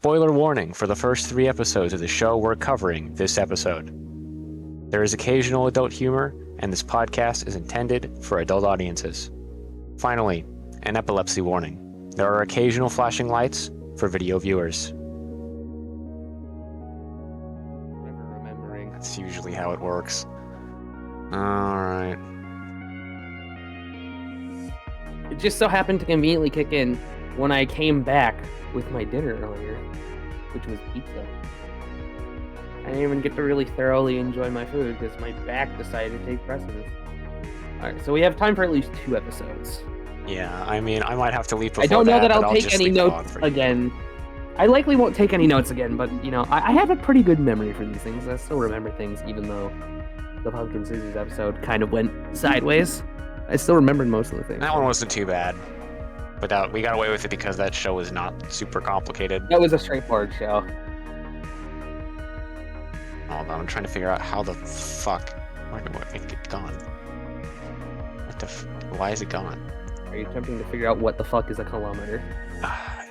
Spoiler warning for the first 3 episodes of the show we're covering this episode. There is occasional adult humor, and this podcast is intended for adult audiences. Finally, an epilepsy warning. There are occasional flashing lights for video viewers. Remembering. That's usually how it works. Alright. It just so happened to conveniently kick in when I came back with my dinner earlier, which was pizza. I didn't even get to really thoroughly enjoy my food because my back decided to take precedence. Alright, so we have time for at least 2 episodes. Yeah, I mean, I might have to leave before I don't know that but I'll take any notes again. I likely won't take any notes again, but, you know, I have a pretty good memory for these things. I still remember things, even though the Pumpkin Scissors episode kind of went sideways. I still remembered most of the things. That one wasn't too bad. But we got away with it because that show was not super complicated. That was a straightforward show. Hold on, I'm trying to figure out how the fuck... Where did it get gone? Why is it gone? Are you attempting to figure out what the fuck is a kilometer?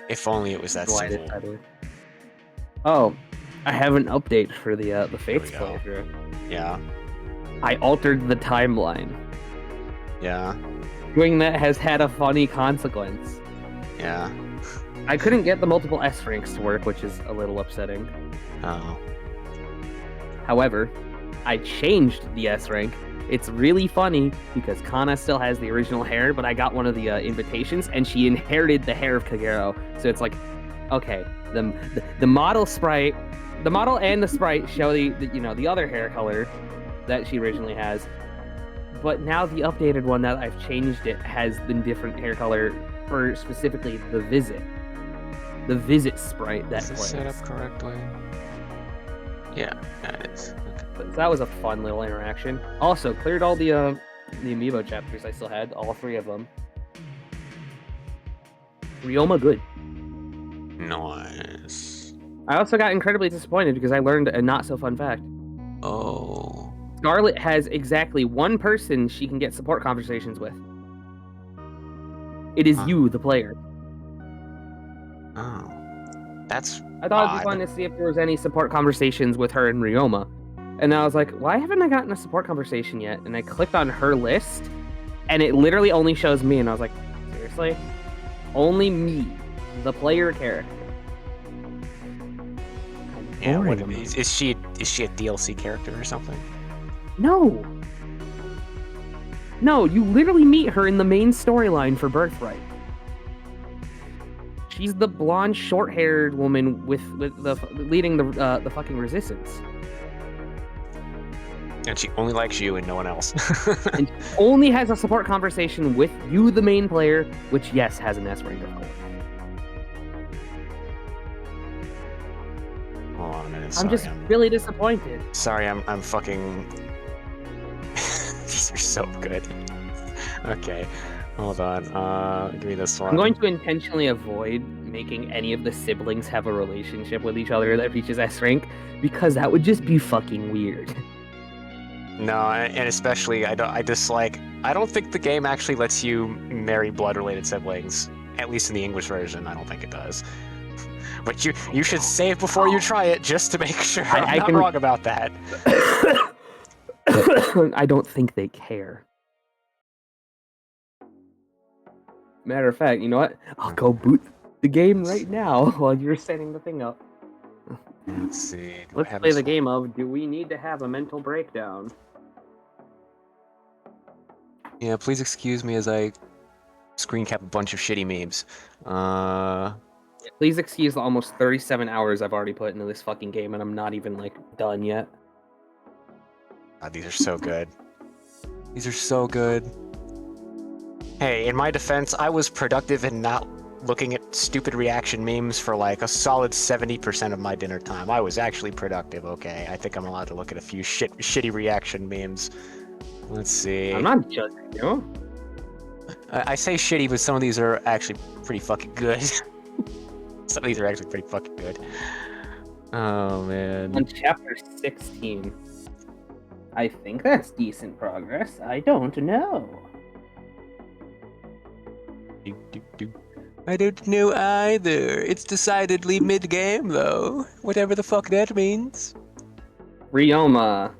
If only it was that simple. Oh, I have an update for the Fates playthrough. Yeah. I altered the timeline. Yeah. Doing that has had a funny consequence. Yeah. I couldn't get the multiple S ranks to work, which is a little upsetting. Oh. However, I changed the S rank. It's really funny because Kana still has the original hair, but I got one of the invitations, and she inherited the hair of Kagero. So it's like, okay, the model sprite, the model and the sprite show the other hair color that she originally has, but now the updated one that I've changed it has the different hair color for specifically the visit sprite that plays. Is it set up correctly? Yeah, it is. So that was a fun little interaction. Also, cleared all the amiibo chapters I still had, all 3 of them. Ryoma good. Nice. I also got incredibly disappointed because I learned a not so fun fact. Oh. Scarlet has exactly 1 person she can get support conversations with. It is you, the player. Oh. That's I thought it'd be fun to see if there was any support conversations with her and Ryoma. And I was like, why haven't I gotten a support conversation yet? And I clicked on her list, and it literally only shows me. And I was like, seriously? Only me, the player character. Yeah, is she a DLC character or something? No. No, you literally meet her in the main storyline for Birthright. She's the blonde, short-haired woman with the leading the fucking resistance. And she only likes you and no one else. And she only has a support conversation with you, the main player, which, yes, has an S rank, of course. Hold on a minute. I'm just really disappointed. Sorry, I'm fucking... These are so good. Okay, hold on. Give me this one. I'm going to intentionally avoid making any of the siblings have a relationship with each other that reaches S rank, because that would just be fucking weird. No, and especially, I don't think the game actually lets you marry blood-related siblings. At least in the English version, I don't think it does. But you should say it before you try it, just to make sure I'm not wrong about that. I don't think they care. Matter of fact, you know what? I'll go boot the game right now while you're setting the thing up. Let's see. Let's play the game of, do we need to have a mental breakdown? Yeah, please excuse me as I screen cap a bunch of shitty memes. Please excuse the almost 37 hours I've already put into this fucking game, and I'm not even, done yet. God, these are so good. These are so good. Hey, in my defense, I was productive in not looking at stupid reaction memes for a solid 70% of my dinner time. I was actually productive, okay? I think I'm allowed to look at a few shitty reaction memes. Let's see. I'm not judging you. I say shitty, but some of these are actually pretty fucking good. Some of these are actually pretty fucking good. Oh, man. On chapter 16. I think that's decent progress. I don't know. I don't know either. It's decidedly mid-game, though. Whatever the fuck that means. Ryoma.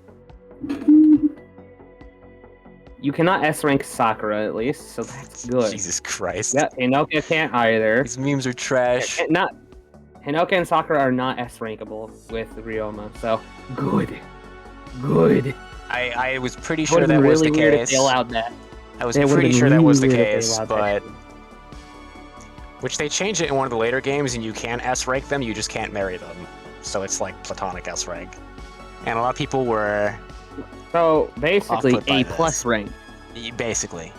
You cannot S rank Sakura at least, so that's good. Jesus Christ. Yeah, Hinoka can't either. These memes are trash. Hinoka and Sakura are not S rankable with Ryoma, so good. Good. I was pretty sure that was the weird if case. they allowed that. I was pretty sure that was the case, but but... Which they changed it in one of the later games, and you can S-rank them, you just can't marry them. So it's like platonic S-rank. And a lot of people were... So, basically, off-put by A+ rank. Basically.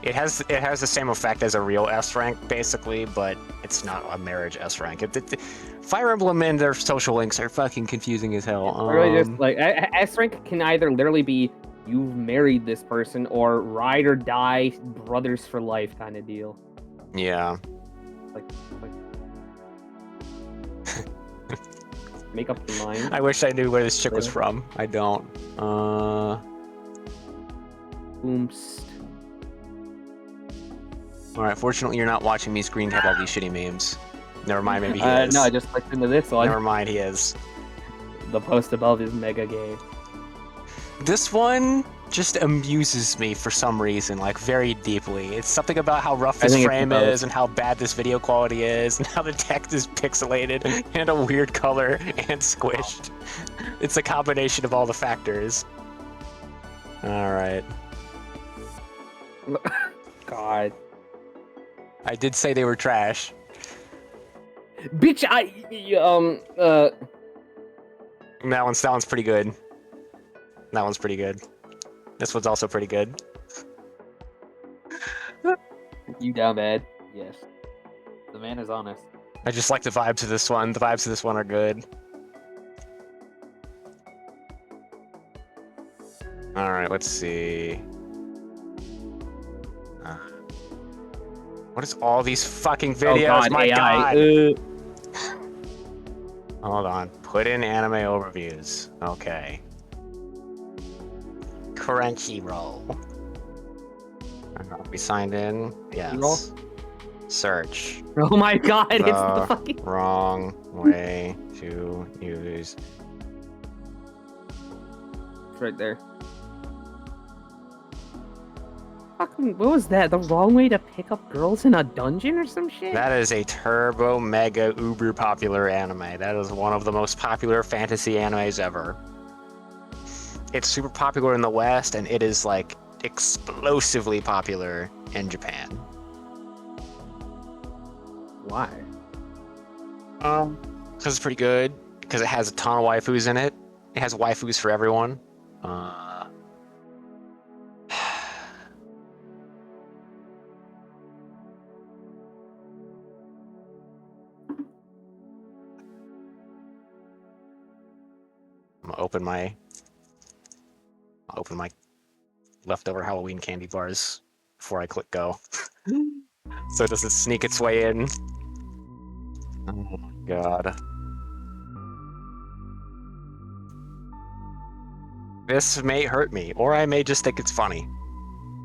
It has the same effect as a real S-rank, basically, but it's not a marriage S-rank. Fire Emblem and their social links are fucking confusing as hell. Really just, like, S-rank can either literally be, you've married this person, or ride or die, brothers for life kind of deal. Yeah. Like make up your mind. I wish I knew where this chick was from. I don't. Oompst. Alright, fortunately you're not watching me screen cap all these shitty memes. Never mind, maybe he is. No, I just clicked into this one. Never mind, he is. The post above is mega gay. This one just amuses me for some reason, like very deeply. It's something about how rough this frame is and how bad this video quality is and how the text is pixelated and a weird color and squished. It's a combination of all the factors. Alright. God. I did say they were trash. Bitch, That one's pretty good. That one's pretty good. This one's also pretty good. You down bad? Yes. The man is honest. I just like the vibes of this one. The vibes of this one are good. Alright, let's see. What is all these fucking videos? Oh God, My AI. God! Hold on. Put in anime overviews. Okay. Crunchyroll. We signed in? Yes. Search. Oh my God, it's the fucking wrong way to use. It's right there. Fucking, what was that? The wrong way to pick up girls in a dungeon or some shit? That is a turbo mega uber popular anime. That is one of the most popular fantasy animes ever. It's super popular in the West, and it is like explosively popular in Japan. Why? Because it's pretty good. Because it has a ton of waifus in it. It has waifus for everyone. I'll open my leftover Halloween candy bars before I click go. So it doesn't sneak its way in. Oh my God. This may hurt me, or I may just think it's funny.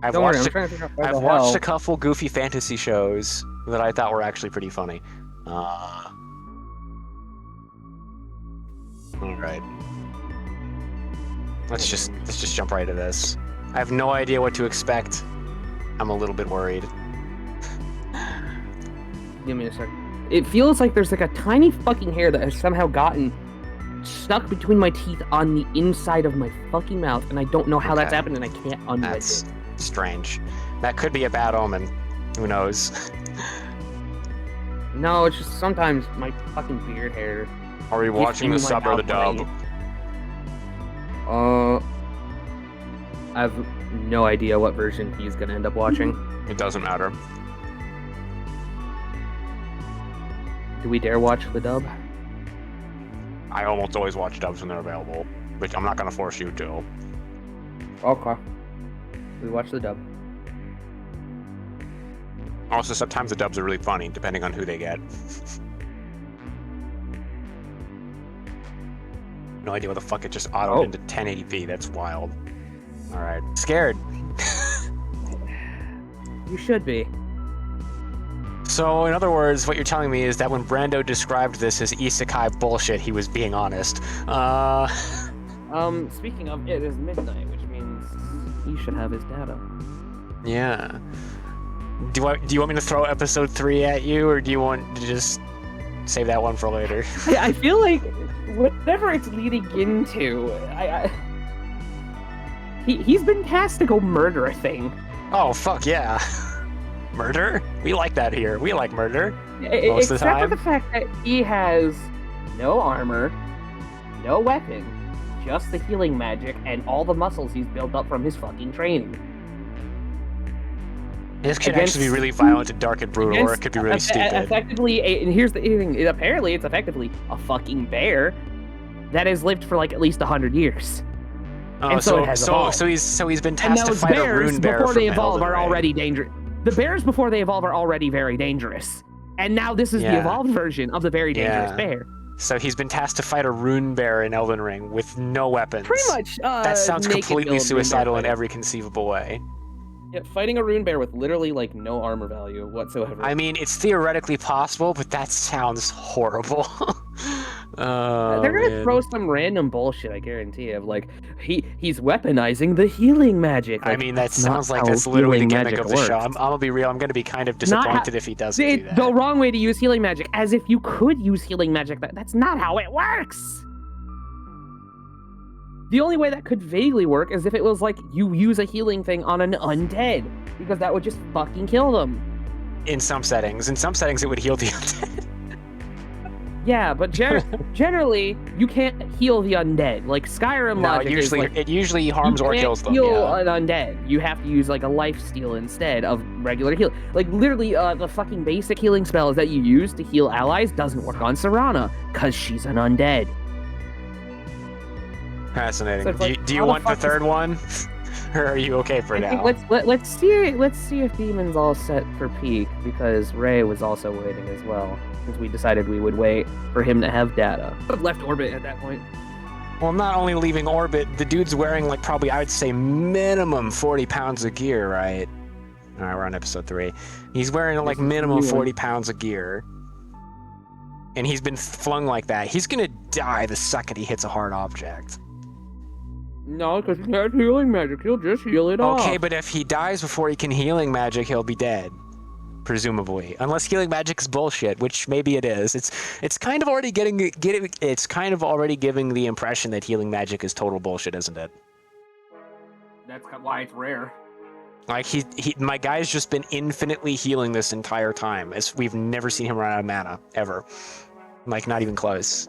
I've watched a couple goofy fantasy shows that I thought were actually pretty funny. Alright. Let's just jump right to this. I have no idea what to expect. I'm a little bit worried. Give me a second. It feels like there's like a tiny fucking hair that has somehow gotten stuck between my teeth on the inside of my fucking mouth, and I don't know how that's happened, and I can't unwedge it. That's strange. That could be a bad omen. Who knows? No, it's just sometimes my fucking beard hair. Are we watching the sub or the dub? I have no idea what version he's gonna end up watching. It doesn't matter. Do we dare watch the dub? I almost always watch dubs when they're available, which I'm not gonna force you to. Okay. We watch the dub. Also, sometimes the dubs are really funny, depending on who they get. No idea what the fuck it just autoed into 1080p. That's wild. Alright. Scared. You should be. So, in other words, what you're telling me is that when Brando described this as isekai bullshit, he was being honest. Speaking of, it is midnight, which means he should have his data. Yeah. Do you want me to throw episode 3 at you, or do you want to just save that one for later? I feel like whatever it's leading into, he's been tasked to go murder a thing. Oh, fuck yeah. Murder? We like that here. We like murder. Most of the time. Except for the fact that he has no armor, no weapon, just the healing magic, and all the muscles he's built up from his fucking training. This could actually be really violent and dark and brutal, or it could be really stupid. Effectively, and here's the thing, apparently it's effectively a fucking bear that has lived for like at least 100 years. Oh, and so it has evolved. So he's been tasked to fight a rune bear before they from evolve Elden are Ring. already dangerous. The bears before they evolve are already very dangerous. And now this is the evolved version of the very dangerous bear. So he's been tasked to fight a rune bear in Elden Ring with no weapons. Pretty much. That sounds completely suicidal in every conceivable way. Yeah, fighting a rune bear with literally like no armor value whatsoever. I mean, it's theoretically possible, but that sounds horrible. They're gonna throw some random bullshit, I guarantee you. Of like he's weaponizing the healing magic. Like, I mean, that sounds like that's literally the gimmick of the show. I'm gonna be real. I'm gonna be kind of disappointed if he doesn't do that. The wrong way to use healing magic, as if you could use healing magic. That's not how it works. The only way that could vaguely work is if it was like you use a healing thing on an undead, because that would just fucking kill them. In some settings it would heal the undead. Yeah, but generally you can't heal the undead. Like Skyrim logic it usually harms or kills them. You can't heal an undead. You have to use like a lifesteal instead of regular heal. Like literally, the fucking basic healing spells that you use to heal allies doesn't work on Serana because she's an undead. Fascinating. So like, do you want the third one, or are you okay for now? Let's see if Demon's all set for peak, because Ray was also waiting as well, since we decided we would wait for him to have data. I've left orbit at that point. Well, not only leaving orbit, the dude's wearing like probably I would say minimum 40 pounds of gear, right? All right, we're on episode 3. He's wearing like minimum 40 pounds of gear. And he's been flung like that. He's gonna die the second he hits a hard object. No, because he has healing magic. He'll just heal it off. Okay, but if he dies before he can healing magic, he'll be dead. Presumably. Unless healing magic is bullshit, which maybe it is. It's kind of already giving the impression that healing magic is total bullshit, isn't it? That's why it's rare. Like my guy's just been infinitely healing this entire time. As we've never seen him run out of mana ever. Like not even close.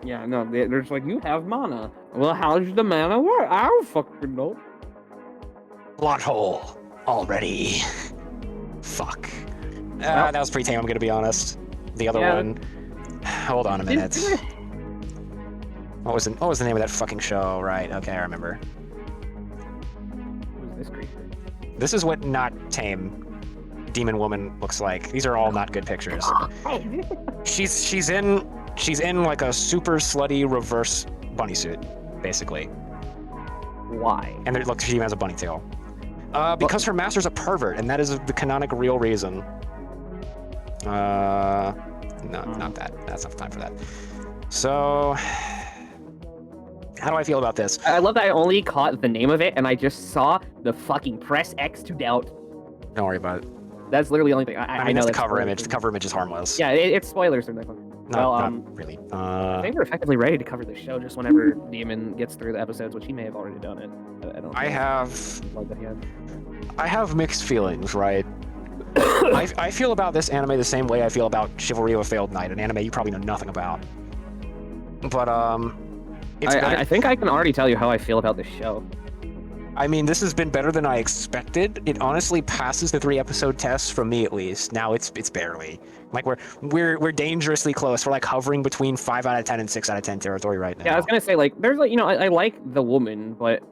Yeah, no, they're just like, you have mana. Well, how does the mana work? I don't fucking know. Plot hole already. Fuck. That was pretty tame, I'm gonna be honest. The other one. Hold on a minute. What was the name of that fucking show? Right, okay, I remember. Who's this creature? This is what not tame demon woman looks like. These are all not good pictures. She's in like a super slutty reverse bunny suit, basically. Why? And she even has a bunny tail. Because her master's a pervert, and that is the canonic real reason. No, not that. That's not time for that. So, how do I feel about this? I love that I only caught the name of it, and I just saw the fucking press X to doubt. Don't worry about it. That's literally the only thing I mean, know. That's the cover image. The cover image is harmless. Yeah, it's spoilers for that one. Not really. I think we're effectively ready to cover the show just whenever Demon gets through the episodes, which he may have already done it. I don't. I have mixed feelings, right? I feel about this anime the same way I feel about Chivalry of a Failed Knight, an anime you probably know nothing about. But I think I can already tell you how I feel about this show. I mean, this has been better than I expected. It honestly passes the 3-episode test from me, at least. Now it's barely. Like we're dangerously close. We're like hovering between 5 out of 10 and 6 out of 10 territory right now. Yeah, I was gonna say like there's like I like the woman, but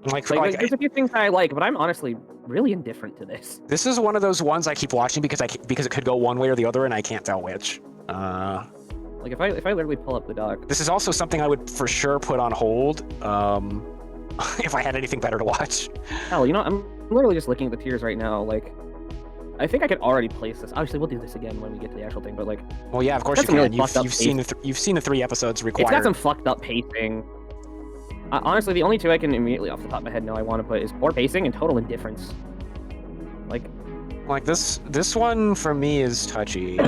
like there's a few things that I like, but I'm honestly really indifferent to this. This is one of those ones I keep watching because it could go one way or the other, and I can't tell which. Like if I literally pull up the doc. This is also something I would for sure put on hold. If I had anything better to watch. Hell, I'm literally just looking at the tiers right now. Like, I think I could already place this. Obviously, we'll do this again when we get to the actual thing, but like, Well, yeah, of course you That's some can. really fucked up You've seen the 3 episodes required. it's got some fucked up pacing. Honestly, the only 2 I can immediately off the top of my head know I want to put is poor pacing and total indifference. Like this one for me is touchy.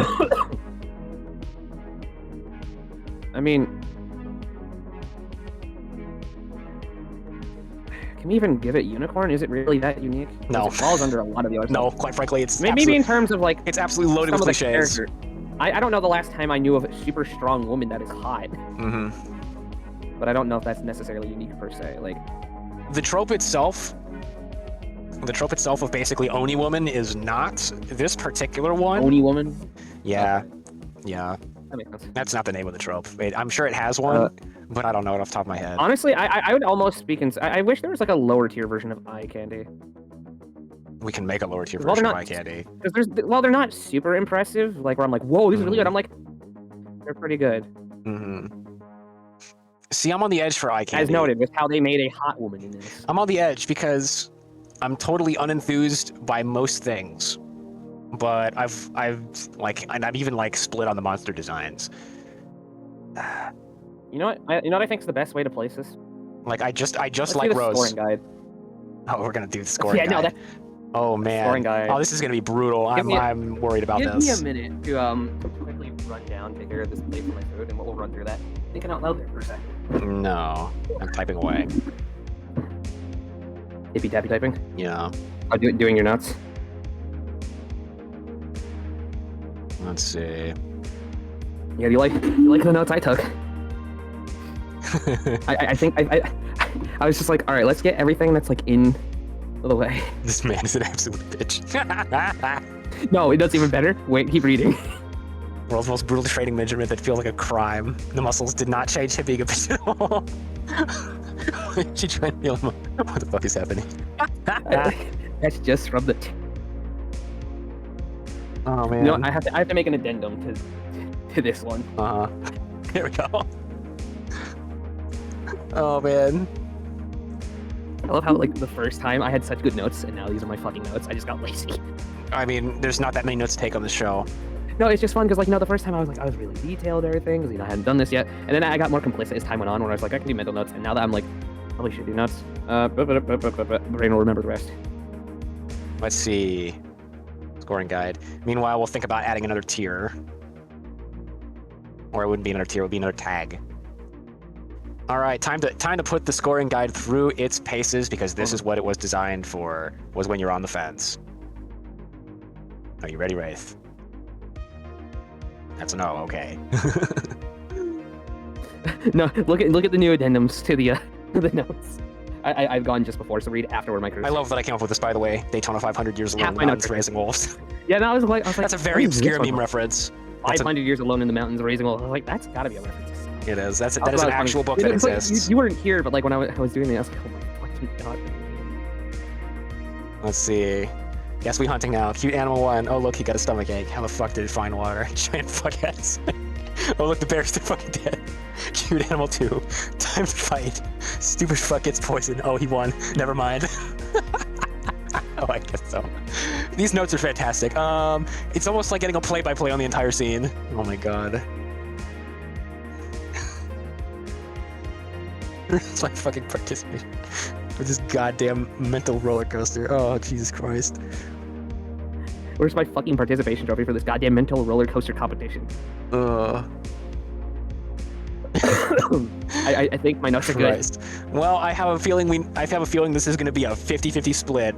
I mean, can we even give it unicorn? Is it really that unique? 'Cause No. It falls under a lot of the other No, stuff. quite frankly, it's Maybe in terms of like it's absolutely loaded with some of the cliches. character. I don't know the last time I knew of a super strong woman that is hot, Mm-hmm. but I don't know if that's necessarily unique per se. Like, The trope itself of basically Oni woman is not this particular one. Oni woman. Yeah, yeah. That makes sense. That's not the name of the trope. I'm sure it has one, but I don't know it off the top of my head. Honestly, I would almost speak in. I wish there was like a lower tier version of eye candy. We can make a lower tier Well, version they're of not- eye candy. Because they're not super impressive. Like where I'm like, whoa, this is really good. I'm like, they're pretty good. Mm-hmm. See, I'm on the edge for eye candy. As noted, with how they made a hot woman in this. I'm on the edge because I'm totally unenthused by most things, but I've even like split on the monster designs. You know what I think is the best way to place this? Like I just Let's like do the Rose. scoring guide. Oh, we're gonna do the scoring Yeah, guide. no, that Oh man. scoring guide. Oh, this is gonna be brutal. Give me a- I'm worried about Give this. me a minute to quickly run down, take care of this plate for my food, and we'll run through that. Thinking out loud there for a second. No, I'm typing away. Tippy tappy typing. Yeah. Oh, doing your nuts. Let's see. Yeah, you like the notes I took. I think I was just like, all right, let's get everything that's like in the way. This man is an absolute bitch. No, it does even better. Wait, keep reading. World's most brutal training measurement that feels like a crime. The muscles did not change him being a bitch at all. She tried to heal him. What the fuck is happening? That's just from the. Oh man. You know, I have to make an addendum to this one. Here we go. Oh man. I love how like the first time I had such good notes, and now these are my fucking notes. I just got lazy. I mean, there's not that many notes to take on the show. No, it's just fun because like the first time I was really detailed and everything because I hadn't done this yet, and then I got more complicit as time went on, where I was like I can do mental notes, and now that I'm like probably should do notes. Brain will remember the rest. Let's see. Scoring guide. Meanwhile, we'll think about adding another tier. Or it wouldn't be another tier, it would be another tag. All right, time to put the scoring guide through its paces because this is what it was designed for, was when you're on the fence. Are you ready, Wraith? That's a no, okay. No, look at the new addendums to the the notes. I've gone just before, so read afterward my I love that I came up with this, by the way. Daytona 500 years alone Half in my the notes mountains are raising wolves. Yeah, no, I was like That's a what very is this obscure one? meme reference. That's 500 years alone in the mountains raising wolves. I was like, that's gotta be a reference. It is. That is That's an what I was actual book funny. that But exists. You weren't here, but like when I was doing this, I was like, oh my fucking god. Let's see. Guess we hunting now. Cute animal 1. Oh look, he got a stomach ache. How the fuck did it find water? Giant fuckheads. Oh look, the bear's still fucking dead. Cute animal 2. Time to fight. Stupid fuck gets poisoned. Oh, he won. Never mind. Oh, I guess so. These notes are fantastic. It's almost like getting a play-by-play on the entire scene. Oh my god. It's my fucking participation with this goddamn mental roller coaster. Oh, Jesus Christ. Where's my fucking participation trophy for this goddamn mental roller coaster competition? I think my notes are good. Christ. Well, I have a feeling this is going to be a 50-50 split.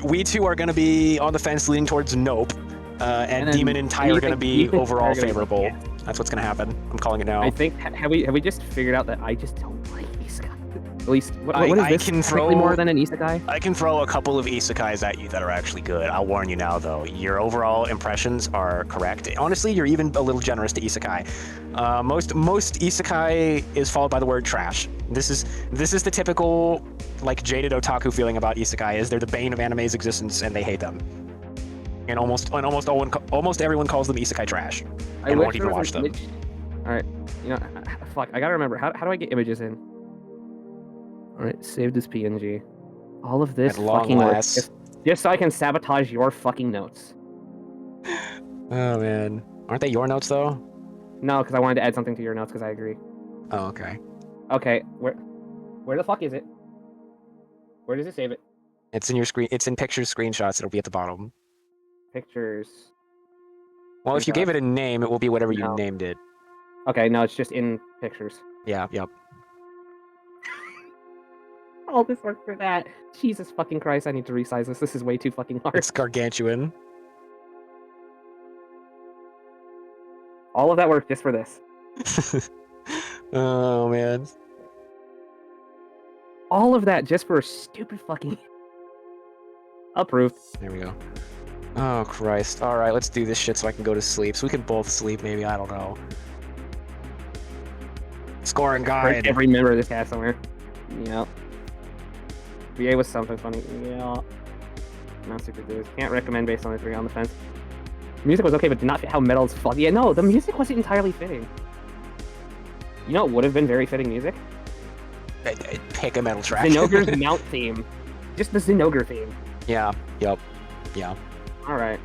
We two are going to be on the fence leaning towards nope, and then Demon and Ty are going to be you think overall they're gonna be- favorable. yeah. That's what's going to happen. I'm calling it now. I think have we just figured out that I just don't like isekai. At least what is I this? can Technically throw- more than an isekai. I can throw a couple of isekais at you that are actually good. I'll warn you now, though. Your overall impressions are correct. Honestly, you're even a little generous to isekai. Most isekai is followed by the word trash. This is the typical like jaded otaku feeling about isekai. Is they're the bane of anime's existence and they hate them. And almost everyone calls them isekai trash and won't even watch them. All right, you know, fuck. I gotta remember how do I get images in? All right, saved as PNG. All of this At long fucking work last, Just so I can sabotage your fucking notes. Oh man, aren't they your notes though? No, because I wanted to add something to your notes because I agree. Oh, okay. Okay, where the fuck is it? Where does it save it? It's in your screen. It's in pictures, screenshots. It'll be at the bottom. Pictures. Well, if you gave it a name, it will be whatever you No. named it. Okay, no, it's just in pictures. Yeah. Yep. All this work for that. Jesus fucking Christ, I need to resize this. This is way too fucking hard. It's gargantuan. All of that work just for this. Oh man. All of that just for a stupid fucking... Approved. There we go. Oh Christ. All right, let's do this shit so I can go to sleep. So we can both sleep, maybe. I don't know. Scoring guide. Every member of this cast somewhere. Yep. VA was something funny. Yeah. Not super good. Can't recommend based on the 3 on the fence. Music was okay, but did not fit how metal's fuck. Yeah, no, the music wasn't entirely fitting. You know what would have been very fitting music? Pick a metal track. Zinogre's mount theme. Just the Zinogre theme. Yeah. Yep. Yeah. Alright.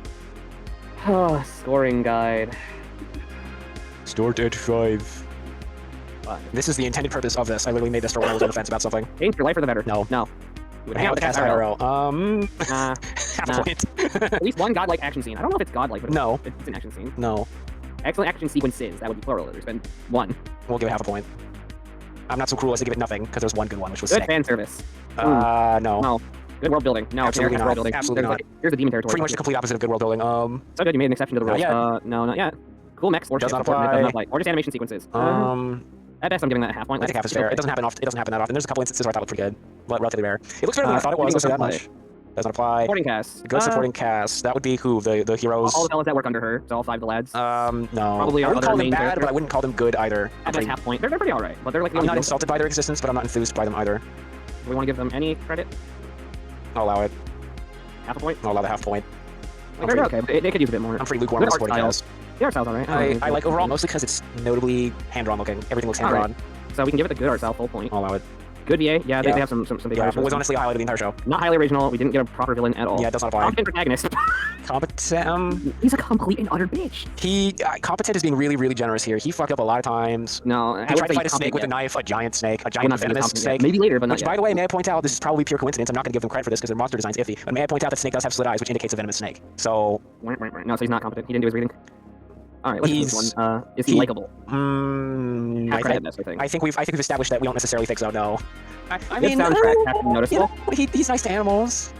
Scoring guide. Start at 5. This is the intended purpose of this. I literally made this for when I was on the fence about something. Change your life for the better. No. No. Hang out with the cast IRL. Half a point. At least one godlike action scene. I don't know if it's godlike, but No. it's an action scene. No. Excellent action sequences. That would be plural. There's been one. We'll give it half a point. I'm not so cruel as to give it nothing, because there's one good one, which was Good Snake. fan service. No. No. Good world building. No, Absolutely it's not. world building. Absolutely There's, here's the demon territory. Pretty much the complete opposite of good world building. So good, you made an exception to the Not rules. yet. No, not yet. Cool mechs or Does shit not support, apply. does not apply. Or just animation sequences. At best, I'm giving that a half point. I think half is fair. It doesn't happen often. It doesn't happen that often. There's a couple instances where I thought it looked pretty good, but relatively rare. It looks better than I thought it was. I'll say that much. Doesn't apply. Supporting cast. Good supporting cast. That would be who? The heroes. All the fellas that work under her. So all 5 of the lads. No. Probably I our wouldn't other call them main bad, character. but I wouldn't call them good either. At best, half point. They're pretty alright, but they're like. I'm not insulted by their existence, but I'm not enthused by them either. Do we want to give them any credit? I'll allow it. Half a point? I'll allow the half point. They're okay, but they could use a bit more. I'm pretty lukewarm on the supporting cast. The art style's alright. I like overall mostly because it's notably hand-drawn looking. Everything looks hand-drawn. So we can give it the good art style, full point. I'll allow it. Good VA, yeah, they have some big Yeah, originals. it was honestly a highlight of the entire show. Not highly original, we didn't get a proper villain at all. Yeah, it does not apply. Competent protagonist. Competent. He's a complete and utter bitch. Competent is being really, really generous here. He fucked up a lot of times. No, He tried to fight a snake with a knife, a giant snake, a giant venomous snake. Maybe later, but not Which, yet. by the way, may I point out, this is probably pure coincidence. I'm not going to give them credit for this because their monster design's iffy. But may I point out that snake does have slit eyes, which indicates a venomous snake. So. No, so he's not competent. He didn't do his reading. All right, let's do this one. Is he likable? I think we've established that we don't necessarily think so. No. I mean, soundtrack has to be noticeable. He's nice to animals.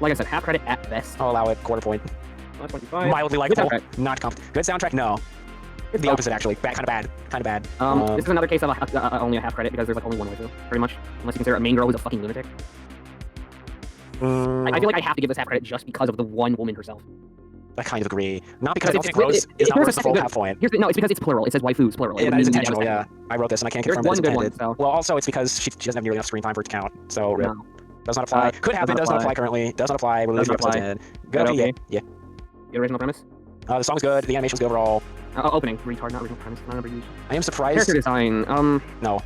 Like I said, half credit at best. I'll allow it. Quarter point. 25. Mildly likable. Not competent. Good soundtrack. No. The opposite actually. Kind of bad. This is another case of only a half credit because there's like only one way through, pretty much. Unless you consider a main girl who's a fucking lunatic. I feel like I have to give this half credit just because of the one woman herself. I kind of agree. Not because I don't think Rose is not worth the full half point. No, it's because it's plural. It says waifus, plural. Yeah, that is intentional, yeah. I wrote this and I can't confirm that it's intended. So. Well, also it's because she doesn't have nearly enough screen time for it to count. So, no. Does not apply. Could happen, does not apply currently. Does not apply. We're losing episodes in. Good, okay. Yeah. The original premise? The song's good. The animation's good overall. Opening. Retard, not original premise. Not number used. I am surprised. Character design. No.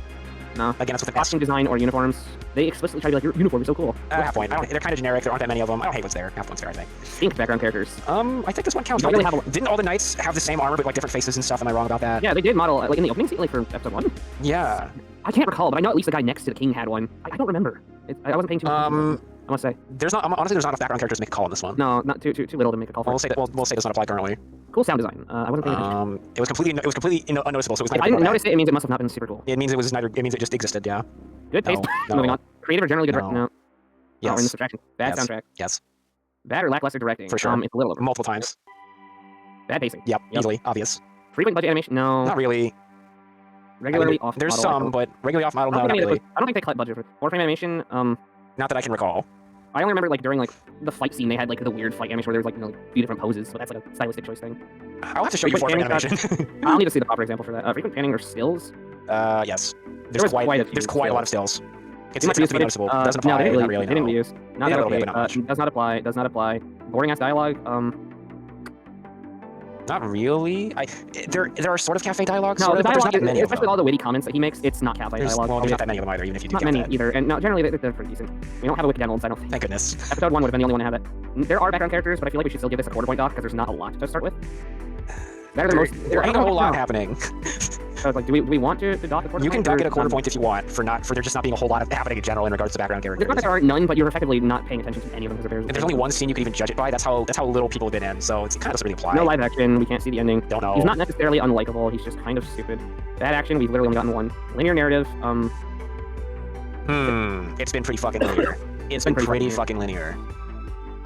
No. Again, that's what the costume design or uniforms. They explicitly try to be like, your uniform is so cool. Half point. They're kind of generic. There aren't that many of them. I don't hate what's there. Half point's fair, I think. Distinct background characters. I think this one counts. Really didn't all the knights have the same armor but like different faces and stuff? Am I wrong about that? Yeah, they did model like in the opening scene, like for episode 1. Yeah. I can't recall, but I know at least the guy next to the king had one. I don't remember. I wasn't paying too much attention, I must say. Honestly, there's not enough background characters to make a call on this one. No, not too little to make a call for. Well, we'll say it does not apply currently. Cool sound design. I wasn't paying attention. It was completely unnoticeable. So it was. If I didn't notice it, it means it must have not been super cool. It means it was neither. It means it just existed. Yeah. Good taste. No. Moving on. Creative or generally good. No. Yes. Or in the subtraction. Bad soundtrack. Yes. Bad or lackluster directing. For sure. It's a little over. Multiple times. Bad pacing. Yep. Easily obvious. Frequent budget animation. No. Not really. Regularly off. There's some, but regularly off model. No, not really. I don't think they cut budget for warframe animation. Not that I can recall. I only remember like during like the fight scene they had like the weird fight animation where there was like a few different poses, so that's like a stylistic choice thing. I'll have to show you warframe animation. I'll need to see the proper example for that. Frequent panning or stills. Yes. There's quite a lot of stills. It's meant to be noticeable. Doesn't apply. No, not really. They didn't reuse. Not that okay. Bit, but not much. Does not apply. Does not apply. Boring ass dialogue. Not really. There are sort of cafe dialogues. No, sort the of, but there's dialogue, not that many of especially them. all the witty comments that he makes, it's not cafe dialogue. Well, there's not that many of them either, even if you do Not get many that. either, and no, generally they're pretty decent. We don't have a wicked animals, I don't think. Thank goodness. Episode 1 would have been the only one to have it. There are background characters, but I feel like we should still give this a quarter point doc because there's not a lot to start with. There ain't a whole lot happening. So it's like, do we want to dock a quarter point? You can dock it a quarter point if you want, for there just not being a whole lot happening in general in regards to background characters. There are none, but you're effectively not paying attention to any of them because And there's only one scene you can even judge it by. That's how little people have been in, so it kind of doesn't really apply. no live action, we can't see the ending. Don't know. He's not necessarily unlikable, he's just kind of stupid. Bad action, we've literally only gotten one. Linear narrative, It's been pretty fucking linear. It's been pretty fucking linear.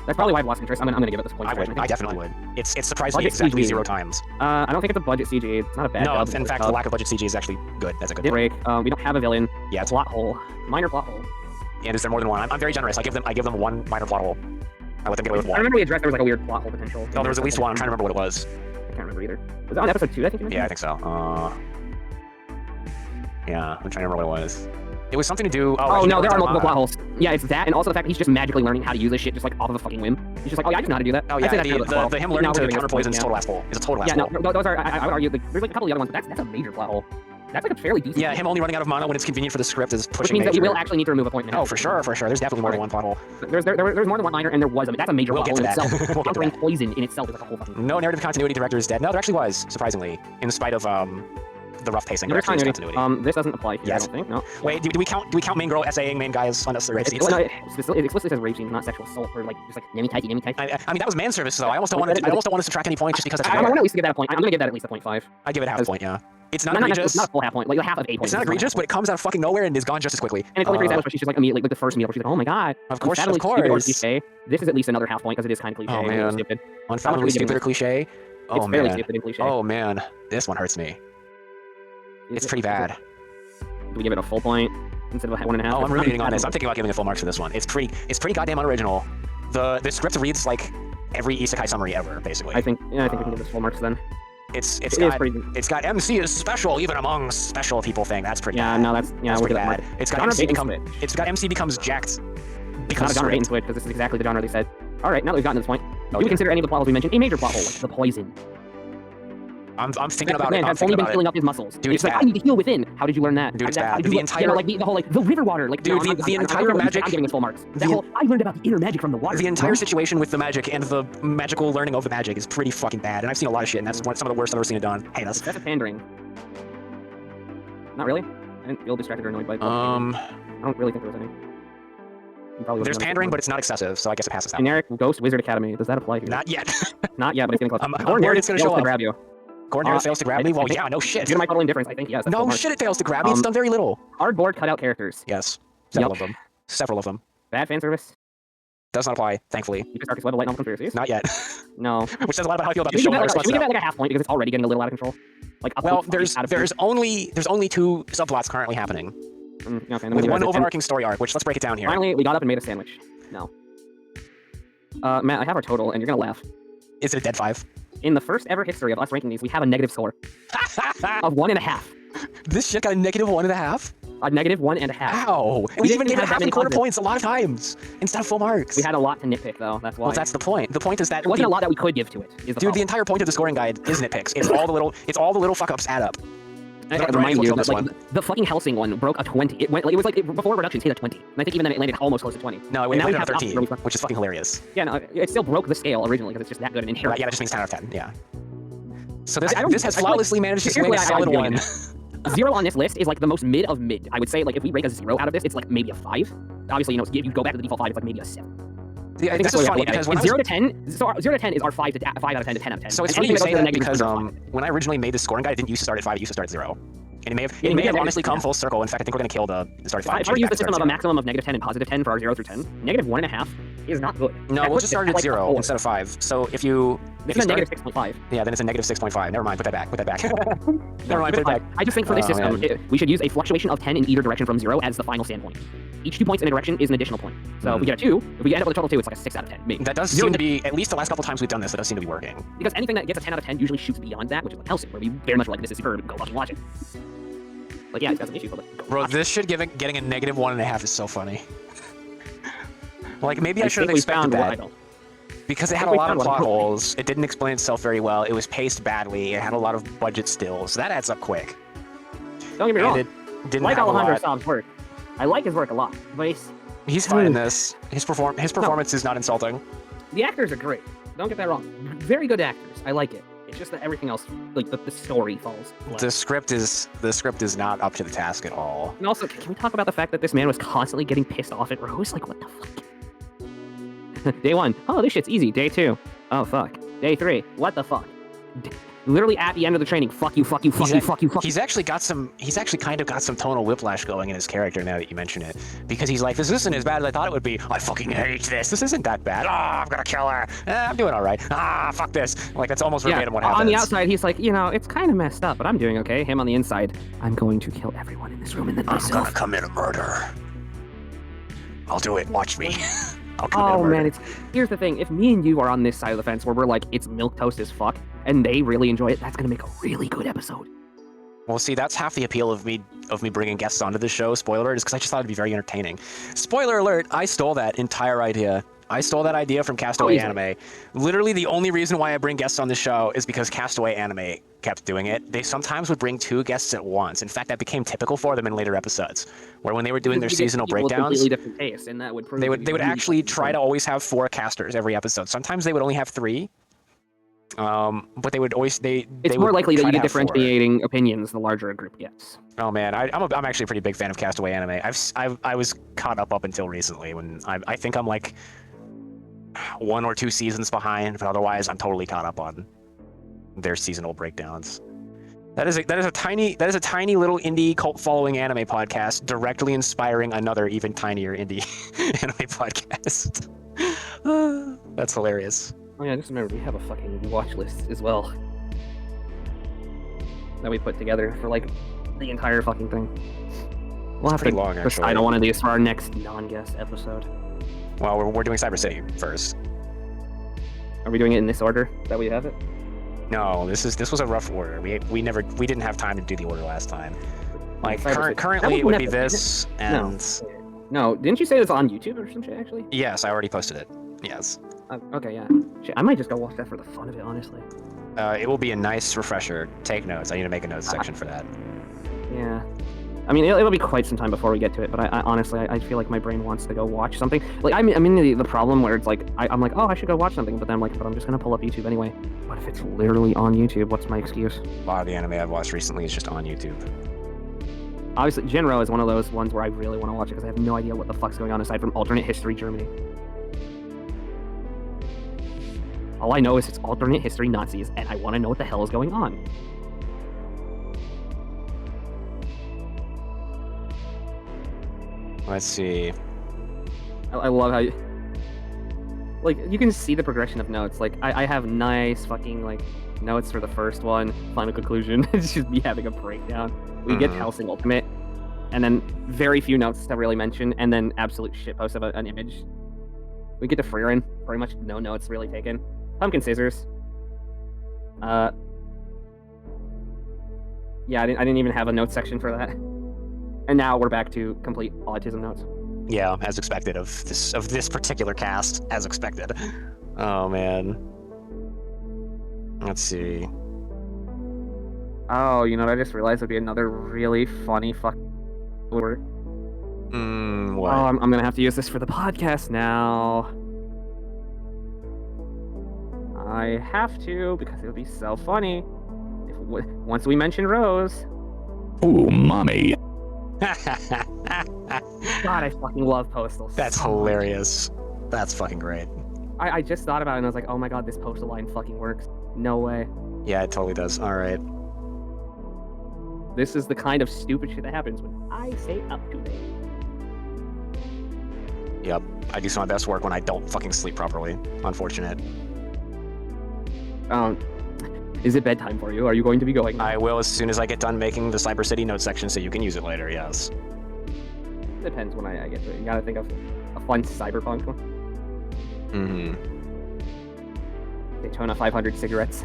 that's probably why I've lost interest. I'm gonna give it this point. I definitely would. It's surprised me Budget exactly CG. 0 times. I don't think it's a budget CG. It's not a bad No, dub, in fact, the lack of budget CG is actually good. That's a good thing. break. We don't have a villain. Yeah, it's Plot hole. Minor plot hole. And is there more than one? I'm very generous. I give them one minor plot hole. I let them get away with I one. remember we addressed there was like a weird plot hole potential. No, there was at least one. I'm trying to remember what it was. I can't remember either. Was that on episode 2, I think you mentioned? Yeah, I think so. Yeah, I'm trying to remember what it was. It was something to do. Oh no, there are multiple plot holes. Yeah, it's that, and also the fact that he's just magically learning how to use this shit just like off of a fucking whim. He's just like, oh yeah, I just know how to do that. Oh I'd say that's yeah, kind of a plot hole. the him Now learning we're to giving counter this poison is point, total asshole. It's a total yeah, asshole. no, those are. I would argue like, there's like a couple of the other ones, but that's a major plot hole. That's like a fairly decent. Yeah, him only running out of mana when it's convenient for the script is Which pushing means that we major. will actually need to remove a point. Oh, for sure. There's definitely more than one plot hole. There's more than one minor, and there was. I mean, that's a major We'll plot get hole to in that. itself. We'll get to Countering that. poison in itself is like a whole fucking. No narrative continuity director is dead. No, there actually was, surprisingly, in spite of the rough pacing. There There's actually is continuity. continuity. This doesn't apply here. Yes. I don't think. No. Wait, do we count main girl SAing main guys unnecessary rape scenes? Well, no, it explicitly says rape scenes, not sexual assault or like just like nemi tighty. I mean, that was man service though. I almost don't want to subtract any points just because that's I want fair. to at least give that a point. I'm gonna give that at least a 0.5. I give it half a point. Yeah, it's not Not egregious. not a full half point. Like half of a point. It's not egregious, but it comes out of fucking nowhere and is gone just as quickly. And it's only pretty established, but she's just like immediately like the first meal where she's like, oh my god. Of course, Unfathomably of stupid or course. cliche. This is at least another half point because it is kind of cliche. Oh, and man. stupid. Unfathomably stupid or cliche. Oh It's fairly man. stupid and cliche. Oh man, this one hurts me. It's pretty bad. Do we give it a full point instead of a 1.5? Oh, I'm ruminating on this. I'm thinking about giving it full marks for this one. It's pretty goddamn unoriginal. The script reads like every isekai summary ever, basically. I think we can give this full marks then. It's It is got MC is special even among special people thing. That's pretty Yeah, bad. no, that's That's we'll pretty give that bad. mark. It's got Genre MC becomes jacked. It's not Because a genre bait and script. switch because this is exactly the genre they said. All right, now that we've gotten to this point, do we dear. consider any of the plot holes we mentioned a major plot hole, like the poison? I'm thinking about Man it. I'm has only thinking been about filling it. up his muscles. Dude, It's it's like, I bad. need to heal within. How did you learn that? Dude, it's How bad. did you The learn- entire- like the whole like the river water, like Dude, no, the entire magic- I'm giving this full marks. That the- whole I learned about the inner magic from the water. The entire No? situation with the magic and the magical learning of the magic is pretty fucking bad, and I've seen a lot of shit, and that's some of the worst I've ever seen it done. Hate us. That's a pandering. Not really. I didn't feel distracted or annoyed by. I don't really think there was any. There's pandering, but it's not excessive, so I guess it passes out. Generic Ghost Wizard Academy. Does that apply here? Not yet. Not yet, but it's getting close. I'm Or worried narrative it's gonna fails show to up. grab you. Coordinator fails to grab me? Well, I think- yeah, no shit. Due to my total indifference, I think yes. that's No full marks. shit, it fails to grab me. It's done very little. Cardboard cutout characters. Yes, several Yep. of them. Several of them. Bad fan service. Does not apply, thankfully. Deepest darkest web of light novel conspiracies. Not yet. No. Which says a lot about how I feel about Should the we show. give and my that response like, to that. like a half point because it's already getting a little out of control? Like a Well, point there's out of only 2 subplots currently happening okay, then with we one do it. And overarching story arc. Which let's break it down here. finally, we got up and made a sandwich. No. Matt, I have our total, and you're gonna laugh. Is it a dead 5? In the first ever history of us ranking these, we have a negative score of 1.5. This shit got a -1.5. A negative 1.5. Ow! We didn't even gave it have that half many and quarter positives. points a lot of times instead of full marks. We had a lot to nitpick, though. That's why. Well, that's the point. The point is that There wasn't a lot that we could give to it. Is the dude, the problem. entire point of the scoring guide is nitpicks. It's all the little fuck ups add up. I They're remind not you on that this like one. the fucking Helsing one broke a 20. It went like it was like before reductions hit a 20. And I think even then it landed almost close to 20. No, And it now we landed on have 13, really fun- which is fucking hilarious. Yeah, no, it still broke the scale originally because it's just that good and Right, inherent. yeah, that just means 10 out of 10. Yeah. So this I don't- this has I feel like- flawlessly managed to here's swing a what I solid would do 1. A 0 on this list is like the most mid of mid. I would say like if we rank a 0 out of this, it's like maybe a 5. Obviously, you know, if you go back to the default 5, it's like maybe a 7. Yeah, I think this that's is what we funny have to because look when at. I 0 was, to 10, so 0 to 10 is our 5 out of 10 to 10 out of 10. so it's And funny you anything say goes to that the negative because is when I originally made the scoring guide, it didn't used to start at 5, it used to start at 0. And it Yeah, may have yeah, honestly come yeah. full circle. In fact, I think we're gonna kill the start at 5. I've already used the system of a maximum of negative 10 and positive 10 for our 0 through 10. Negative 1.5 is not good. No, That we'll puts just it start at, at like, a 0 4. instead of 5. So if you This if is you a start, negative 6.5. yeah, then it's a negative 6.5. Never mind, put that back. Put that back. Never mind, put it back. I just think for this Oh, system, man. we should use a fluctuation of 10 in either direction from 0 as the final standpoint. Each 2 points in a direction is an additional point. So if we get a 2, if we end up with a total 2, it's like a 6 out of 10, maybe. That does 0 seem to be, at least the last couple times we've done this, that does seem to be working. Because anything that gets a 10 out of 10 usually shoots beyond that, which is like Helsing, where we very much like, this is superb, go fucking watch it. Like, yeah, it's got some issues, but like, go Bro, watch it. this shit getting a -1.5 is so funny. Like, maybe I should have think we expected found that. what I don't. Because it had a lot of plot holes. It didn't explain itself very well. It was paced badly. It had a lot of budget stills. That adds up quick. Don't get me wrong. It didn't like have Alejandro a lot. Saab's work. I like his work a lot, but He's fine in this. His performance is not insulting. the actors are great. Don't get that wrong. Very good actors. I like it. It's just that everything else, like the story, falls flat. The script is not up to the task at all. And also, can we talk about the fact that this man was constantly getting pissed off at Rose? Like, what the fuck? Day 1, oh, this shit's easy. Day 2, oh, fuck. Day 3, what the fuck? Literally at the end of the training, fuck you, fuck you, fuck you, fuck you, fuck you. He's actually kind of got some tonal whiplash going in his character now that you mention it. Because he's like, this isn't as bad as I thought it would be. I fucking hate this. This isn't that bad. I'm gonna kill her. I'm doing all right. Fuck this. Like, that's almost verbatim what happens. On the outside, he's like, it's kind of messed up, but I'm doing okay. Him on the inside, I'm going to kill everyone in this room and then myself. I'm gonna commit a murder. I'll do it. Watch me. Oh man, here's the thing. If me and you are on this side of the fence where we're like, it's milquetoast as fuck, and they really enjoy it, that's gonna make a really good episode. Well, see, that's half the appeal of me bringing guests onto the show. Spoiler alert, is because I just thought it'd be very entertaining. Spoiler alert: I stole that entire idea. I stole that idea from Castaway Anime. Literally, the only reason why I bring guests on the show is because Castaway Anime kept doing it. They sometimes would bring 2 guests at once. In fact, that became typical for them in later episodes, where when they were doing their seasonal breakdowns, completely different taste, and that would they would actually try to always have 4 casters every episode. Sometimes they would only have 3. But they would always It's more likely that you get differentiating opinions the larger a group gets. Oh man, I'm actually a pretty big fan of Castaway Anime. I was caught up until recently when I think I'm like 1 or 2 seasons behind, but otherwise I'm totally caught up on their seasonal breakdowns. That is a tiny little indie cult following anime podcast directly inspiring another even tinier indie anime podcast. That's hilarious. Oh yeah, just remember we have a fucking watch list as well that we put together for like the entire fucking thing. We'll have to decide on one of these for our next non-guest episode. Well, we're doing Cyber City first. Are we doing it in this order that we have it? No, this was a rough order. We didn't have time to do the order last time. Like currently it would be this and no, didn't you say it was on YouTube or some shit actually? Yes, I already posted it. Yes. Okay, yeah. Shit, I might just go watch that for the fun of it, honestly. It will be a nice refresher. Take notes. I need to make a notes section for that. Yeah. I mean, it'll be quite some time before we get to it, but I honestly, I feel like my brain wants to go watch something. Like, I'm in the problem where it's like, I'm like, oh, I should go watch something, but then I'm like, but I'm just going to pull up YouTube anyway. What if it's literally on YouTube? What's my excuse? A lot of the anime I've watched recently is just on YouTube. Obviously, Jinro is one of those ones where I really want to watch it because I have no idea what the fuck's going on aside from alternate history Germany. All I know is it's alternate history Nazis, and I want to know what the hell is going on. Let's see. I love how you... Like, you can see the progression of notes. Like, I have nice fucking, like, notes for the first one, final conclusion. It's just me having a breakdown. We get Helsing Ultimate, and then very few notes to really mention, and then absolute shitpost of an image. We get to Freerin, very much no notes really taken. Pumpkin Scissors. Yeah, I didn't even have a notes section for that. And now we're back to complete autism notes. Yeah, as expected of this particular cast, as expected. Oh man. Let's see. Oh, you know what I just realized would be another really funny word. What? Oh, I'm gonna have to use this for the podcast now. I have to, because it would be so funny if once we mention Rose. Ooh, mommy. God, I fucking love Postal. That's so hilarious. That's fucking great. I just thought about it and I was like, oh my god, this Postal line fucking works. No way. Yeah, it totally does. All right. This is the kind of stupid shit that happens when I say up to date. Yep. I do some of my best work when I don't fucking sleep properly. Unfortunate. Is it bedtime for you? Are you going to be going? I will as soon as I get done making the Cyber City note section so you can use it later, yes. Depends when I get to it. You gotta think of a fun cyberpunk one. Daytona 500 cigarettes.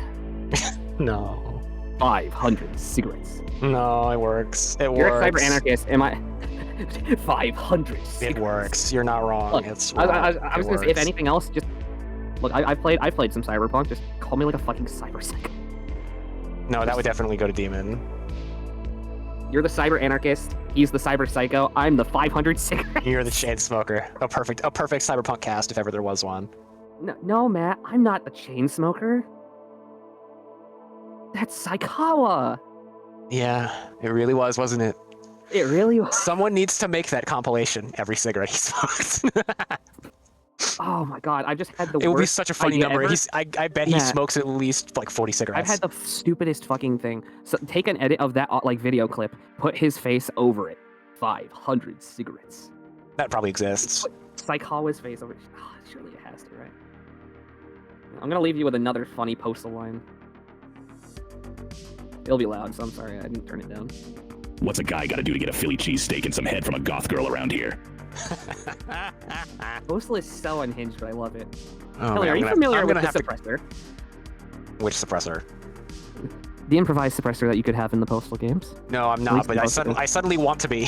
No. 500 cigarettes. No, it works. You're a cyber anarchist. Am I? 500 cigarettes. It works. You're not wrong. Look, It's wrong. I was gonna say, if anything else, just Look, I've played some Cyberpunk. Just call me like a fucking cyber psycho. No, that would definitely go to Demon. You're the cyber anarchist. He's the cyber psycho. I'm the 500 cigarette. You're the chain smoker. A perfect Cyberpunk cast if ever there was one. No, Matt. I'm not a chain smoker. That's Saikawa. Yeah, it really was, wasn't it? It really was. Someone needs to make that compilation. Every cigarette he smoked. Oh my god, I just had the It would be worst such a funny idea number. ever. I bet he Matt. smokes at least like 40 I've cigarettes. had the stupidest fucking thing. So take an edit of that like video clip, put his face over it. 500 cigarettes. That probably exists. Put Saikawa's face over it. Oh, surely it has to, right? I'm gonna leave you with another funny postal line. It'll be loud, so I'm sorry I didn't turn it down. What's a guy gotta do to get a Philly cheesesteak and some head from a goth girl around here? Postal is so unhinged, but I love it. Oh, Kelly, man, are you I'm familiar gonna with the have to- suppressor? Which suppressor? The improvised suppressor that you could have in the Postal games? No, I'm At not, least but in I, Postal. I suddenly want to be.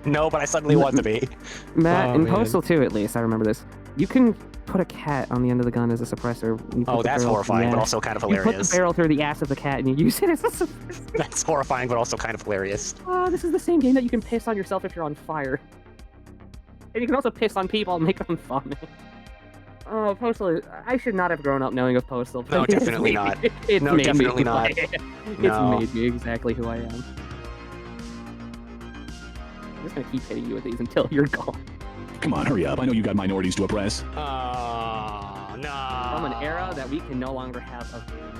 No, but I suddenly want to be. Matt, Oh, in man. Postal 2 at least, I remember this. You can put a cat on the end of the gun as a suppressor. You put Oh, the that's barrel horrifying, through but the also kind of ass. You put the hilarious. barrel through the ass of the cat and you use it as a suppressor. That's horrifying, but also kind of hilarious. Oh, this is the same game that you can piss on yourself if you're on fire. And you can also piss on people and make them vomit. Oh, Postal, I should not have grown up knowing of Postal. but No, it's definitely made- not. It's No, made me definitely who I not. am. No. It's made me exactly who I am. I'm just gonna keep hitting you with these until you're gone. Come on, hurry up. I know you got minorities to oppress. Oh, no. From an era that we can no longer have of games.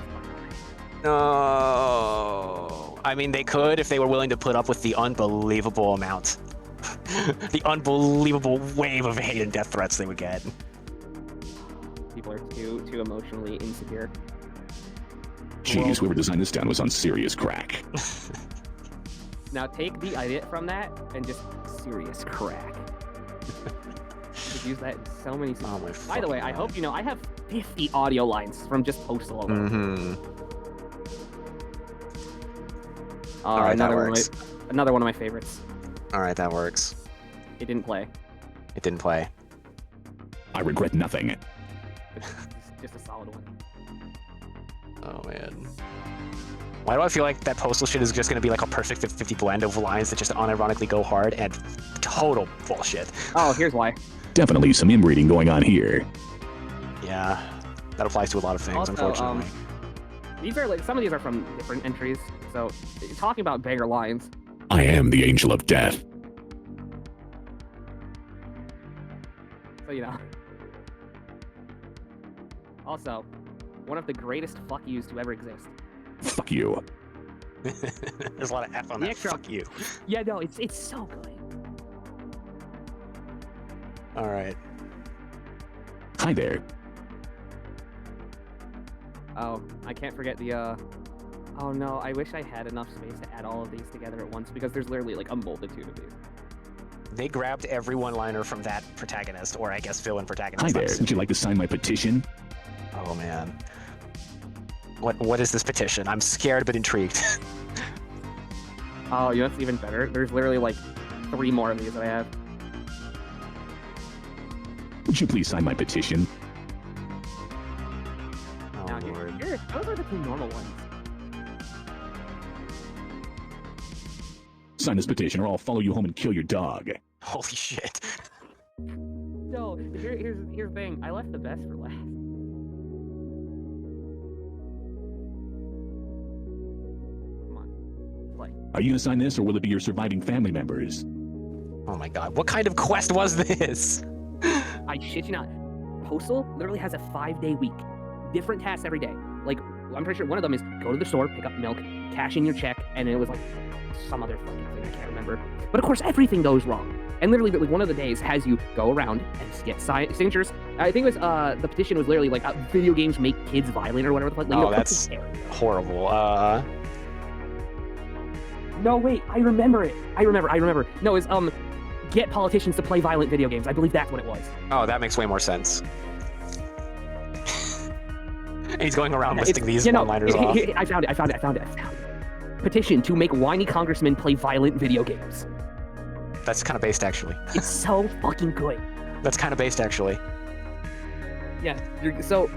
No. I mean, they could if they were willing to put up with the unbelievable amount. The unbelievable wave of hate and death threats they would get. People are too emotionally insecure. Jeez, whoever designed this town was on serious crack. Now take the edit from that and just serious crack. Could use that in so many. Oh, my By the way, I hope you know I have 50 audio lines from just Postal alone. Mm-hmm. Alright, that works. Another one of my favorites. Alright, that works. It didn't play. It didn't play. I regret nothing. It's just a solid one. Oh, man. Why do I feel like that Postal shit is just going to be like a perfect 50-50 blend of lines that just unironically go hard and total bullshit? Oh, here's why. Definitely some inbreeding going on here. Yeah, that applies to a lot of things, Also, unfortunately. These are like some of these are from different entries. So talking about banger lines. I am the angel of death. So you know. Also, one of the greatest fuck yous to ever exist. Fuck you. There's a lot of F on The that. extra- Fuck you. Yeah, no, it's so good. Alright. Hi there. Oh, I can't forget the oh no, I wish I had enough space to add all of these together at once because there's literally like a multitude of these. They grabbed every one-liner from that protagonist, or I guess villain protagonist. Hi there. I'm Would assuming. you like to sign my petition? Oh, man. What is this petition? I'm scared but intrigued. Oh, you know what's even better? There's literally like 3 more of these that I have. Would you please sign my petition? Oh, Now Lord. here, those are the 2 normal ones. Sign this petition or I'll follow you home and kill your dog. Holy shit. No, here's the thing. I left the best for last. Come on, play. Are you gonna sign this or will it be your surviving family members? Oh my god. What kind of quest was this? I shit you not. Postal literally has a 5-day week. Different tasks every day. Like, I'm pretty sure one of them is go to the store, pick up milk, cash in your check, and it was like some other fucking thing I can't remember. But of course, everything goes wrong. And literally, like, one of the days has you go around and get signatures. I think it was, the petition was literally like, video games make kids violent or whatever the fuck. Like, Oh, no, that's horrible. No, wait, I remember it. I remember. No, it's, get politicians to play violent video games. I believe that's what it was. Oh, that makes way more sense. He's going around It's- listing these you know, one-liners off. I found it. Petition to make whiny congressmen play violent video games. That's kind of based, actually. It's so fucking good. That's kind of based, actually. Yeah. So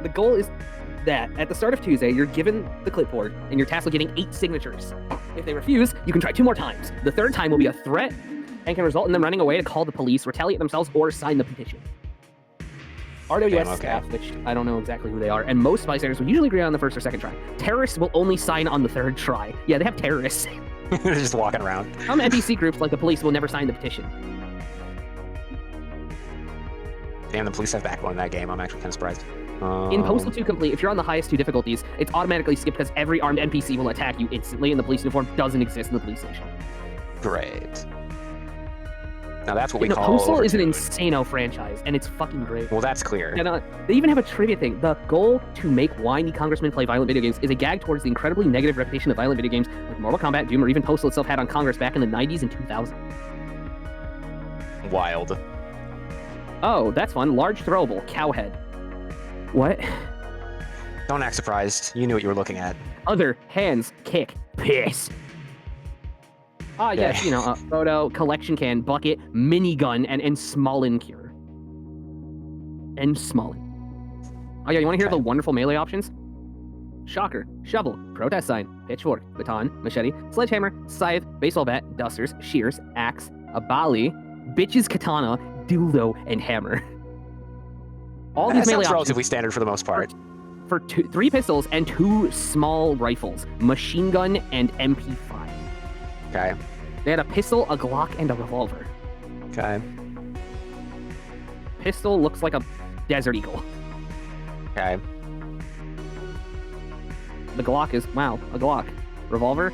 the goal is that at the start of Tuesday, you're given the clipboard and you're tasked with getting 8 signatures. If they refuse, you can try 2 more times. The third time will be a threat and can result in them running away to call the police, retaliate themselves, or sign the petition. RWS Damn, okay. staff, which I don't know exactly who they are, and most bystanders will usually agree on the first or second try. Terrorists will only sign on the 3rd try. Yeah, they have terrorists. They're just walking around. Some NPC groups, like the police, will never sign the petition. Damn, the police have backbone in that game. I'm actually kind of surprised. In Postal 2 Complete, if you're on the highest 2 difficulties, it's automatically skipped because every armed NPC will attack you instantly, and the police uniform doesn't exist in the police station. Great. Now that's what we No, call Postal is an overdude. insano franchise, and it's fucking great. Well, that's clear. And they even have a trivia thing. The goal to make whiny congressmen play violent video games is a gag towards the incredibly negative reputation that violent video games like Mortal Kombat, Doom, or even Postal itself had on Congress back in the 90s and 2000. Wild. Oh, that's fun. Large throwable. Cowhead. What? Don't act surprised. You knew what you were looking at. Other hands. Kick. Piss. Ah, Yeah. yes, photo, collection can, bucket, minigun, and Smolin cure. And Smolin. Oh yeah, you want to hear Okay. the wonderful melee options? Shocker, shovel, protest sign, pitchfork, baton, machete, sledgehammer, scythe, baseball bat, dusters, shears, axe, a bali, bitch's katana, dildo, and hammer. All That these melee sounds options relatively standard for the most part. for 3 pistols and 2 small rifles, machine gun and MP5. Okay. They had a pistol, a Glock, and a revolver. Okay. Pistol looks like a Desert Eagle. Okay. The Glock is, wow, a Glock. Revolver,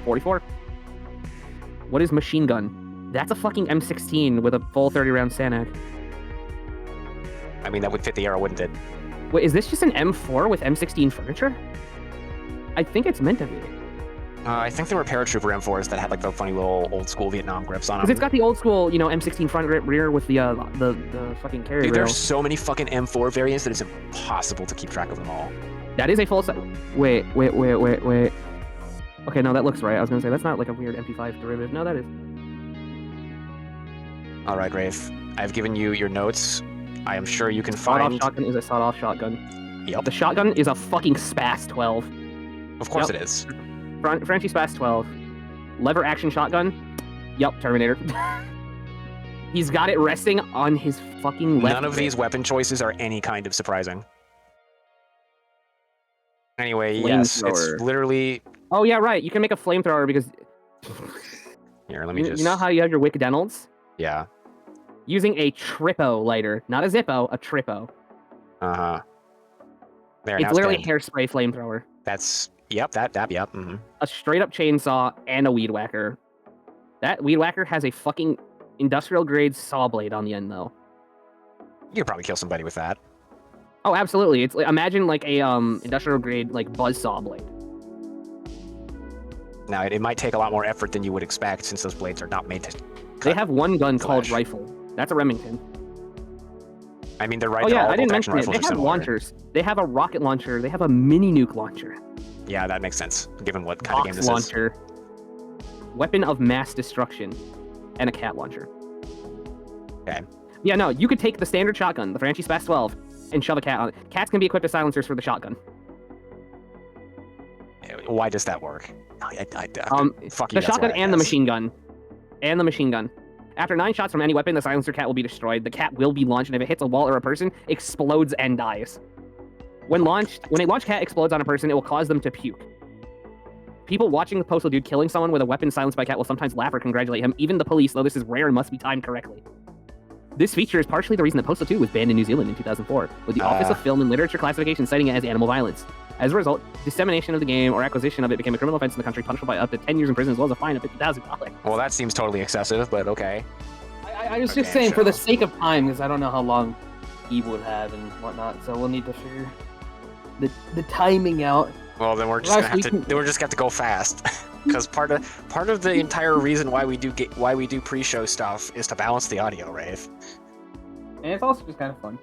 44. What is machine gun? That's a fucking M16 with a full 30-round Sanac. I mean, that would fit the arrow, wouldn't it? Wait, is this just an M4 with M16 furniture? I think it's meant to be. I think there were paratrooper M4s that had like the funny little old school Vietnam grips on them. Because it's got the old school, M16 front grip rear with the fucking carry Dude, rail. there's so many fucking M4 variants that it's impossible to keep track of them all. That is a full set. Wait. Okay, no, that looks right. I was gonna say that's not like a weird MP5 derivative. No, that is. All right, Wraith. I've given you your notes. I am sure you can Sawed-off find. shotgun is a sawed-off shotgun. Yep. The shotgun is a fucking Spas 12. Of course Yep. it is. Frenchie Spas 12. Lever action shotgun. Yup, Terminator. He's got it resting on his fucking left. None of these weapon choices are any kind of surprising. Anyway, yes, it's Flamethrower. literally. Oh yeah, right. You can make a flamethrower because Here, let me just. you know how you have your Wick Denolds? Yeah. Using a Trippo lighter, not a Zippo, a Trippo. Uh huh. There. now It's literally pinned. hairspray flamethrower. That's. Yep. That. Yep. Mm-hmm. A straight up chainsaw and a weed whacker. That weed whacker has a fucking industrial grade saw blade on the end though. You could probably kill somebody with that. Oh, absolutely. It's like, imagine like a industrial grade like buzzsaw blade. Now, it might take a lot more effort than you would expect since those blades are not made to. They have one gun called flesh. rifle. That's a Remington. I mean, they're right. Oh they're yeah, all I didn't bolt-action mention it. rifles They are have similar. launchers. They have a rocket launcher. They have a mini nuke launcher. Yeah, that makes sense, given what kind of game Box this is. launcher. Weapon of mass destruction. And a cat launcher. Okay. Yeah, no, you could take the standard shotgun, the Franchi Spas 12, and shove a cat on it. Cats can be equipped as silencers for the shotgun. Why does that work? Fuck you. The that's shotgun why I and the guess. machine gun. And the machine gun. After 9 shots from any weapon, the silencer cat will be destroyed. The cat will be launched, and if it hits a wall or a person, explodes and dies. When a launch cat explodes on a person, it will cause them to puke. People watching the postal dude killing someone with a weapon silenced by a cat will sometimes laugh or congratulate him. Even the police, though this is rare and must be timed correctly. This feature is partially the reason that Postal 2 was banned in New Zealand in 2004, with the Office of Film and Literature Classification citing it as animal violence. As a result, dissemination of the game or acquisition of it became a criminal offense in the country, punishable by up to 10 years in prison as well as a fine of $50,000. Well, that seems totally excessive, but okay. I was Okay, just saying, for the sure. sake of time, because I don't know how long he would have and whatnot, so we'll need to figure the timing out. Well, then we're just gonna have to. Then we're just gonna have to go fast, because part of the entire reason why we do pre-show stuff is to balance the audio, Wraith. And it's also just kind of fun.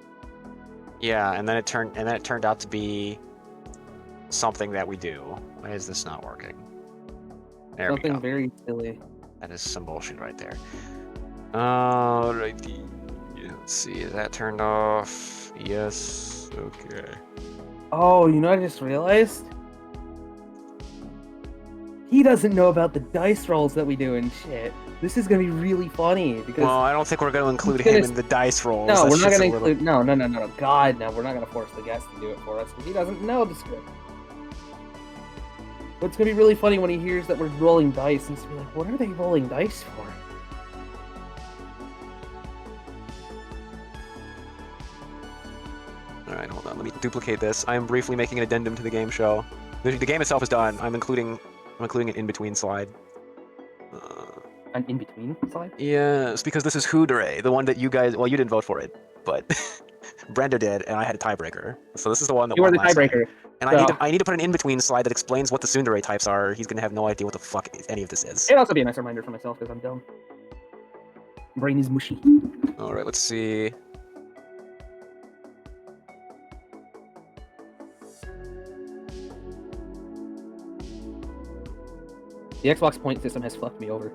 Yeah, and then it turned out to be something that we do. Why is this not working? There Something we go. very silly. That is some bullshit right there. Alrighty. Yeah, let's see, is that turned off? Yes. Okay. Oh, you know what I just realized? He doesn't know about the dice rolls that we do and shit. This is gonna be really funny because Well, I don't think we're going to include gonna him in the dice rolls. no, That we're not shit's gonna a little- include no. God, no, we're not gonna force the guest to do it for us because he doesn't know the script. But it's gonna be really funny when he hears that we're rolling dice and he's gonna be like, "What are they rolling dice for?" Alright, hold on. Let me duplicate this. I am briefly making an addendum to the game show. The game itself is done. I'm including an in-between slide. An in between slide. Yes, because this is Hoodere, the one that you guys... Well, you didn't vote for it, but Brenda did, and I had a tiebreaker. So this is the one that You are won the last time. tiebreaker. And I need to put an in-between slide that explains what the Tsundere types are. He's gonna have no idea what the fuck any of this is. It'd also be a nice reminder for myself because I'm dumb. Brain is mushy. Alright, let's see. The Xbox point system has fucked me over.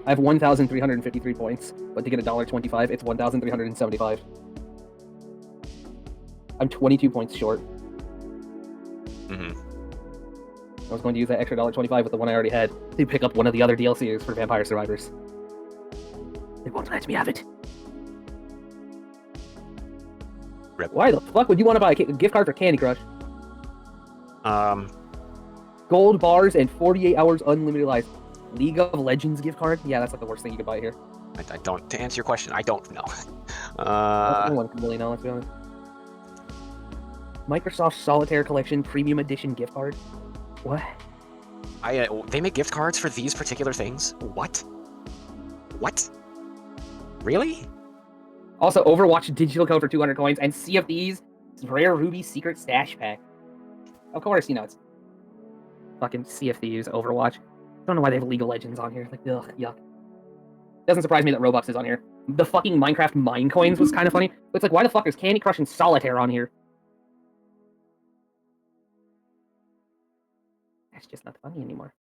I have 1,353 points, but to get $1.25, it's 1,375. I'm 22 points short. Mm-hmm. I was going to use that extra $1.25 with the one I already had to pick up one of the other DLCs for Vampire Survivors. They won't let me have it. Rip. Why the fuck would you want to buy a gift card for Candy Crush? Gold bars and 48 hours unlimited life. League of Legends gift card? Yeah, that's like the worst thing you could buy here. I don't... To answer your question, I don't know. No one can really know, let's be honest. Microsoft Solitaire Collection Premium Edition gift card? What? They make gift cards for these particular things? What? What? Really? Also, Overwatch digital code for 200 coins and Sea of Thieves Rare Ruby Secret Stash Pack. Of course, you know it's fucking Sea of Thieves, Overwatch. I don't know why they have League of Legends on here. Like, ugh, yuck. Doesn't surprise me that Robux is on here. The fucking Minecraft mine coins was kind of funny. But it's like, why the fuck is Candy Crush and Solitaire on here? That's just not funny anymore.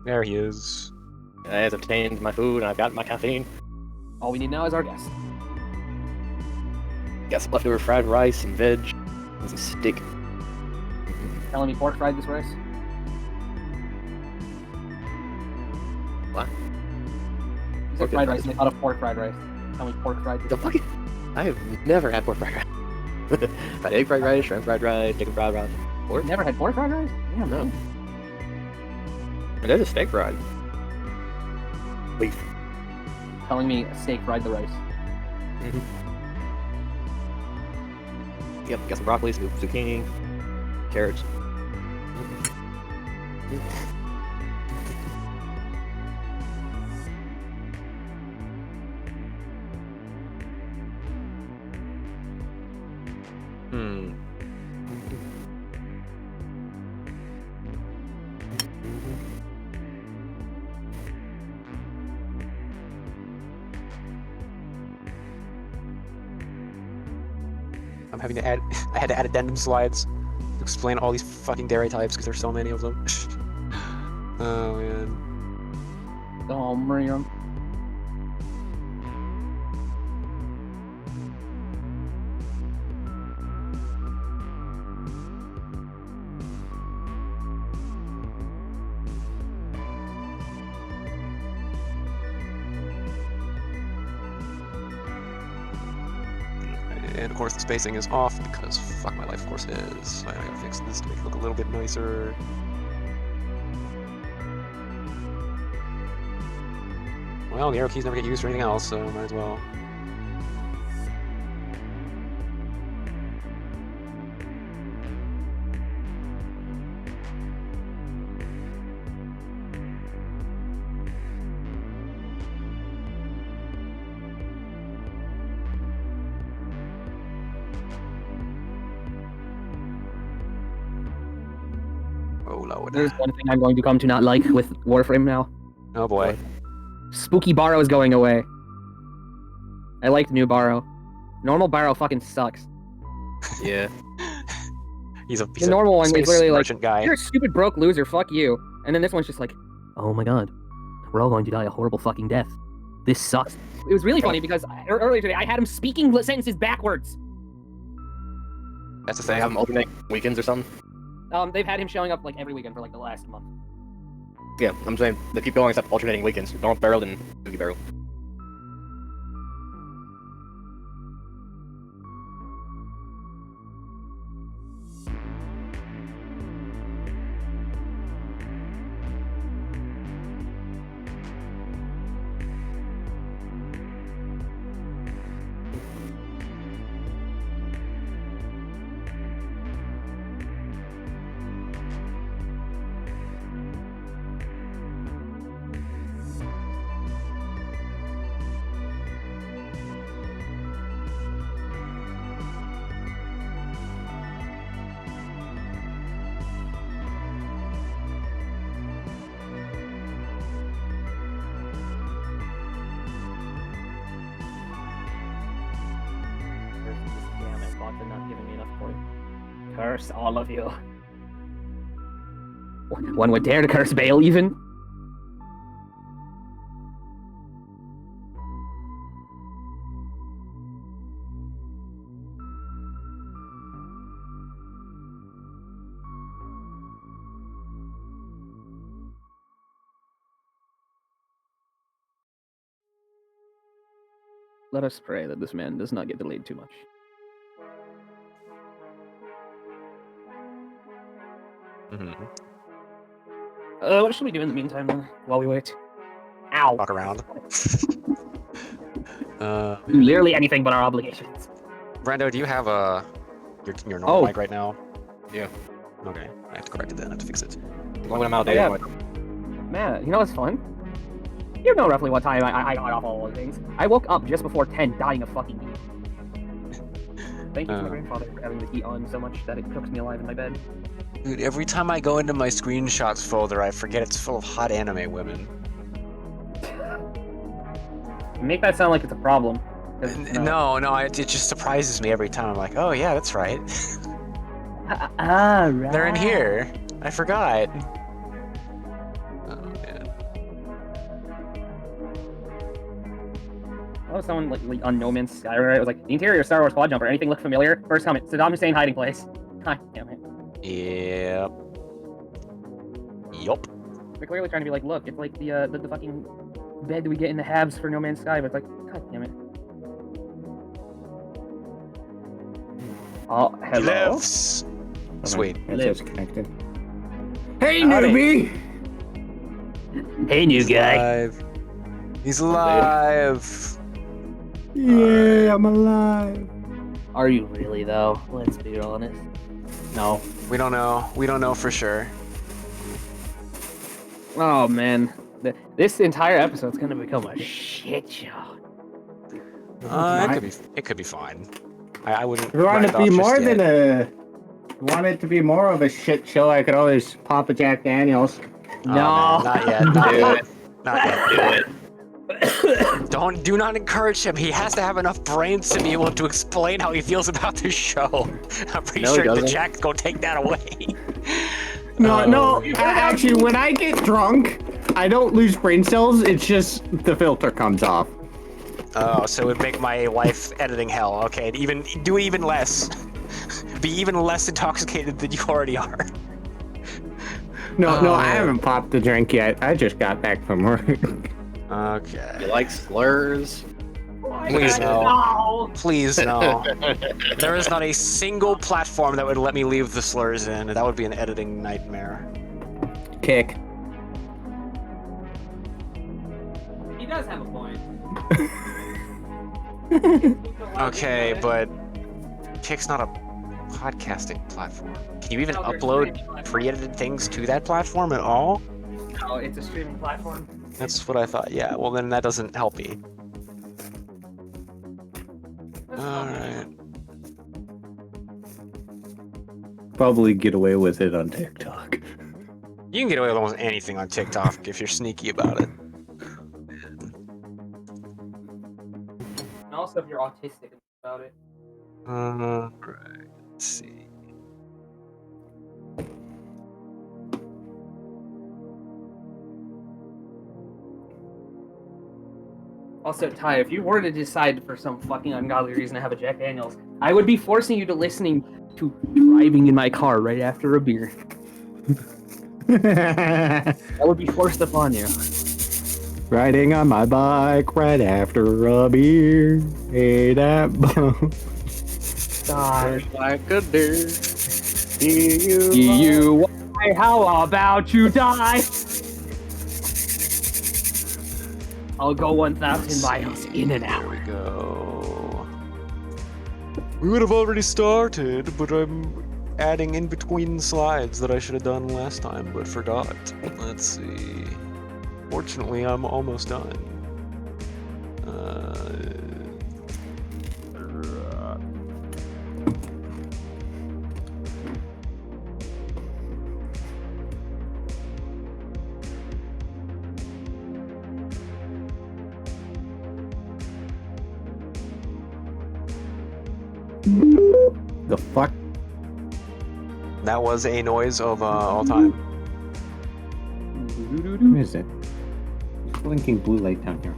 There he is. I have obtained my food and I've got my caffeine. All we need now is our guest. Got some leftover fried rice and veg and some steak. Telling me pork fried this rice? What? You said Pork fried and rice and I thought of pork fried rice. Tell me pork fried. The fuck? I have never had pork fried rice. I've had egg fried rice, shrimp fried rice, chicken fried rice. Pork? Never had pork fried rice? Yeah, No. man. And there's a steak fried. Beef. Telling me steak fried the rice. Mm-hmm. Yep, got some broccoli, some zucchini, carrots. Hmm. I'm having to add... I had to add addendum slides to explain all these fucking dairy types because there's so many of them. Oh, man. Oh, Miriam. And of course the spacing is off because fuck my life, of course it is. I gotta fix this to make it look a little bit nicer. Well, the arrow keys never get used for anything else, so might as well. Oh, Lord. There's one thing I'm going to come to not like with Warframe now. Oh boy. Spooky Barrow is going away. I liked new Barrow. Normal Barrow fucking sucks. Yeah. He's a The normal one is space literally like, merchant guy. you're a stupid broke loser, fuck you. And then this one's just like, oh my god, we're all going to die a horrible fucking death. This sucks. It was really funny because earlier today I had him speaking sentences backwards. That's the They thing. have them alternate weekends or something. They've had him showing up like every weekend for like the last month. Yeah, I'm saying they keep going except alternating weekends. North Barrel and Spooky Barrel. Damn it, bots are not giving me enough points. Curse all of you. One would dare to curse Bale even? Let us pray that this man does not get delayed too much. Mm-hmm. What should we do in the meantime then, while we wait? Ow! Walk around. Literally anything but our obligations. Brando, do you have your normal Oh. mic right now? Yeah. Okay, I have to correct it then. I have to fix it. When I'm out there, Yeah. I'm like, Man, you know what's fun? You know roughly what time I got off all those things. I woke up just before 10, dying of fucking heat. Thank you to my grandfather for having the heat on so much that it cooks me alive in my bed. Dude, every time I go into my screenshots folder, I forget it's full of hot anime women. You make that sound like it's a problem. 'cause it's not. No, it just surprises me every time. I'm like, oh yeah, that's right. Right. They're in here. I forgot. Oh man. Oh, someone like on No Man's Sky, right? It was like, the interior of Star Wars quad jumper. Anything look familiar? First comment, Saddam Hussein hiding place. God damn it. Yep. Yup. They're clearly trying to be like, look, it's like the fucking bed we get in the halves for No Man's Sky, but it's like, god damn it. Oh, He hello? lives. Sweet. Lives. Connected. Hey, Howdy. newbie! Hey, new He's guy. alive. He's alive. Yeah, I'm alive. Are you really, though? Let's be honest. No. We don't know. We don't know for sure. Oh, man. This entire episode's gonna become a shit show. It could be fine. I wouldn't. If you want write it to it be off more just than yet. a... Want it to be more of a shit show, I could always pop a Jack Daniels. Oh, No. man, not yet. Not do yet. it. Not yet. Do it. Do not encourage him. He has to have enough brains to be able to explain how he feels about this show. I'm pretty No, he sure the doesn't. Jack's gonna take that away. No, actually, when I get drunk, I don't lose brain cells, it's just the filter comes off. Oh, so it would make my life editing hell. Okay, do even less. Be even less intoxicated than you already are. No, I man. haven't popped the drink yet. I just got back from work. Okay. You like slurs? Please no. Please no. There is not a single platform that would let me leave the slurs in. That would be an editing nightmare. Kick. He does have a point. Okay, but Kick's not a podcasting platform. Can you even No, they're upload streaming platform. pre-edited things to that platform at all? Oh, it's a streaming platform. That's what I thought. Yeah, well then that doesn't help me. Alright. Probably get away with it on TikTok. You can get away with almost anything on TikTok if you're sneaky about it. stuff you're autistic about it. Right. Let's see. Also, Ty, if you were to decide for some fucking ungodly reason to have a Jack Daniels, I would be forcing you to listening to driving in my car right after a beer. That would be forced upon you. Riding on my bike right after a beer. Hey, that bum. God. Like a deer. Why? How about you die? I'll go 1,000 miles in and out. Here we go. We would have already started, but I'm adding in between slides that I should have done last time, but forgot. Let's see. Fortunately, I'm almost done. The fuck? That was a noise of all time. Who is it? There's blinking blue light down here.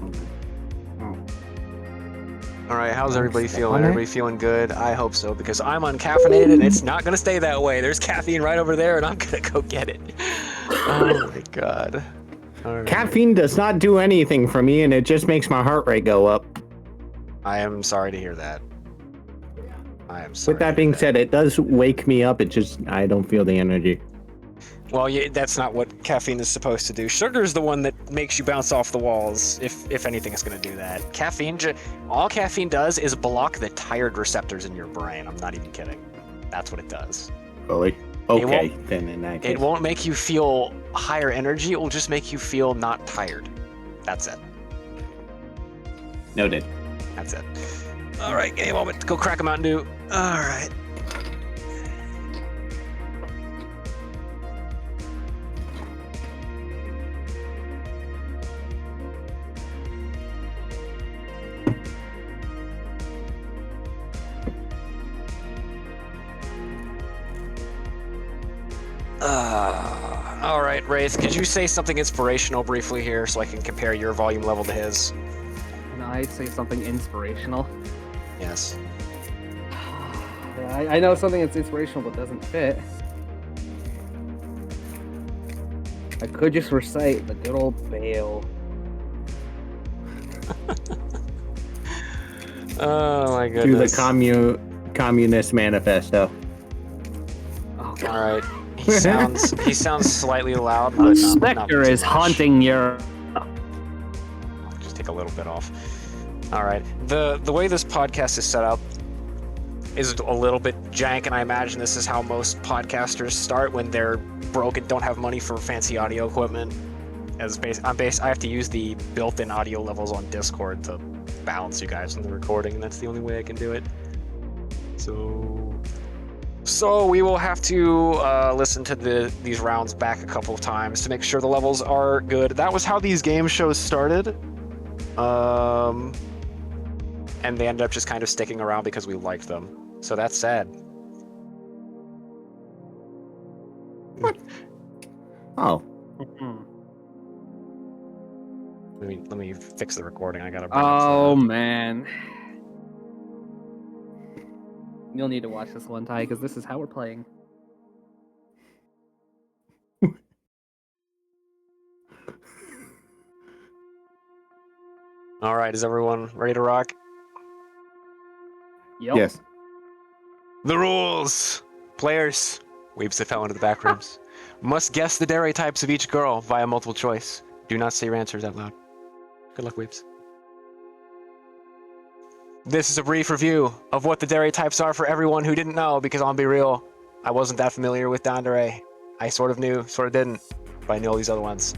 All right, how's everybody Step feeling? on it? Everybody feeling good? I hope so, because I'm uncaffeinated and it's not gonna stay that way. There's caffeine right over there, and I'm gonna go get it. Oh my god. All right. Caffeine does not do anything for me, and it just makes my heart rate go up. I am sorry to hear that. I am sorry. With that being said, it does wake me up. It just, I don't feel the energy. Well, yeah, that's not what caffeine is supposed to do. Sugar is the one that makes you bounce off the walls, if anything is going to do that. Caffeine, all caffeine does is block the tired receptors in your brain. I'm not even kidding. That's what it does. Really? Okay, then in that case. It won't make you feel higher energy. It will just make you feel not tired. That's it. Noted. That's it. All right, give me a moment to go crack a Mountain Dew. All right. All right, Wraith, could you say something inspirational briefly here so I can compare your volume level to his? Can I say something inspirational? Yes. I know something that's inspirational but doesn't fit. I could just recite the good old Bale. Oh my To goodness. the Communist Manifesto. Oh All god. right. He sounds slightly loud, but not Spectre too is much. haunting your. I'll just take a little bit off. All right. The way this podcast is set up is a little bit jank, and I imagine this is how most podcasters start when they're broke and don't have money for fancy audio equipment. I have to use the built-in audio levels on Discord to balance you guys in the recording, and that's the only way I can do it. So we will have to listen to these rounds back a couple of times to make sure the levels are good. That was how these game shows started. And they ended up just kind of sticking around because we liked them. So that's sad. Oh. Let me fix the recording. I gotta bring up Oh man. You'll need to watch this one, Ty, because this is how we're playing. All right, is everyone ready to rock? Yep. Yes. The rules! Players, weeps that fell into the back rooms, must guess the dairy types of each girl via multiple choice. Do not say your answers out loud. Good luck, weeps. This is a brief review of what the dairy types are for everyone who didn't know, because I'll be real, I wasn't that familiar with Dandere. I sort of knew, sort of didn't, but I knew all these other ones.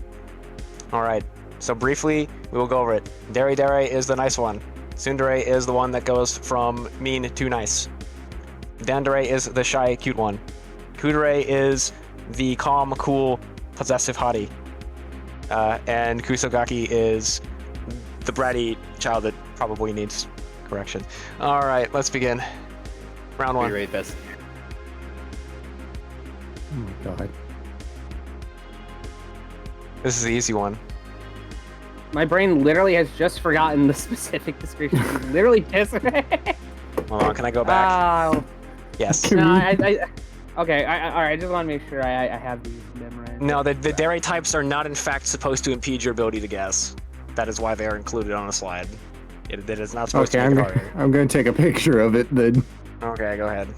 Alright, so briefly, we will go over it. Dere is the nice one. Tsundere is the one that goes from mean to nice. Dandere is the shy, cute one. Kudere is the calm, cool, possessive hottie. And Kusogaki is the bratty child that probably needs correction. All right, let's begin. Round one. Rate best. Oh my god. This is the easy one. My brain literally has just forgotten the specific description. It's literally just. Hold on, can I go back? Yes. No, okay. All right. I just want to make sure I have these memorized. No, the dairy types are not in fact supposed to impede your ability to guess. That is why they are included on a slide. It is not supposed Okay, to make it harder. I'm gonna take a picture of it then. Okay, go ahead.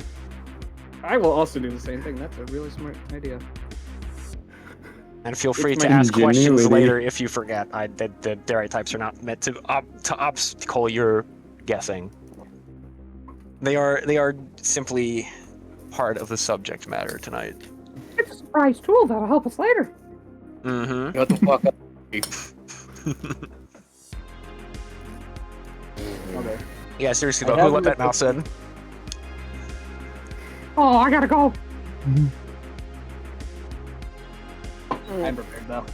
I will also do the same thing. That's a really smart idea. And feel free It's to my ask questions ingenuity. later if you forget. The dairy types are not meant to obstacle your guessing. They are simply part of the subject matter tonight. It's a surprise tool that'll help us later. Mm-hmm. What the fuck up? Okay. Yeah, seriously I though, who have let the- that mouse in? Oh, I gotta go. I'm prepared though.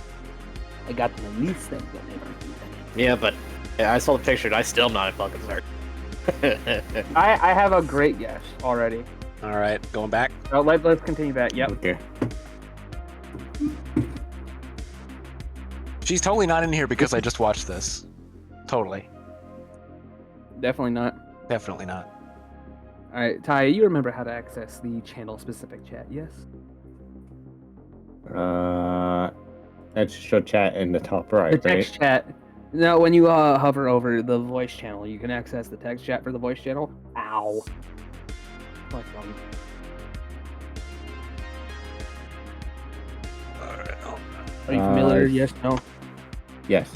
I got the least thing that Yeah, but I saw the picture and I still am not fucking certain. I have a great guess already. All right, going back. So let's continue that. Yep. Okay. She's totally not in here because I just watched this. Totally. Definitely not. Definitely not. All right, Ty, you remember how to access the channel-specific chat? Yes. That's show chat in the top right, The text chat. No, when you hover over the voice channel, you can access the text chat for the voice channel. Ow. My phone. Are you familiar? Yes. No. Yes.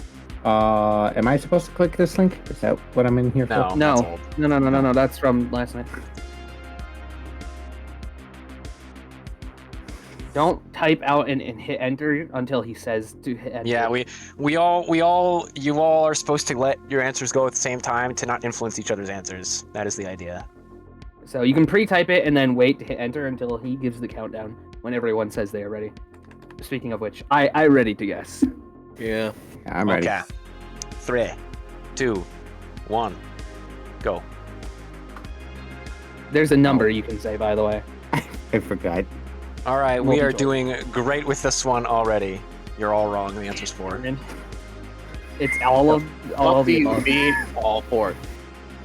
Am I supposed to click this link? Is that what I'm in here No. for? No. That's old. No. That's from last night. Don't type out and hit enter until he says to hit enter. Yeah, you all are supposed to let your answers go at the same time to not influence each other's answers. That is the idea. So you can pre-type it and then wait to hit enter until he gives the countdown when everyone says they are ready. Speaking of which, I ready to guess. Yeah. I'm ready. Okay. 3, 2, 1, go. There's a number you can say, by the way. I forgot. All right, we are Multiple. doing great with this one already. You're all wrong. The answer's 4. It's all of the above. Be all for it.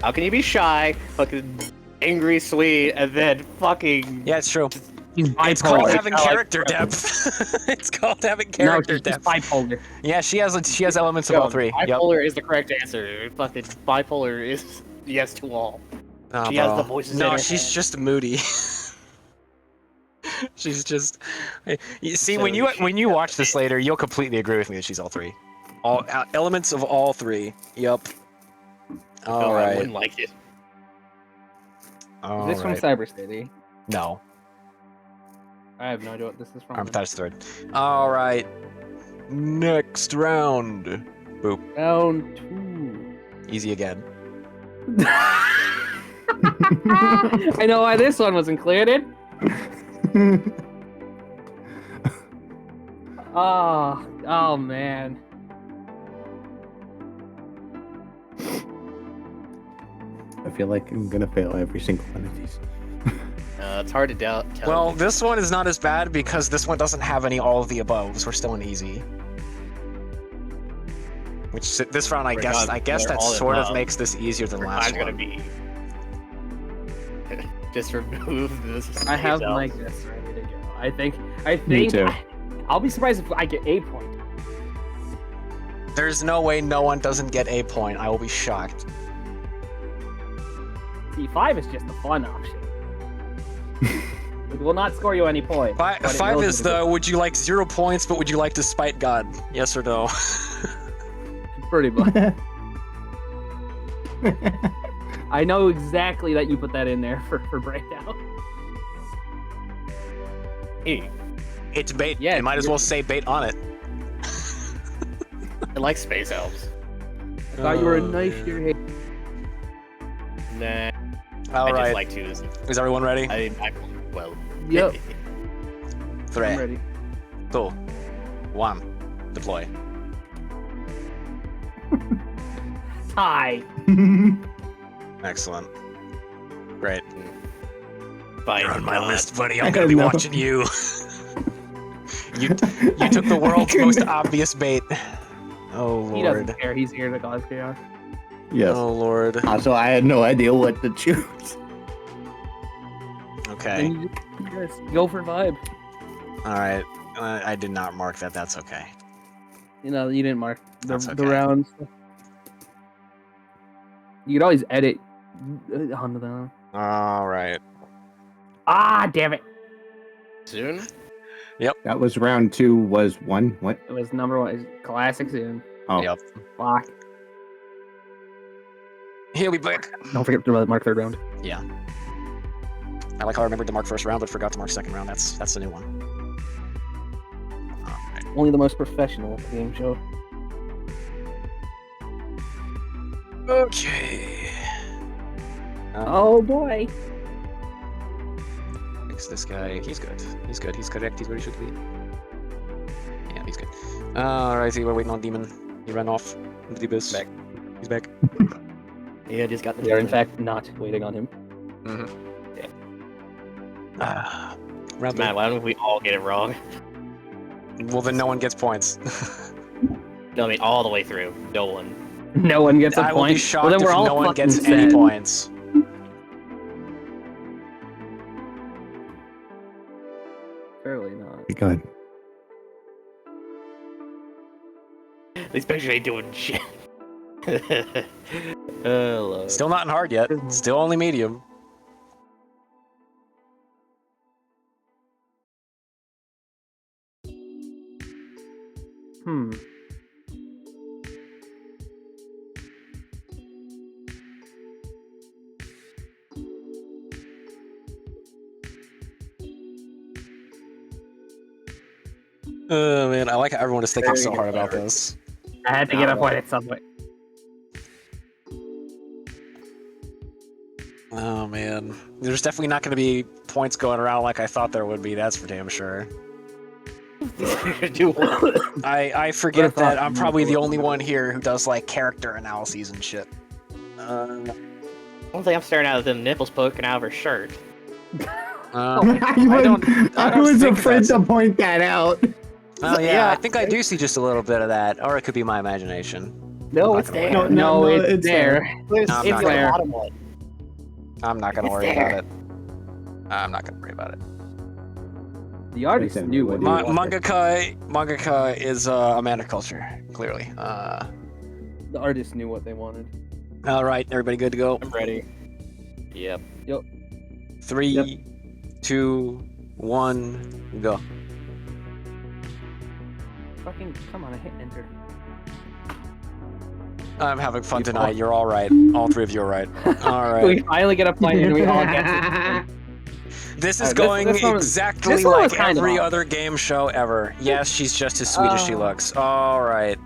How can you be shy, fucking angry, sweet, and then fucking Yeah, it's true. He's It's called bipolar. having I like character depth. It's called having No, character he's just depth. bipolar. Yeah, she has elements of all three. Yep. bipolar is the correct answer. Fucking bipolar is yes to all. Nah, She has bro. the voices in No, her she's head. just moody. She's just. You see, So when you watch this later, you'll completely agree with me that she's all three. All elements of all three. Yup. All No, I right. wouldn't like it. All Is this from right. Cyber City? No, I have no idea what this is from. that's third. All right. Next round. Boop. Round 2. Easy again. I know why this one was included. Oh man. I feel like I'm gonna fail every single one of these. It's hard to tell. Well, this one is not as bad because this one doesn't have any all of the above, so we're still in easy. Which this round, I We're guess not- that they're all sort of above. makes this easier than last I'm gonna one. be. Just remove this. I have yourself. my guess ready to go. I think Me too. I'll be surprised if I get a point. There's no way no one doesn't get a point. I will be shocked. See, 5 is just the fun option. It will not score you any points. but it Five will is give you the would you like 0 points, but would you like to spite God? Yes or no? pretty much. I know exactly that you put that in there for breakdown. Hey, It's bait. Yeah, You might as you're- well say bait on it. I like space elves. I thought you were a Oh, nice yeah. year. Nah, All I right. just like to. Is everyone ready? Well. Yep. 3, I'm ready. 2, 1, deploy. Tie. Excellent. Great. By You're on my God. list, buddy. I I'm gonna be know. watching you. you took the world's most obvious bait. Oh He lord. doesn't care. He's here to cause chaos. Yes. Oh lord. Also, I had no idea what to choose. Okay. Then you just go for vibe. All right. I did not mark that. That's okay. You know, you didn't mark That's the okay. rounds. You could always edit onto the. All right. Ah, damn it! Soon? That was round 2. Was 1. What? It was number 1. It's classic soon. Oh. Yep. Fuck. He'll be back. Don't forget to mark third round. Yeah. I like how I remembered to mark first round, but forgot to mark second round. That's the new one. All right. Only the most professional game show. Okay. Oh boy. Fix this guy. He's good. He's good. He's correct. He's where he should be. Yeah, he's good. Alright, so we're waiting on Demon. He ran off into the abyss. Back. He's back. Yeah, just got the We are in fact not waiting on him. Round Man, why don't we all get it wrong? three. Well, then no one gets points. No, I mean all the way through. No one. No one gets a I will point. be shocked well, then if we're all no one fucking gets set. any points. Surely not. Good. These pictures ain't doing shit. Oh, Lord. Still not in hard yet. Still only medium. Hmm. Oh man, I like how everyone is thinking so hard about this. I had to get a point at some point. Oh man, there's definitely not going to be points going around like I thought there would be. That's for damn sure. Do what? I forget Would've that thought I'm you probably would the do only it. one here who does like character analyses and shit. One thing I'm staring at is them nipples poking out of her shirt. I don't I was think afraid that's- to point that out. Oh yeah, Yeah. I think I do see just a little bit of that, or it could be my imagination. No, I'm it's not gonna there. lie. No, it's it's there. It's I'm in not the gonna- bottom one. I'm not gonna It's worry there. about it. I'm not gonna worry about it. The artist Listen, knew what what do he you- wanted. Mangaka is a man of culture, clearly. The artist knew what they wanted. All right, everybody good to go? I'm ready. Yep. 3, Yep. 2, 1, go. Fucking come on! I hit enter. I'm having fun tonight. You're all right. All three of you are right. All right. We finally get a point and we all get it. This is This going one was- exactly this one was like kind of every off. other game show ever. Yes, she's just as sweet as she Oh. looks. All right.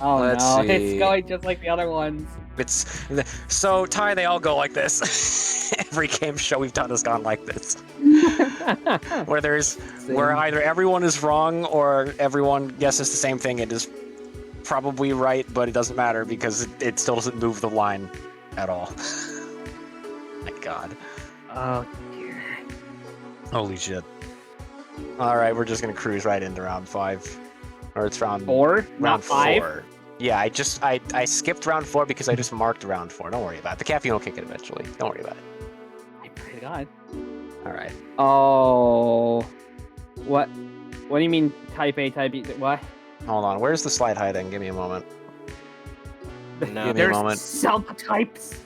Oh Let's no, see. it's going just like the other ones. It's so Ty. They all go like this. Every game show we've done has gone like this, where where either everyone is wrong or everyone guesses the same thing. It is probably right, but it doesn't matter because it still doesn't move the line at all. My God. Oh dear. Holy shit. All right, we're just gonna cruise right into round 5, or it's round 4, not round 5. 4. Yeah, I skipped round 4 because I just marked round 4. Don't worry about it. The caffeine will kick it eventually. Don't worry about it. I pray to God. All right. Oh. What? What do you mean type A, type B? What? Hold on. Where's the slide hiding? Give me a moment. No. Give me a There's moment. subtypes.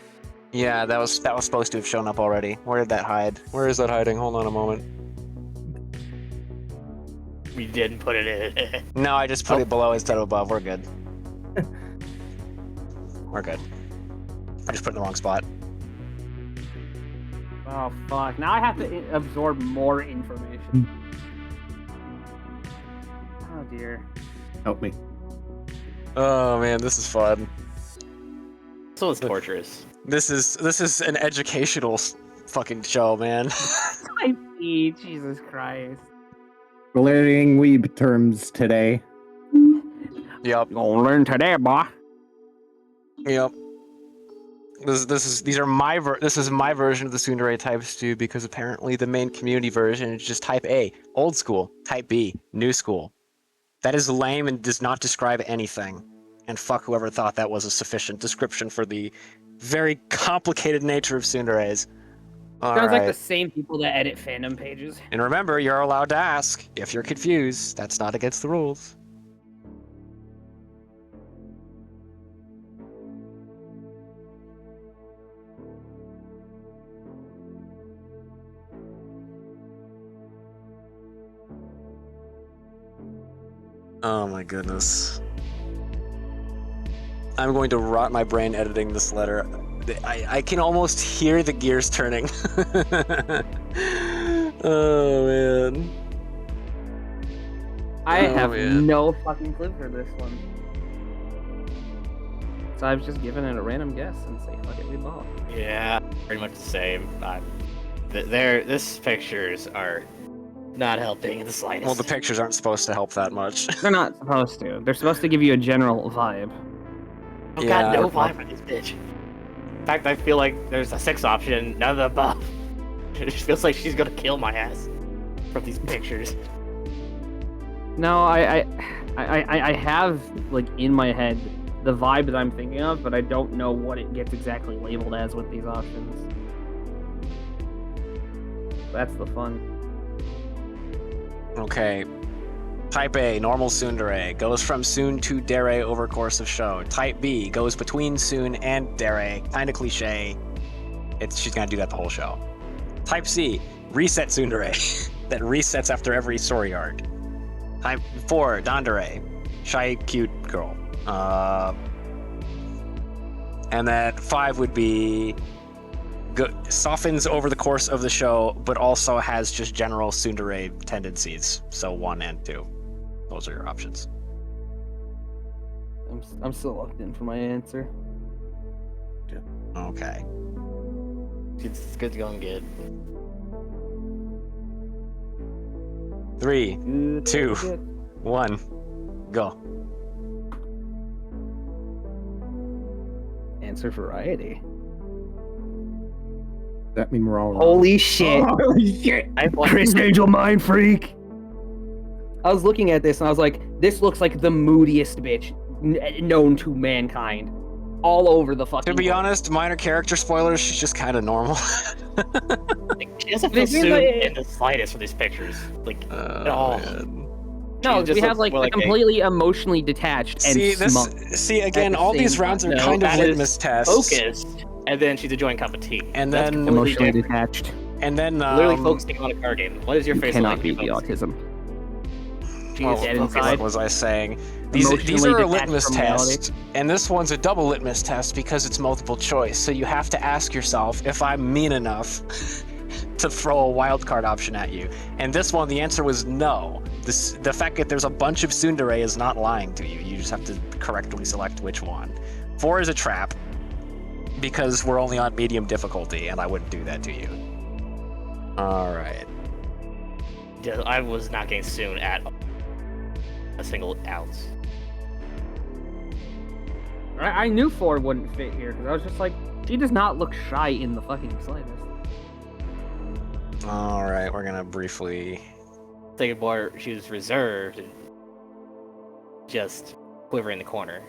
Yeah, that was supposed to have shown up already. Where did that hide? Where is that hiding? Hold on a moment. We didn't put it in. No, I just put it below instead of above. We're good. We're good. I just put it in the wrong spot. Oh fuck! Now I have to absorb more information. Oh dear. Help me. Oh man, this is fun. This one's torturous. This is an educational fucking show, man. Type E, Jesus Christ. We're learning weeb terms today. Yep. You gonna learn today, boy. Yep. These are my this is my version of the tsundere types too, because apparently the main community version is just type A, old school, type B, new school. That is lame and does not describe anything. And fuck whoever thought that was a sufficient description for the very complicated nature of tsunderes. Sounds like the same people that edit fandom pages. And remember, you're allowed to ask if you're confused. That's not against the rules. Oh my goodness. I'm going to rot my brain editing this letter. I can almost hear the gears turning. Oh man. I have man. no fucking clue for this one. So I've just given it a random guess and say, fuck it, we ball. Yeah, pretty much the same. This pictures are not helping in the slightest. Well, the pictures aren't supposed to help that much. They're not supposed to. They're supposed to give you a general vibe. I've Yeah. got no vibe for this bitch. In fact, I feel like there's a 6 option, none of the above. It just feels like she's gonna kill my ass from these pictures. No, I have like in my head the vibe that I'm thinking of, but I don't know what it gets exactly labeled as with these options. That's the fun. Okay. Type A, normal tsundere, goes from Tsun to Dere over course of show. Type B, goes between Tsun and Dere, kinda cliche. She's gonna do that the whole show. Type C, reset tsundere, that resets after every story arc. Type 4, Dandere, shy, cute girl. And then 5 would be softens over the course of the show, but also has just general tsundere tendencies. So 1 and 2. Those are your options. I'm still locked in for my answer. Okay. It's good to go and get. 3, 2, 1, go. Answer variety. That mean we're all wrong. Holy shit! Holy shit! Chris Angel mind freak. I was looking at this and I was like, this looks like the moodiest bitch known to mankind. All over the fucking. To be world. honest, minor character spoilers, she's just kind of normal. Like, she doesn't feel They seem suited like- in the slightest for these pictures. Like, at all. Man. No, She just we have looks like more a like a- completely emotionally detached and See again, the all these same rounds are time. kind of That is litmus tests. focused, and then she's enjoying cup of tea. And That's then- completely emotionally different. detached. And then Literally focusing on a card game. What is your face Cannot like? beat the autism. She well, is dead what inside. was I saying? These Emotionally are a detached litmus from reality. test, and this one's a double litmus test because it's multiple choice. So you have to ask yourself if I'm mean enough to throw a wild card option at you. And this one, the answer was no. The fact that there's a bunch of tsundere is not lying to you. You just have to correctly select which one. 4 is a trap because we're only on medium difficulty, and I wouldn't do that to you. All right. Yeah, I was not getting soon at a single ounce. I knew 4 wouldn't fit here because I was just like, she does not look shy in the fucking slightest. All right, we're gonna briefly. Thinking more, she was reserved and just quivering in the corner.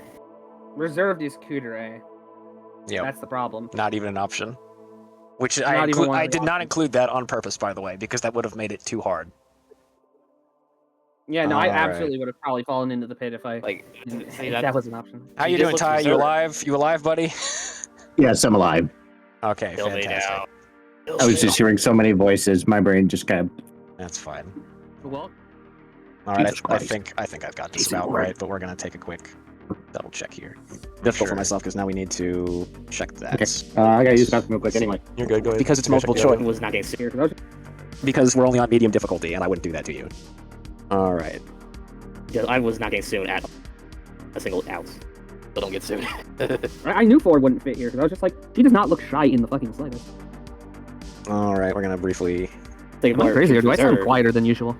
Reserved is Kudere. Yep. That's the problem. Not even an option. Which Not I even one of I the did not options. include that on purpose, by the way, because that would have made it too hard. Yeah, no, I Alright. absolutely would have probably fallen into the pit if I Like, if see, that was an option. How He you just doing, looks Ty? You reserved. alive? You alive, buddy? Yes, I'm alive. Okay, kill me fantastic. now. I was just hearing so many voices. My brain just kind of. That's fine. Well, All right, Jesus I Christ. think I've got this Jesus about Lord. right, but we're gonna take a quick double check here. Difficult for myself because now we need to check that. Okay. I gotta use the bathroom real quick anyway. You're good. Go ahead. Because it's Go check multiple the choice. other Was not getting soon. here, 'cause I was Because we're only on medium difficulty, and I wouldn't do that to you. All right. Yeah, I was not getting soon at a single ounce. So don't get soon. I knew 4 wouldn't fit here because I was just like, she does not look shy in the fucking slightest. All right, we're gonna briefly. Thinking Am I more, crazy she or do I was sound reserved, quieter than usual?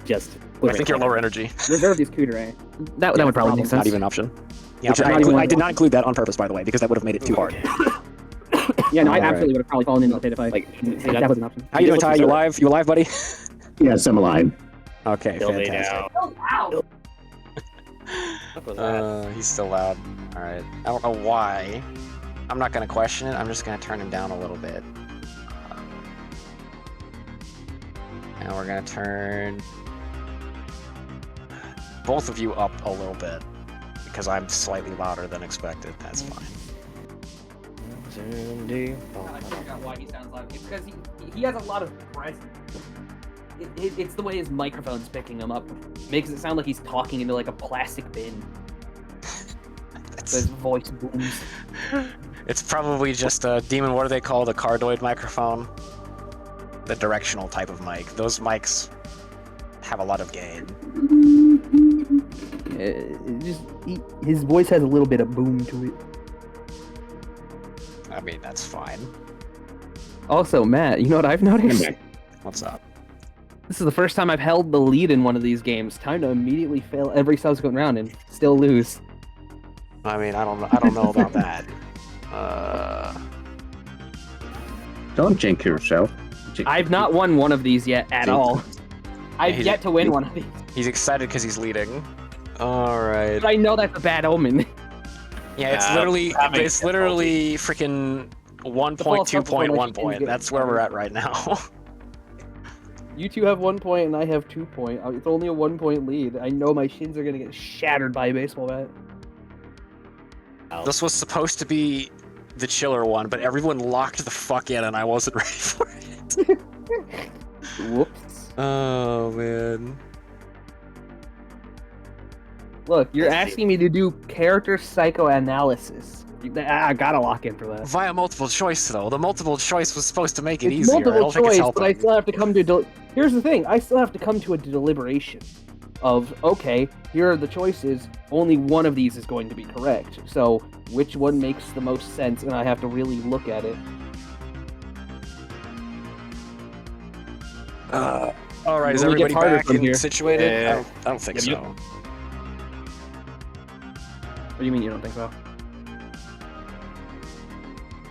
Just I think you're lower energy. Reserved is Kudere. That would probably make sense. Not even an option. Yeah, Which but not I even did not include that on purpose, by the way, because that would have made it too hard. Yeah, no, I Alright. absolutely would have probably fallen into the pit if I that was an option. How you doing, Ty? You live? You alive, buddy? Yes, I'm alive. Okay, Kill me fantastic. now. Oh, What was that? He's still loud. Alright. I don't know why. I'm not gonna question it, I'm just gonna turn him down a little bit. And we're gonna turn both of you up a little bit. Because I'm slightly louder than expected. That's fine. I figured out why he sounds loud. It's because he has a lot of presence. It's the way his microphone's picking him up. Makes it sound like he's talking into like a plastic bin. So his voice booms. It's probably just a demon. What are they called? A cardioid microphone. The directional type of mic. Those mics have a lot of gain. His voice has a little bit of boom to it. I mean, that's fine. Also, Matt, you know what I've noticed? What's up? This is the first time I've held the lead in one of these games. Time to immediately fail every subsequent round and still lose. I mean, I don't know about that. Don't jinx yourself. I've not won one of these yet at all. I've He's- yet to win one of these. He's excited because he's leading. All right. But I know that's a bad omen. Yeah, it's Yeah, literally that makes sense. freaking 1.2.1 point. That's where we're at right now. You two have 1 point and I have 2 point. It's only a 1 point lead. I know my shins are gonna get shattered by a baseball bat. This was supposed to be the chiller one, but everyone locked the fuck in and I wasn't ready for it. Whoops. Oh, man. Look, you're asking me to do character psychoanalysis. I gotta lock in for that. Via multiple choice, though. The multiple choice was supposed to make it It's easier. I multiple don't think it's choice, but I helping. still have to come to. Here's the thing: I still have to come to a deliberation of okay, here are the choices. Only one of these is going to be correct. So which one makes the most sense? And I have to really look at it. All right, is It only everybody gets harder back from and here. situated? Yeah. I don't think Yep. so. What do you mean you don't think so?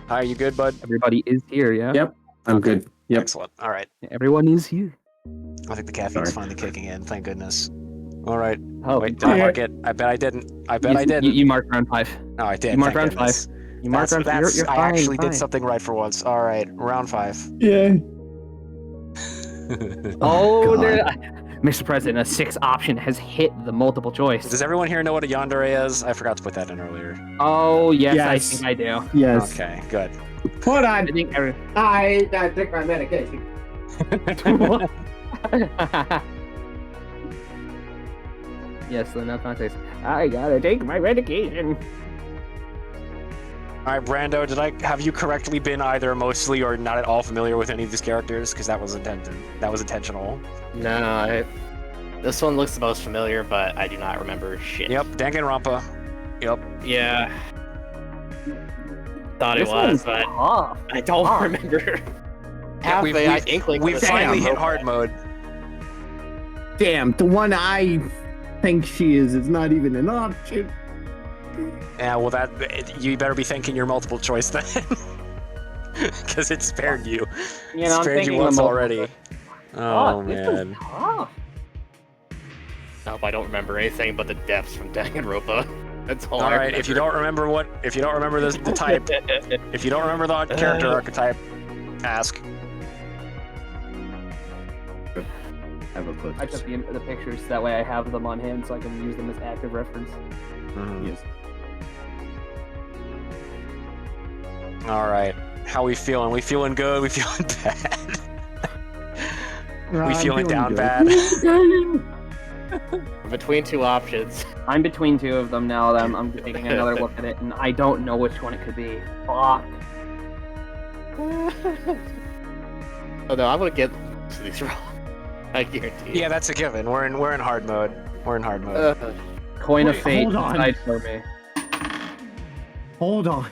Hi, you good, bud? Everybody is here, yeah. Yep. I'm good. Yep. Excellent. All right. Everyone is here. I think the caffeine's Sorry. finally kicking in. Thank goodness. All right. Oh, Wait, did I mark it? I bet I didn't. I bet I didn't. You marked round 5. No, I did. you marked thank round goodness. You marked round 5. You're I fine, actually fine. did something right for once. All right, round 5. Yeah. Oh, God. there, Mr. President, a 6 option has hit the multiple choice. Does everyone here know what a yandere is? I forgot to put that in earlier. Oh, yes, I Yes. think I do. Yes. Okay, good. Hold I on. think every... I gotta take my medication. Yes, the no context. I gotta take my medication. All right, Brando, have you correctly been either mostly or not at all familiar with any of these characters? Because that was intended. That was intentional. No, this one looks the most familiar, but I do not remember shit. Yep, Danganronpa. Yep. Yeah. Thought it This was, one's but tough. I don't remember. Half we've- the we've- inkling. We've of it. finally Damn, hit okay. hard mode. Damn, the one I think she is not even an option. Yeah, well, you better be thanking your multiple choice then, because it spared you. You It know, I'm spared you thinking once the multiple already. choice. Oh Fuck, this is man. tough. Nope, I don't remember anything but the depths from Danganronpa. That's all. All I right, if you don't remember the type, if you don't remember the character archetype, ask. I have a clip. I took the pictures, that way I have them on hand so I can use them as active reference. Yes. All right, how we feeling? We feeling good? We feeling bad? We feeling down bad? Between two options. I'm between two of them now that I'm taking another look at it, and I don't know which one it could be. Fuck. Oh no, I'm gonna get to these wrong. I guarantee. Yeah, that's a given. We're in hard mode. We're in hard mode. Coin of Wait, fate, hold on. decide for me. Hold on.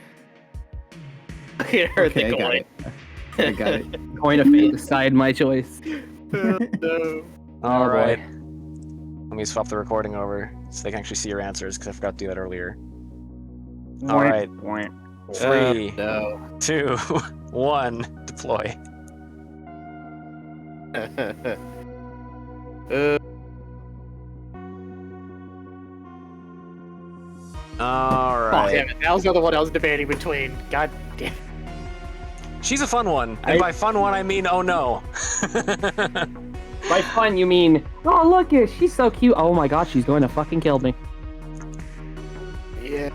Okay, Okay, I got it. I got it. Coin of fate, decide my choice. No. All Oh, boy. right. Let me swap the recording over so they can actually see your answers because I forgot to do that earlier. All right. 3, No. 2, 1, deploy. All Fuck, right. damn it. That was the other one I was debating between. God damn. She's a fun one, and by fun one I mean oh no. By fun, you mean, oh, look it, she's so cute. Oh my god, she's going to fucking kill me. Yeah.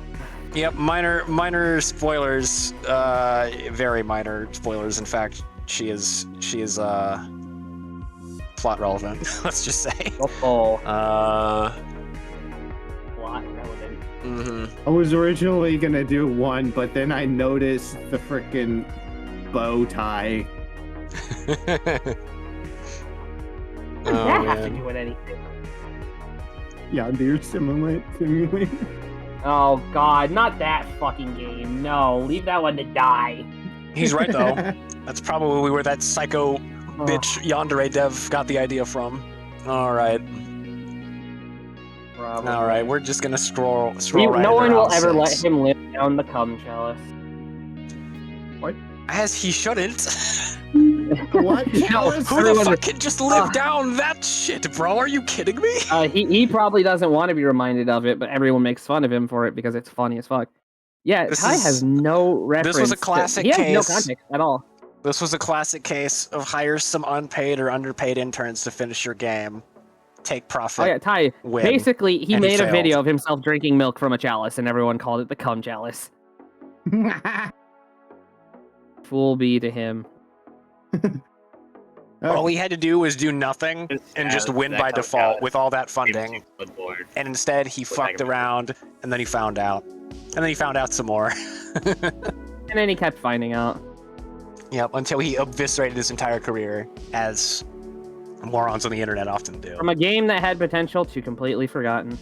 Yep, minor spoilers. Very minor spoilers. In fact, she is plot relevant. Let's just say. Oh, Plot relevant. Mm-hmm. I was originally gonna do one, but then I noticed the frickin' bow tie. What Oh, does that have to man. do with anything? Yeah, they're simulator. Oh god, not that fucking game. No, leave that one to die. He's right though. That's probably where that psycho bitch yandere dev got the idea from. All right. Probably. All right, we're just gonna scroll right No one will around ever let 6. him live down the cum chalice. As he shouldn't. What? No, Who the everyone- fuck can just live down that shit, bro? Are you kidding me? he probably doesn't want to be reminded of it, but everyone makes fun of him for it because it's funny as fuck. Yeah, This Ty is- has no reference. was a classic He has no case. context at all. This was a classic case of hire some unpaid or underpaid interns to finish your game, take profit. Oh yeah, Ty. win, Basically, he and he made a failed. video of himself drinking milk from a chalice, and everyone called it the cum chalice. Fool be to him. All he had to do was do nothing and just win by default with all that funding. And instead, he fucked around, and then he found out. And then he found out some more. And then he kept finding out. Yep, until he eviscerated his entire career, as morons on the internet often do. From a game that had potential to completely forgotten.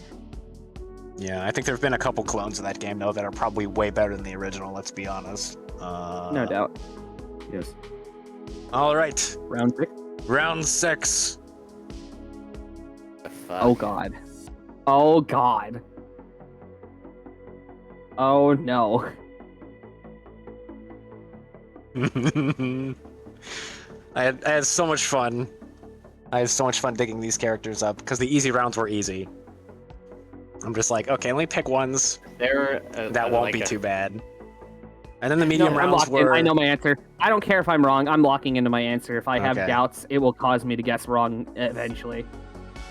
Yeah, I think there have been a couple clones of that game, though, that are probably way better than the original, let's be honest. No doubt. Yes. All right, Round 6. round 6. Oh god. Oh god. Oh no. I had so much fun. I had so much fun digging these characters up, because the easy rounds were easy. I'm just like, okay, let me pick ones that won't be too bad. And then the medium I'm rounds locked in. were... I know my answer. I don't care if I'm wrong. I'm locking into my answer. If I have Okay. doubts, it will cause me to guess wrong eventually.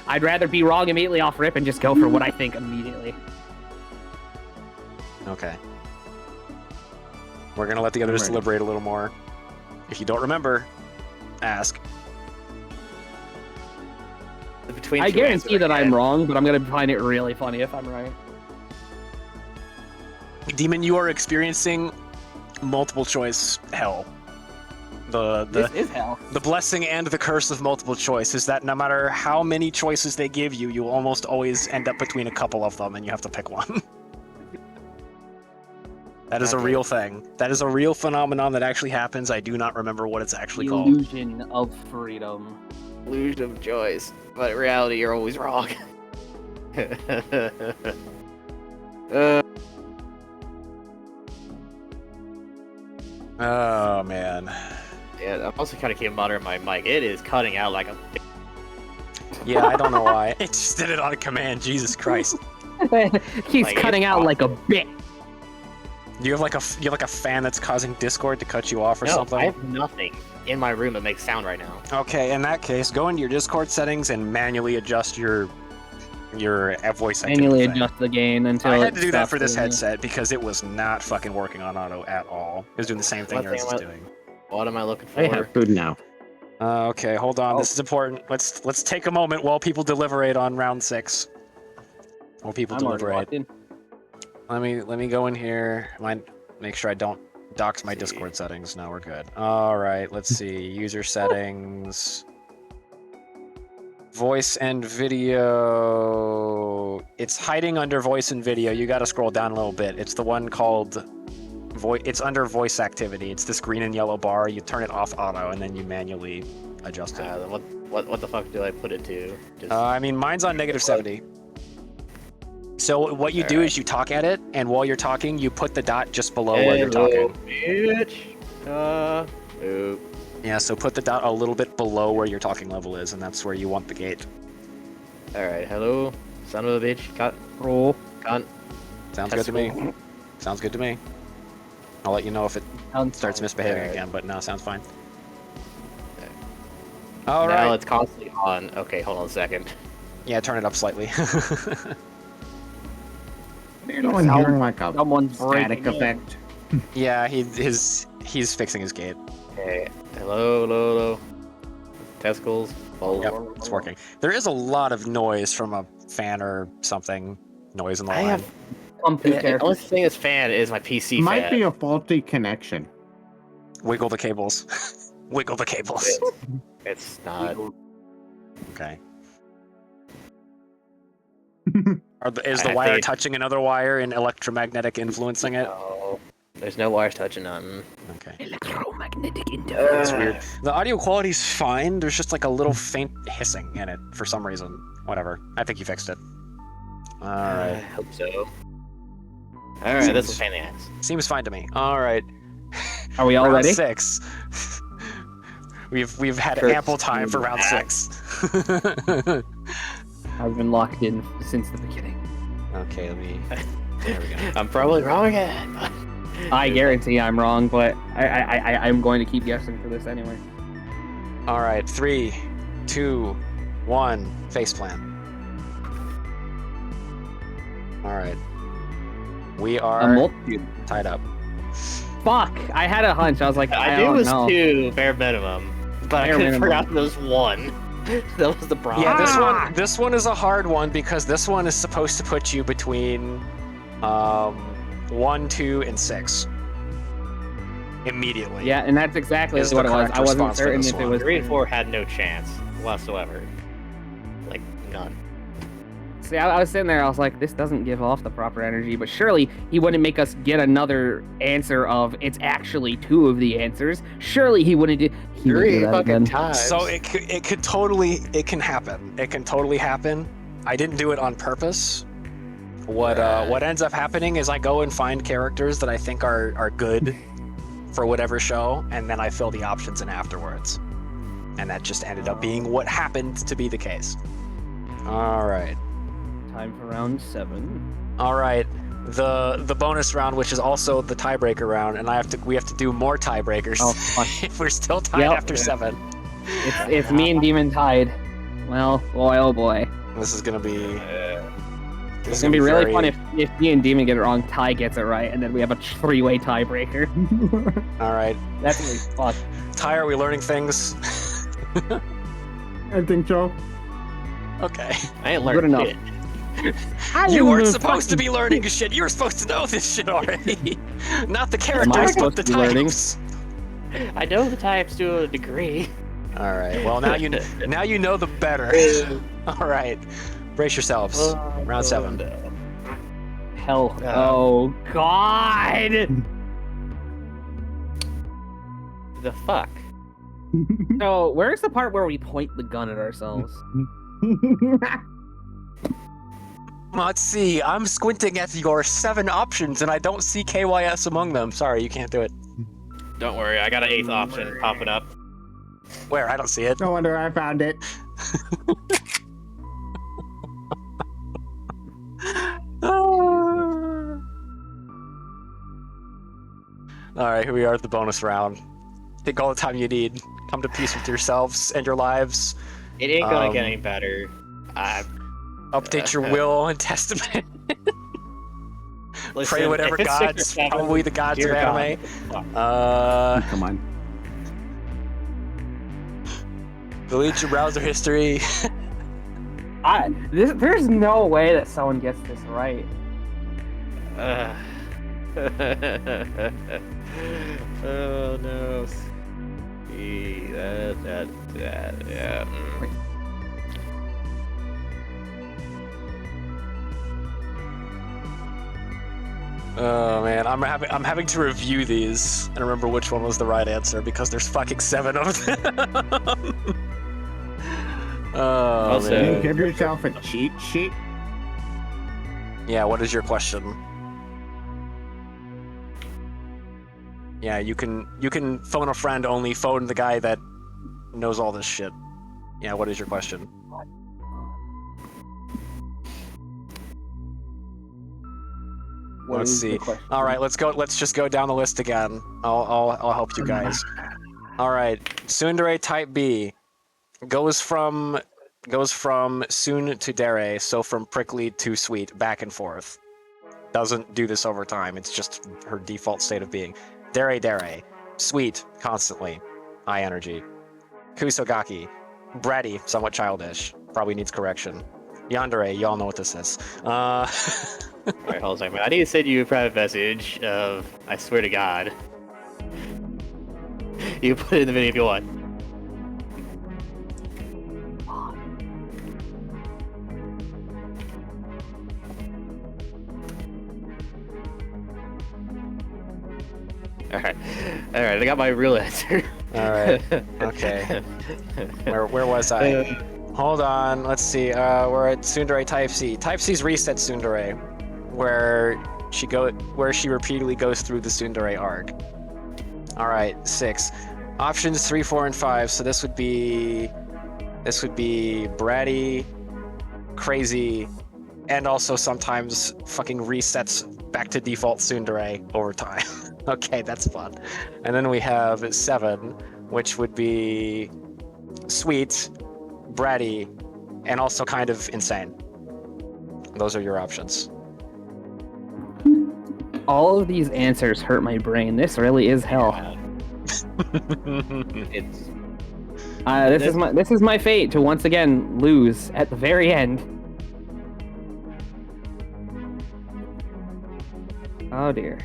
I'd rather be wrong immediately off rip and just go for what I think immediately. Okay. We're gonna let the others Right. deliberate a little more. If you don't remember, ask. Between I two guarantee answers that I I'm get. wrong, but I'm going to find it really funny if I'm right. Demon, you are experiencing multiple choice hell. This is hell. The blessing and the curse of multiple choice is that no matter how many choices they give you, you almost always end up between a couple of them and you have to pick one. That is a Okay. real thing. That is a real phenomenon that actually happens. I do not remember what it's actually called. Illusion of freedom. Illusion of choice, but in reality, you're always wrong. Oh, man. Yeah, I'm also kind of keeping monitoring my mic. It is cutting out like a. Yeah, I don't know why. It just did it on a command. Jesus Christ. Keeps Like, cutting it's out like a awful. bit. You have like a fan that's causing Discord to cut you off or No, something? I have nothing in my room that makes sound right now. Okay, in that case, go into your Discord settings and manually adjust your voice activity Manually thing. adjust the gain until I had it to do that stops for this doing it. headset because it was not fucking working on auto at all. It was doing the same thing One yours thing is about- doing. What am I looking for? I have food now. Okay, hold on. Oh. This is important. Let's take a moment while people deliberate on round 6. While people I'm already deliberate. locked in. Let me go in here. Make sure I don't dox my Discord settings. No, we're good. All right, let's see. User settings. Voice and video. It's hiding under voice and video. You got to scroll down a little bit. It's the one called voice. It's under voice activity. It's this green and yellow bar. You turn it off auto, and then you manually adjust it. Then what the fuck do I put it to? Just I mean, mine's on -70. So what you do is you talk at it, and while you're talking, you put the dot just below where you're Hello, talking. bitch. Oop. Yeah, so put the dot a little bit below where your talking level is, and that's where you want the gate. Alright, hello, son of a bitch. Cut. Roll. Cunt. Sounds good to me. Sounds good to me. I'll let you know if it starts misbehaving again, but no, sounds fine. All Now right. it's constantly on. Okay, hold on a second. Yeah, turn it up slightly. You know, I'm hearing like a Someone's static breaking in. effect. Yeah, he's fixing his gate. Okay, hello. Testicles. Balls. Yep, it's working. There is a lot of noise from a fan or something. Noise in the line. The Computer. only thing that's fan is my PC Might fan. be a faulty connection. Wiggle the cables. Wiggle the cables. It's not. Okay. Is the wire touching another wire and electromagnetic influencing it? No, there's no wires touching nothing. Okay. Electromagnetic That's weird. The audio quality's fine. There's just like a little faint hissing in it for some reason. Whatever. I think you fixed it. I Alright. hope so. Alright, this is a pain in the ass. Seems fine to me. Alright. Are we all Round ready? 6. We've had Sure. ample time for round 6. I've been locked in since the beginning. Okay, let me. There we go. I'm probably wrong again. But... I guarantee I'm wrong, but I'm going to keep guessing for this anyway. All right, 3, 2, 1. Face plan. All right. We A are multitude. tied up. Fuck! I had a hunch. I was like, I I knew it don't was know. 2 bare minimum, but Bare I minimum. forgot there was 1. That was the problem. Yeah, this one is a hard one because this one is supposed to put you between 1, 2, and 6 immediately. Yeah, and that's exactly Is what the it was. correct I wasn't response for certain this if it one. was 3 and 4 had no chance whatsoever. Like, none. See, I was sitting there. I was like, this doesn't give off the proper energy. But surely he wouldn't make us get another answer of it's actually 2 of the answers. Surely he wouldn't do. He would do 3 that fucking again. times. So it can happen. It can totally happen. I didn't do it on purpose. What ends up happening is I go and find characters that I think are good for whatever show, and then I fill the options in afterwards. And that just ended up being what happened to be the case. All right. Time for round 7. All right. The bonus round, which is also the tiebreaker round, and we have to do more tiebreakers Oh, fuck. if we're still tied Yep. after 7. It's me and Demon tied. Well, boy, oh boy. This is gonna be. It's gonna be really fun if me and Demon get it wrong, Ty gets it right, and then we have a 3-way tiebreaker. All right. That's gonna be fun. Ty, are we learning things? I think so. Okay. I ain't Good learned enough. shit. You weren't supposed to be learning shit. You were supposed to know this shit already. Not the characters, but supposed the to be learning? types. I know the types to a degree. All right. Well, now you know the better. All right. Brace yourselves. Round 7. Hell. Oh, God! The fuck? So, where's the part where we point the gun at ourselves? Let's see. I'm squinting at your 7 options, and I don't see KYS among them. Sorry, you can't do it. Don't worry, I got an 8th option popping up. Where? I don't see it. No wonder I found it. All right, here we are at the bonus round. Take all the time you need. Come to peace with yourselves and your lives. It ain't gonna get any better. Update your will and testament. Pray whatever if it's 6 or gods, 7, probably the gods of dear God, anime. fuck. Come on. Delete your browser history. There's no way that someone gets this right. Oh no. Yeah. Oh man, I'm having to review these and remember which one was the right answer because there's fucking 7 of them. Oh Also- man. Give yourself a cheat sheet. Yeah, what is your question? Yeah, you can phone a friend, only phone the guy that knows all this shit. Yeah, what is your question? What Let's is the see. question? All right, let's go. Let's just go down the list again. I'll help you guys. All right, tsundere type B goes from soon to dere, so from prickly to sweet, back and forth. Doesn't do this over time. It's just her default state of being. Dere, sweet, constantly, high energy. Kusogaki, bratty, somewhat childish, probably needs correction. Yandere, y'all know what this is. Alright, hold on a second. I need to send you a private message of, I swear to God. You can put it in the video if you want. Alright, I got my real answer. Alright, okay. Where was I? Hold on, let's see. We're at tsundere type C. Type C's reset tsundere, where she repeatedly goes through the tsundere arc. All right, 6 options: 3, 4, and 5. So this would be bratty, crazy, and also sometimes fucking resets back to default tsundere over time. Okay, that's fun. And then we have 7, which would be sweet, bratty, and also kind of insane. Those are your options. All of these answers hurt my brain. This really is hell. It's This is my fate to once again lose at the very end. Oh dear.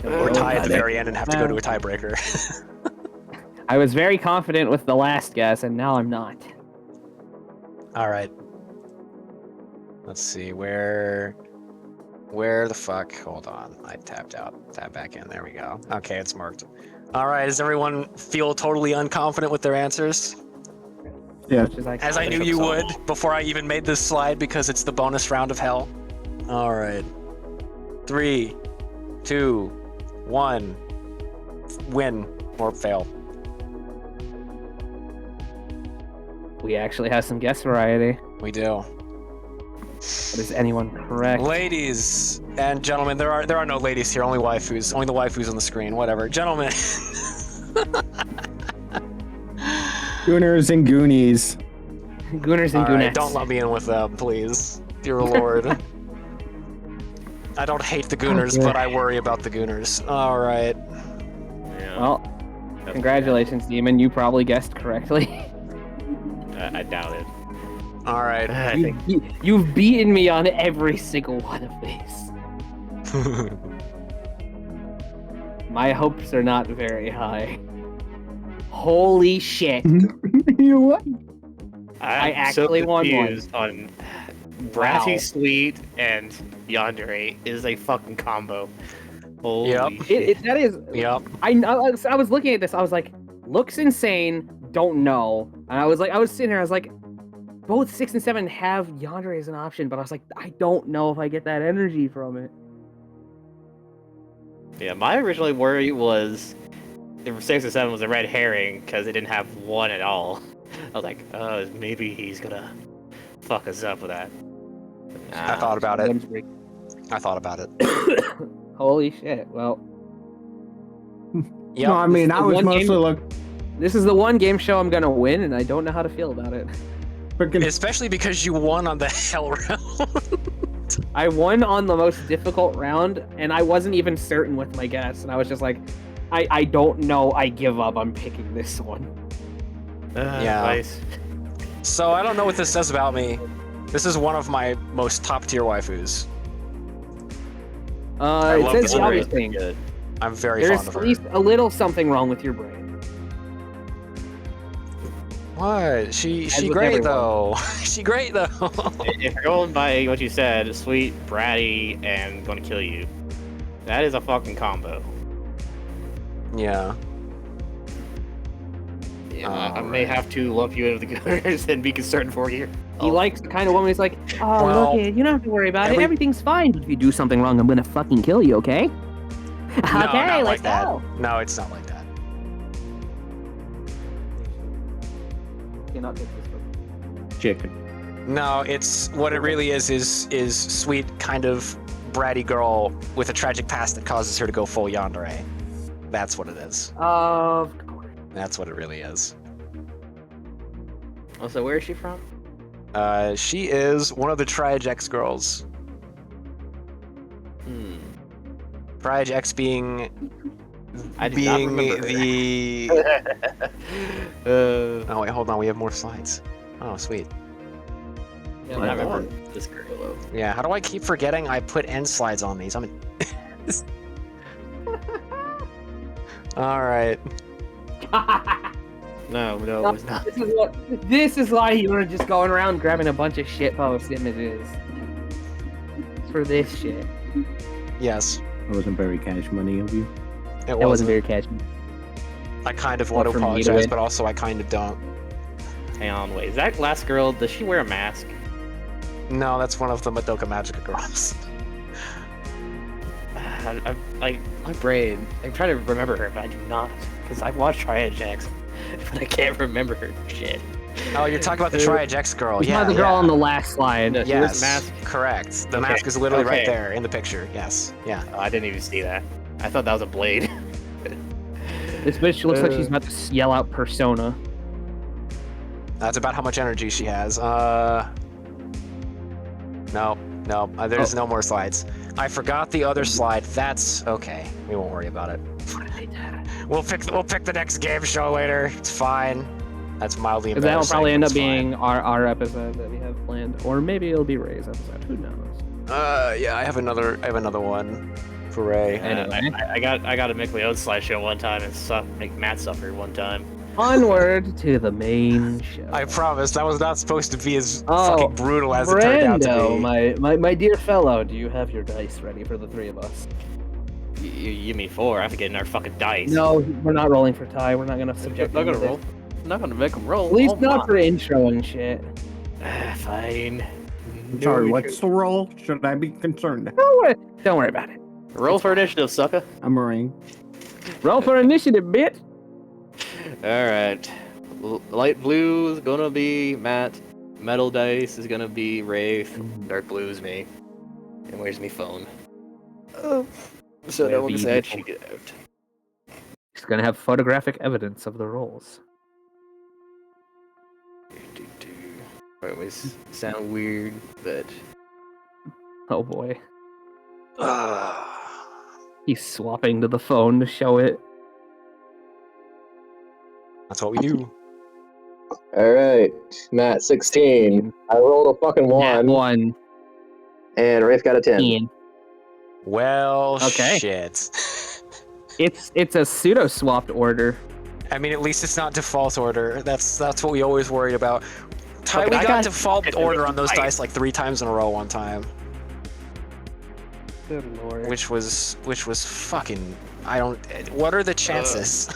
Or tie at the very end and have to go to a tiebreaker. I was very confident with the last guess, and now I'm not. All right. Let's see where the fuck. Hold on, I tapped out. Tap back in. There we go. Okay, it's marked. All right. Does everyone feel totally unconfident with their answers? Yeah. As I knew you would before I even made this slide, because it's the bonus round of hell. All right. 3, 2, 1. Win or fail. We actually have some guess variety. We do. But is anyone correct? Ladies and gentlemen, there are no ladies here, only waifus. Only the waifus on the screen, whatever. Gentlemen. Gooners and Goonies. Gooners and All right, Goonettes. don't lump me in with them, please. Dear Lord. I don't hate the Gooners, Okay. but I worry about the Gooners. All right. yeah, Well, congratulations, Demon. You probably guessed correctly. I doubt it. All right. I think You've beaten me on every single one of these. My hopes are not very high. Holy shit. You what? I I'm actually so won one. confused on Wow. Bratty Sweet and Yandere is a fucking combo. Holy Yep. shit. That is. Yep. I was looking at this. I was like, looks insane. Don't know. And I was sitting there. I was like, both 6 and 7 have Yandere as an option, but I was like, I don't know if I get that energy from it. Yeah, my original worry was if 6 and 7 was a red herring because it didn't have 1 at all. I was like, oh, maybe he's gonna fuck us up with that. I thought about it. I thought about it. Holy shit. Well, Yep. No, I mean, This I is was one mostly game- like, this is the one game show I'm gonna win, and I don't know how to feel about it. freaking. Especially because you won on the hell round. I won on the most difficult round, and I wasn't even certain with my guess, and I was just like, I don't know, I give up, I'm picking this one. Yeah. Nice. So I don't know what this says about me. This is one of my most top tier waifus. It love says this the one. obvious thing. Good. I'm very There's fond of at her. least a little something wrong with your brain. What? She As with great everyone. though. She great though. If you're going by what you said, sweet, bratty, and gonna kill you, that is a fucking combo. Yeah. Yeah, I may have to lump you into the gunners and be concerned for you. He likes the kind of woman who's like, oh, Well, look it, you don't have to worry about it. every- Everything's fine. But if you do something wrong, I'm gonna fucking kill you, okay? No, okay, not let's like that. go. No, it's not like that. Cannot take this. Chicken. No, it's what it really is sweet kind of bratty girl with a tragic past that causes her to go full yandere. That's what it is. Of course. That's what it really is. Also, where is she from? She is one of the Triage X girls. Hmm. Triage X being I do not remember her. the. Oh wait, hold on. We have more slides. Oh, sweet. I don't remember this girl though. Yeah. How do I keep forgetting I put end slides on these? All right. No, it's not. This is why you were just going around grabbing a bunch of shitpost images. For this shit. Yes. That wasn't very cash money of you. It That wasn't wasn't. very catchy. I kind of want to for me to apologize, win. but also I kind of don't. Hang on, wait. Is that last girl? Does she wear a mask? No, that's one of the Madoka Magica girls. Like my brain. I'm trying to remember her, but I do not, because I've watched Triad X, but I can't remember her shit. Oh, you're talking about the Triage X girl. It's Yeah. not the girl yeah. on the last slide. No, she wears Yes, a mask. correct. The Okay, mask is literally right okay. there in the picture. Yes, yeah. Oh, I didn't even see that. I thought that was a blade. This bitch looks like she's about to yell out Persona. That's about how much energy she has. No, there's no more slides. I forgot the other slide. That's okay. We won't worry about it. We'll pick the next game show later. It's fine. That's mildly Because embarrassing. that'll probably end but up it's fine. being our episode that we have planned, or maybe it'll be Ray's episode. Who knows? Yeah, I have another one for Ray. Anyway. I got to make my own slideshow one time and make Matt suffer one time. Onward to the main show. I promise that was not supposed to be as Oh, fucking brutal as it turned out to Brando, be. my dear fellow, do you have your dice ready for the three of us? You mean 4? I have to get in our fucking dice. No, we're not rolling for tie. We're not gonna subject. I'm not him gonna to roll. I'm not gonna make them roll. this. At least Oh not my. for intro and shit. Fine. Sorry, No, what's the roll? Should I be concerned? Don't worry about it. roll for initiative, sucker? I'm a ring. Roll for initiative, bitch. All right. Light blue is gonna be Matt. Metal dice is gonna be Wraith. Dark blue is me. And where's my phone? So Where no one be can say I people? cheated out. He's gonna have photographic evidence of the rolls. It always sound weird, but Oh boy. He's swapping to the phone to show it. That's what we do. Alright, Matt, 16. I rolled a fucking Nat 1, one. and Wraith got a 10. Ian. Well, Okay. shit. It's a pseudo swapped order. I mean, at least it's not default order. That's what we always worried about. Ty, Okay, we I got got default fucking order on those dice. dice like 3 times in a row one time, Good lord. which was fucking. I don't. What are the chances?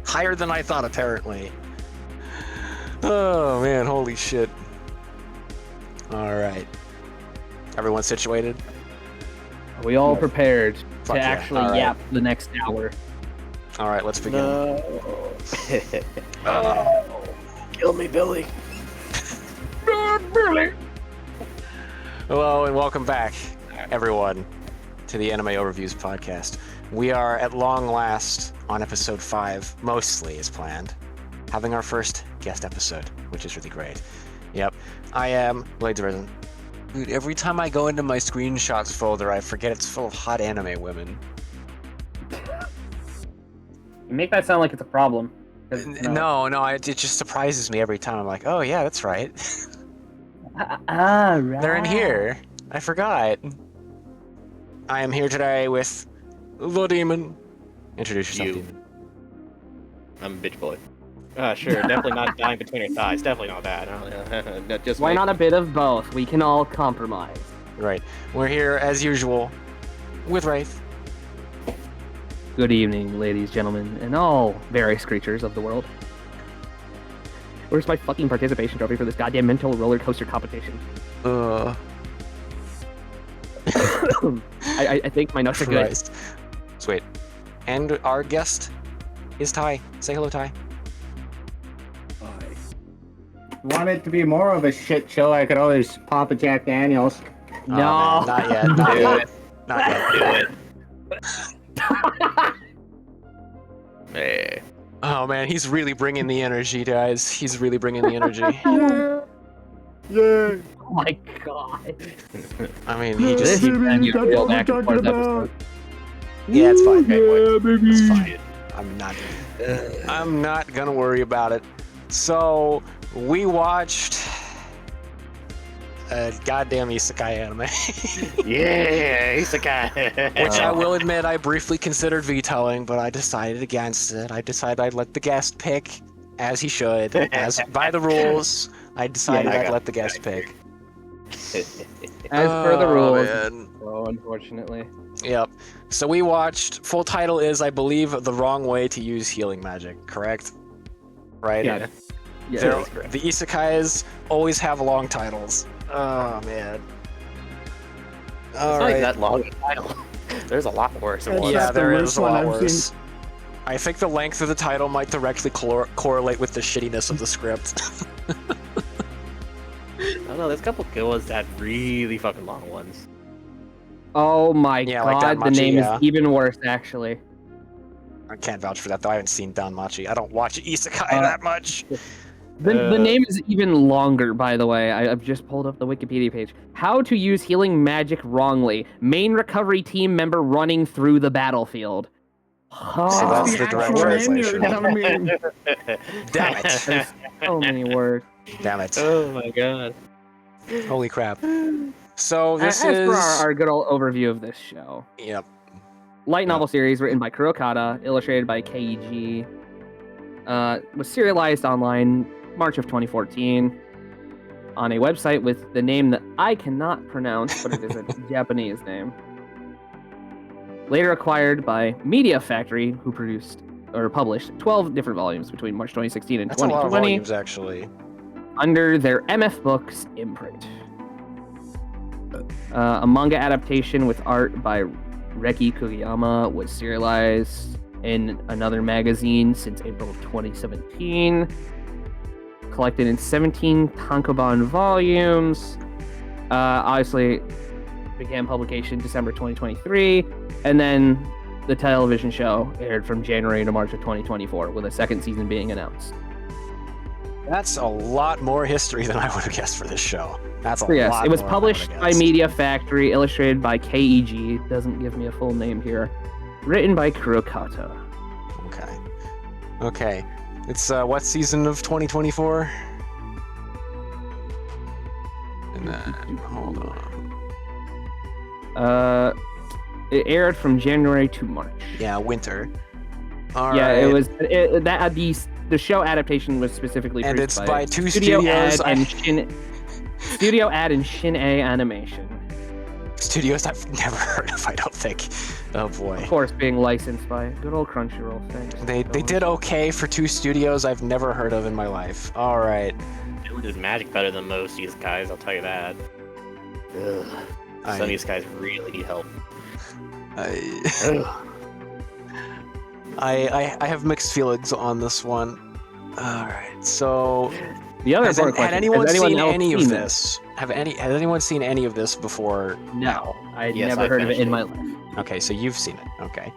Higher than I thought, apparently. Oh man, holy shit! All right, everyone situated. Are we all prepared Fuck to yeah. actually All right. yap the next hour? All right, let's begin. no. Kill me, Billy. Hello and welcome back, everyone, to the Anime Overviews podcast. We are at long last on episode 5, mostly as planned, having our first guest episode, which is really great. Yep, I am BladesArisen. Dude, every time I go into my screenshots folder, I forget it's full of hot anime women. You make that sound like it's a problem. 'cause it's not. No, it just surprises me every time. I'm like, oh yeah, that's right. Right. They're in here. I forgot. I am here today with the demon. Introduce yourself, You. demon. I'm a bitch boy. Sure, definitely not dying between her thighs. Definitely not that. No, just Why make- not a bit of both? We can all compromise. Right. We're here as usual with Wraith. Good evening, ladies, gentlemen, and all various creatures of the world. Where's my fucking participation trophy for this goddamn mental roller coaster competition? I think my notes are good. Christ. Sweet. And our guest is Ty. Say hello, Ty. Want it to be more of a shit show, I could always pop a Jack Daniels. Oh, man, not yet. Not yet. Not yet. Hey. Oh man, he's really bringing the energy, guys. He's really bringing the energy. Oh my god. I mean, he just. You real back and forth episode. Yeah, it's fine. baby. It's fine. I'm not gonna worry about it. So we watched a goddamn isekai anime, Yeah, isekai. which I will admit I briefly considered vetoing, but I decided against it. I decided I'd let the guest pick, as he should, as by the rules. I decided I'd let the guest pick. As per the rules. Man. Oh, unfortunately. Yep. So we watched. Full title is, I believe, The Wrong Way to Use Healing Magic. Correct? Right. Yeah. Yeah. They're- the isekais always have long titles. Oh man. It's All not right. that long a title. There's a lot worse than one. Yeah, That's the there worst is a one lot I've worse. seen. I think the length of the title might directly correlate with the shittiness of the script. I don't know, there's a couple good ones that really fucking long ones. Oh my Yeah, god, like that the Machi, name yeah. is even worse, actually. I can't vouch for that though. I haven't seen Danmachi. I don't watch isekai that much. The name is even longer, by the way. I've just pulled up the Wikipedia page. How to use healing magic wrongly. Main recovery team member running through the battlefield. So that's the direct actual name you're translation. telling me. Damn it. There's so many words. Damn it. Oh my god. Holy crap. So this As is. for our good old overview of this show. Yep. Light novel series written by Kurokata, illustrated by KEG. Was serialized online March of 2014 on a website with the name that I cannot pronounce, but it is a Japanese name. Later acquired by Media Factory, who produced or published 12 different volumes between March 2016 and That's a lot of 2020 volumes, actually. under their MF Books imprint. A manga adaptation with art by Reki Kugiyama was serialized in another magazine since April of 2017. Collected in 17 tankobon volumes. Obviously, began publication December 2023, and then the television show aired from January to March of 2024, with a second season being announced. That's a lot more history than I would have guessed for this show. That's a So yes, lot it was more than I published would've by guessed. Media Factory, illustrated by KEG. Doesn't give me a full name here. Written by Kurokata. Okay. Okay. It's what season of 2024? And then hold on. It aired from January to March. Yeah, winter. All Yeah, right. it was the show adaptation was specifically And produced it's by two Studio studios. Ad and Studio Ad and Shin-A Animation. Studios I've never heard of, I don't think. Oh boy. Of course, being licensed by good old Crunchyroll. Thanks. They did okay for two studios I've never heard of in my life. All right. It did magic better than most of these guys, I'll tell you that. Ugh. Some of these guys really need help. I have mixed feelings on this one. All right. So The other has important question: anyone has anyone seen else any of seen this? Has anyone seen any of this before? No, I'd Yes, never I heard of it finished in it. my life. Okay, so you've seen it. Okay.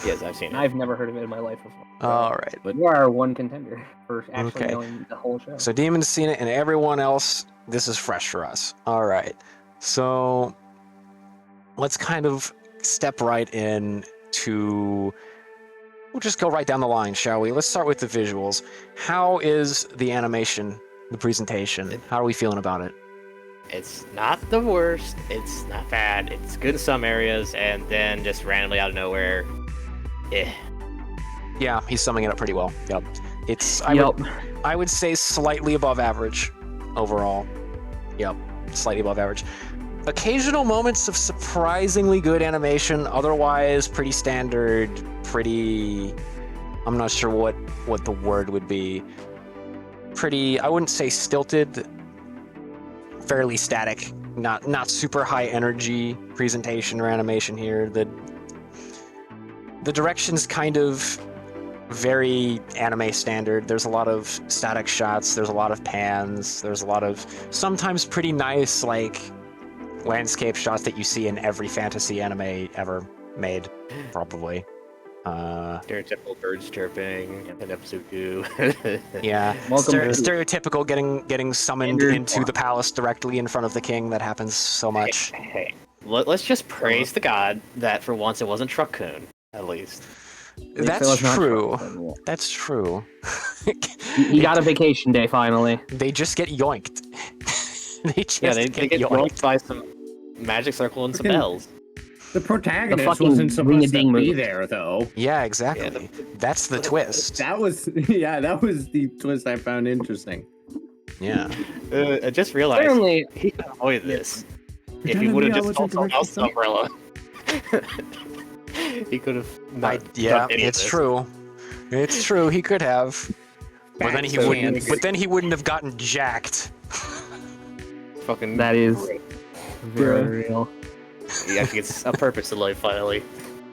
Yes, I've seen it. I've never heard of it in my life before. All right. But you are our one contender for actually Okay. knowing the whole show. So Demon's seen it, and everyone else, this is fresh for us. All right. So let's kind of step right in to. We'll just go right down the line, shall we? Let's start with the visuals. How is the animation, the presentation? How are we feeling about it? It's not the worst. It's not bad. It's good in some areas, and then just randomly out of nowhere, Yeah, he's summing it up pretty well. Yep. It's Yep. I would say slightly above average overall. Yep, slightly above average. Occasional moments of surprisingly good animation, otherwise pretty standard, pretty I'm not sure what the word would be. pretty, I wouldn't say stilted, fairly static, not super high energy presentation or animation here. The direction's kind of very anime standard. There's a lot of static shots, there's a lot of pans, there's a lot of sometimes pretty nice like landscape shots that you see in every fantasy anime ever made, probably. Stereotypical birds chirping in episode 2. Yeah, Welcome to- stereotypical getting summoned Standard into the palace directly in front of the king. That happens so much. Hey, let's just praise the god that for once it wasn't Truck-kun, at least. That's it's not true. true. That's true. He got a vacation day finally. They just get yoinked. they just Yeah, they get yoinked by some magic circle and some Fucking- bells. The protagonist fucking wasn't supposed to ring-a-ding be move. there, though. Yeah, exactly. Yeah, That's the twist. That was the twist I found interesting. Yeah. I just realized Apparently, he could avoid this if telling he would me have I just wasn't called someone else directed umbrella. He could have not Yeah, done any of it's this. true. It's true. He could have, but then he Back wouldn't. to But then he wouldn't have gotten jacked. Fucking that is very real. he actually gets a purpose in life finally.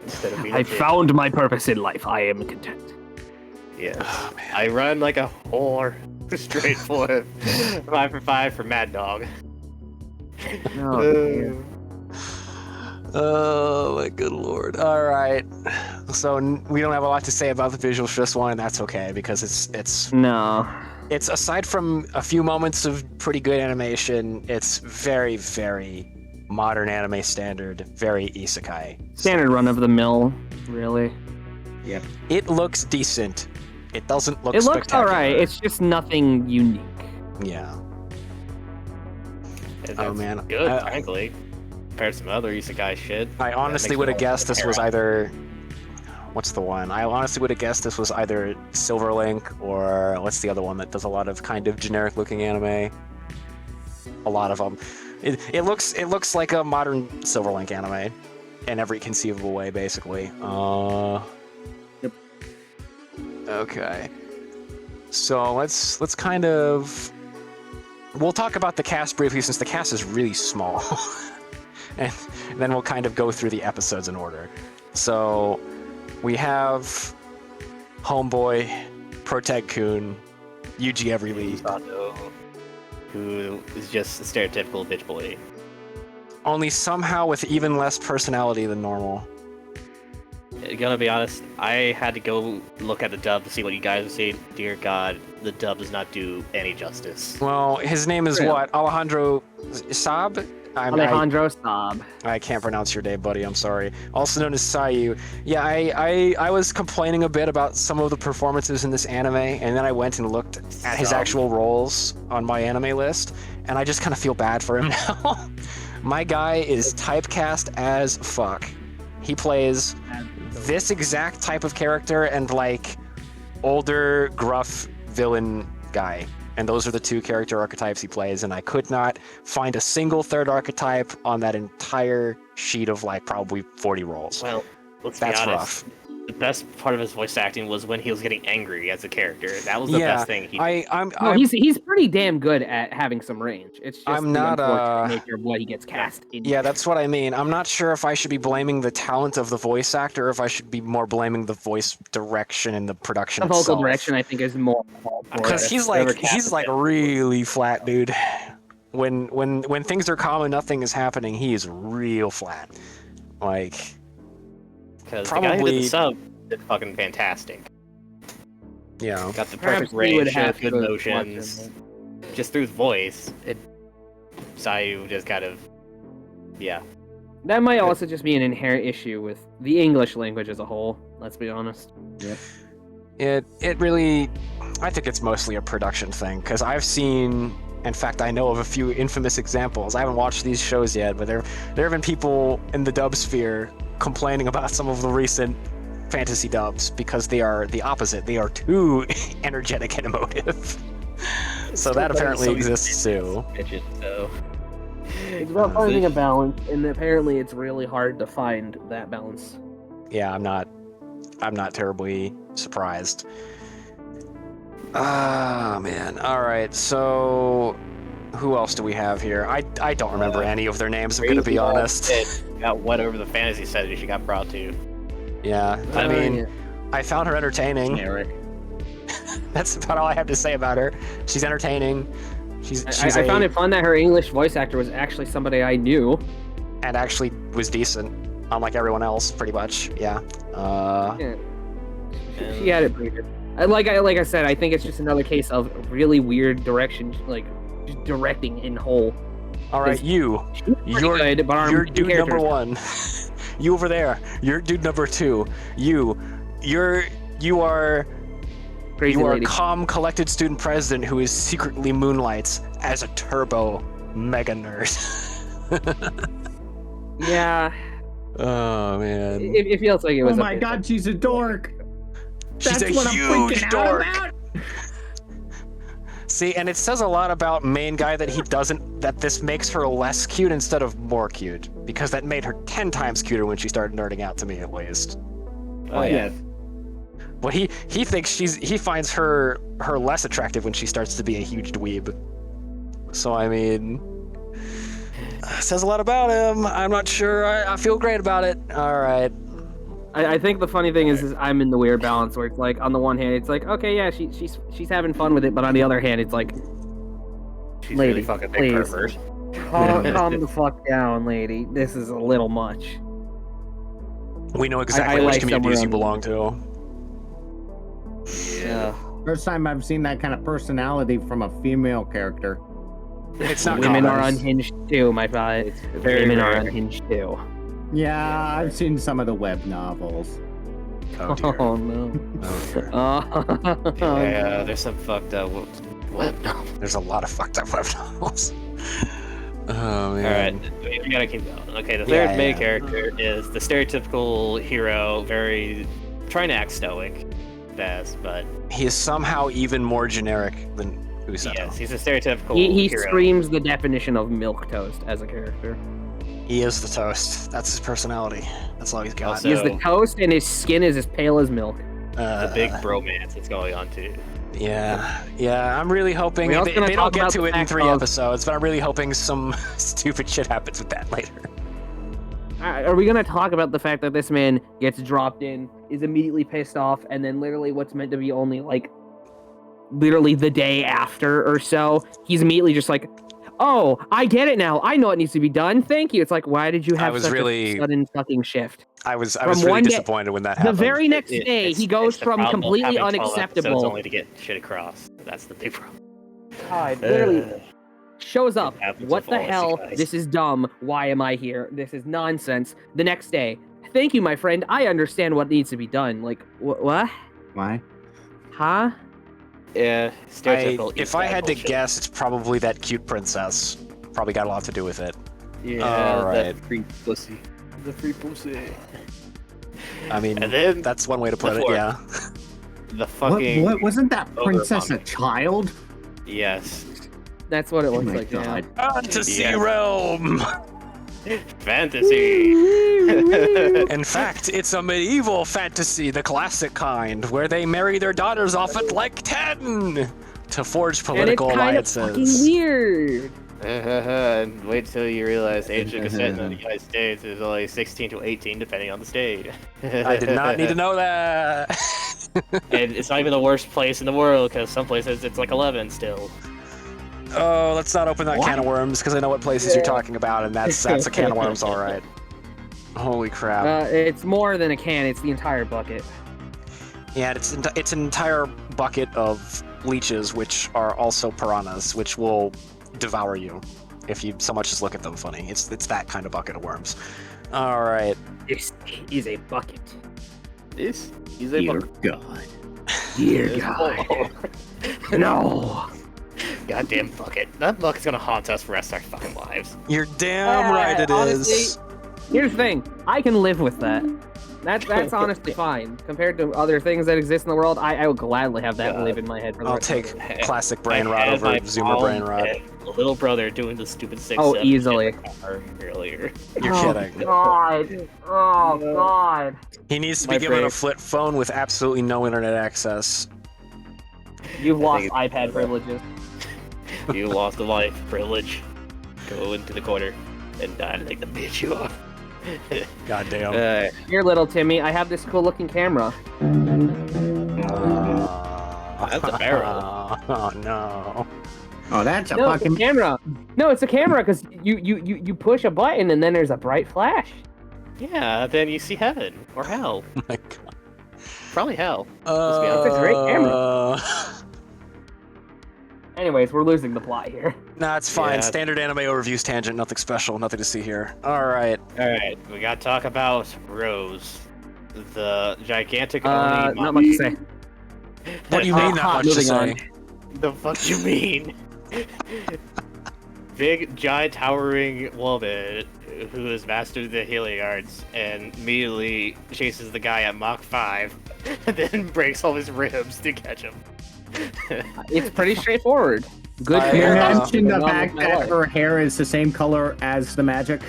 Instead of being I a kid. found my purpose in life. I am content. Yeah. Oh, man. I run like a whore. Straight for it. 5 for 5 for Mad Dog. Oh my good lord! All right, so we don't have a lot to say about the visuals for this one, and that's okay because it's No. aside from a few moments of pretty good animation, it's very very modern anime standard, very isekai. Standard run of the mill, really. It looks decent. It doesn't look. It looks spectacular. alright. It's just nothing unique. Yeah. It's Oh, man. good, frankly. Compared to some other isekai shit. I honestly makes would me have want guessed to this was compare either. What's the one? I honestly would have guessed this was either Silverlink or what's the other one that does a lot of kind of generic looking anime. A lot of them. It looks like a modern Silverlink anime in every conceivable way, basically. Yep. Okay. So let's kind of. We'll talk about the cast briefly since the cast is really small. And then we'll kind of go through the episodes in order. So we have Homeboy, Protag-kun, Yuji Everly. Sato, who is just a stereotypical bitch boy. Only somehow with even less personality than normal. Gonna be honest, I had to go look at the dub to see what you guys were saying. Dear God, the dub does not do any justice. Well, his name is Really? what? Alejandro Saab? Alejandro Saab. I can't pronounce your name, buddy. I'm sorry. Also known as Sayu. Yeah, I was complaining a bit about some of the performances in this anime, and then I went and looked at his Saab. actual roles on my anime list, and I just kind of feel bad for him now. My guy is typecast as fuck. He plays this exact type of character and like older, gruff villain guy. And those are the two character archetypes he plays, and I could not find a single third archetype on that entire sheet of like probably 40 roles. Well, let's That's be honest. rough. The best part of his voice acting was when he was getting angry as a character. That was the Yeah, best thing. I'm No, he's pretty damn good at having some range. It's just I'm the not, unfortunate nature of what he gets cast in. yeah, that's what I mean. I'm not sure if I should be blaming the talent of the voice actor or if I should be more blaming the voice direction and the production The vocal itself. direction, I think, is more. Because he's Whoever like cast him. really flat, dude. When things are calm and nothing is happening, he is real flat. Like Because the guy who did probably- the sub did fucking fantastic. yeah. Got the Perhaps perfect we would range, have good to watch motions. him. Just through his voice, Sayu just kind of, yeah. That might also just be an inherent issue with the English language as a whole. Let's be honest. It really, I think it's mostly a production thing because I've seen, in fact, I know of a few infamous examples. I haven't watched these shows yet, but there have been people in the dub sphere complaining about some of the recent fantasy dubs because they are the opposite. They are too energetic and emotive. So that apparently exists too. Bitches, so. It's about finding a balance, and apparently it's really hard to find that balance. Yeah, I'm not terribly surprised. Ah, man. All right, so who else do we have here? I don't remember any of their names, I'm gonna be honest. Got whatever the fantasy said she got brought to. Yeah, I mean, yeah. I found her entertaining. Generic. That's about all I have to say about her. She's entertaining. I found it fun that her English voice actor was actually somebody I knew. And actually was decent, unlike everyone else, pretty much. Yeah. Yeah. She had it pretty good. Like I said, I think it's just another case of really weird direction, like just directing in whole. All right, you're good, but you're dude number 1. You over there, you're dude number 2. You are Crazy you are a lady. calm, collected student president who is secretly moonlights as a turbo mega nerd. Yeah, Oh man, it feels like it was. Oh a my bit- god, she's a dork. she's That's a what I'm huge freaking dork. out about. See, and it says a lot about main guy that that this makes her less cute instead of more cute, because that made her 10 times cuter when she started nerding out to me, at least. Oh yeah. But he thinks he finds her less attractive when she starts to be a huge dweeb. So I mean, says a lot about him. I'm not sure. I feel great about it. All right. I think the funny thing is I'm in the weird balance where it's like, on the one hand, it's like, okay, yeah, she's having fun with it, but on the other hand, it's like, She's lady, really fucking big please. pervert. calm the fuck down, lady. This is a little much. We know exactly I which like communities you someone- belong to. Yeah. First time I've seen that kind of personality from a female character. It's not Women common. are unhinged too, my guy. very Women are rare. unhinged too. Yeah, I've seen some of the web novels. Oh dear. Oh no. Oh, dear. Yeah, there's some fucked up. What? No. There's a lot of fucked up web novels. Oh man. All right, we gotta keep going. Okay, the third main character is the stereotypical hero, very trying to act stoic, best, but He is somehow even more generic than Usato. yes, he's a stereotypical He hero. screams the definition of milk toast as a character. He is the toast. That's his personality. That's all he's got. Also- He is the toast, and his skin is as pale as milk. The big bromance that's going on too. Yeah. I'm really hoping We're also they gonna don't talk get about to the it in fact 3 of- episodes, but I'm really hoping some stupid shit happens with that later. Are we gonna talk about the fact that this man gets dropped in, is immediately pissed off, and then literally what's meant to be only like, literally the day after or so, he's immediately just like, "Oh, I get it now. I know what needs to be done. Thank you." It's like, why did you have was such really- a sudden fucking shift? I was From really one day- disappointed when that The happened. very next day, It's- he goes it's the from problem of completely having 12 episodes unacceptable. only to get shit across. That's the big problem. God, literally shows up. happens What with the all hell? these guys. This is dumb. Why am I here? This is nonsense. The next day, thank you, my friend. I understand what needs to be done. Like, what? Why? Huh? Yeah, stereotypical. If I had to bullshit. guess, it's probably that cute princess. Probably got a lot to do with it. Yeah, Alright. that free pussy. The free pussy. I mean, And then that's one way to put it, fourth. yeah. The fucking What wasn't that ogre princess a monk. child? Yes. That's what it looks my like. Yeah. God. Fantasy Yeah. realm! Fantasy. In fact, it's a medieval fantasy, the classic kind, where they marry their daughters off at like 10 to forge And it's political kind of fucking alliances. weird. And wait till you realize age of consent in the United States is only 16 to 18, depending on the state. I did not need to know that. And it's not even the worst place in the world, because some places it's like 11 still. Oh, let's not open that can of worms, because I know what places you're talking about, and that's a can of worms, all right. Holy crap. It's more than a can. It's the entire bucket. Yeah, it's an entire bucket of leeches, which are also piranhas, which will devour you if you so much as look at them funny. It's that kind of bucket of worms. All right. This is a bucket. This is a Dear bucket. God. Dear God. No. Goddamn bucket. That bucket's gonna haunt us for the rest of our fucking lives. You're damn right it honestly, is. Here's the thing. I can live with that. That's honestly fine. Compared to other things that exist in the world, I would gladly have that live in my head. For the I'll rest of take my life. classic brain I rot had over my Zoomer mom brain rot. and a little brother doing the stupid 6 Oh, easily. earlier. You're kidding. God. Oh, God. He needs to My be given brain. a flip phone with absolutely no internet access. You've I lost think iPad privileges. You lost a life privilege. Go into the corner and die like the bitch you are. Goddamn. Here, little Timmy, I have this cool looking camera. That's a barrel. Oh no. Oh, that's a No, it's a fucking. camera. No, it's a camera because you push a button and then there's a bright flash. Yeah, then you see heaven or hell. Oh my god. Probably hell. It's a great camera. Anyways, we're losing the plot here. Nah, it's fine. Yeah. Standard anime overviews tangent. Nothing special. Nothing to see here. All right. All right, we gotta talk about Rose, the gigantic Not much to say. What do you mean not much to moving say? on. The fuck you mean? Big, giant, towering woman who has mastered the healing arts and immediately chases the guy at Mach 5 and then breaks all his ribs to catch him. It's pretty straightforward. Good I, You character. mentioned the Wrong fact with my that life. her hair is the same color as the magic.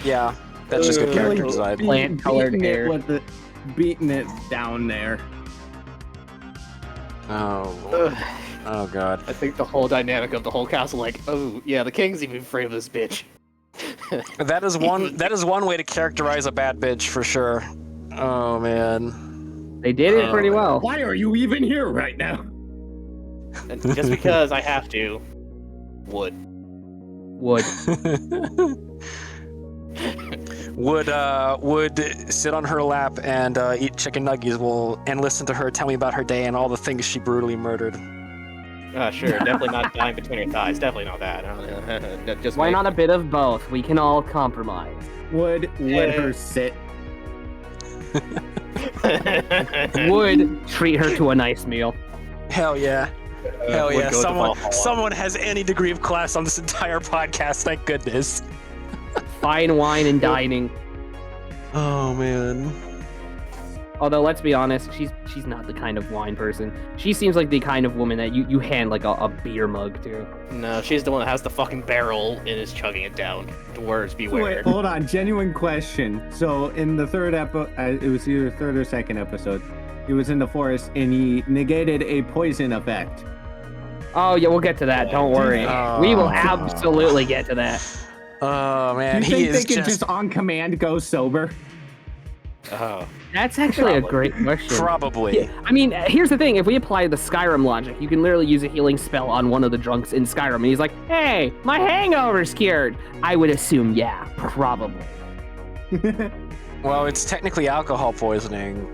Yeah, that's just good Really character design. Plant-colored beating it hair. with the- beating it down there. Oh. Ugh. Oh god. I think the whole dynamic of the whole castle, like, oh yeah, the king's even afraid of this bitch. That is one. That is one way to characterize a bad bitch for sure. Oh man. They did it pretty well. Why are you even here right now? And just because I have to, would. Would. would sit on her lap and eat chicken nuggies and listen to her tell me about her day and all the things she brutally murdered. Sure, definitely not dying between her thighs. Definitely not that. No, just Why wait. not a bit of both? We can all compromise. Would let her sit. Would treat her to a nice meal. Hell yeah. Hell would yeah. go to Valhalla. Someone has any degree of class on this entire podcast, thank goodness. Fine wine and dining. Oh man. Although let's be honest, she's not the kind of wine person. She seems like the kind of woman that you hand like a beer mug to. No, she's the one that has the fucking barrel and is chugging it down. The words beware. Wait, hold on. Genuine question. So in the third episode, it was either third or second episode. He was in the forest and he negated a poison effect. Oh yeah, we'll get to that. Don't worry. Oh. We will absolutely get to that. Oh Do man, you he think is they can just on command go sober? Oh. That's actually a Probably. great question. probably. Yeah, I mean, here's the thing. If we apply the Skyrim logic, you can literally use a healing spell on one of the drunks in Skyrim, and he's like, hey, my hangover's cured. I would assume, yeah, probably. Well, it's technically alcohol poisoning.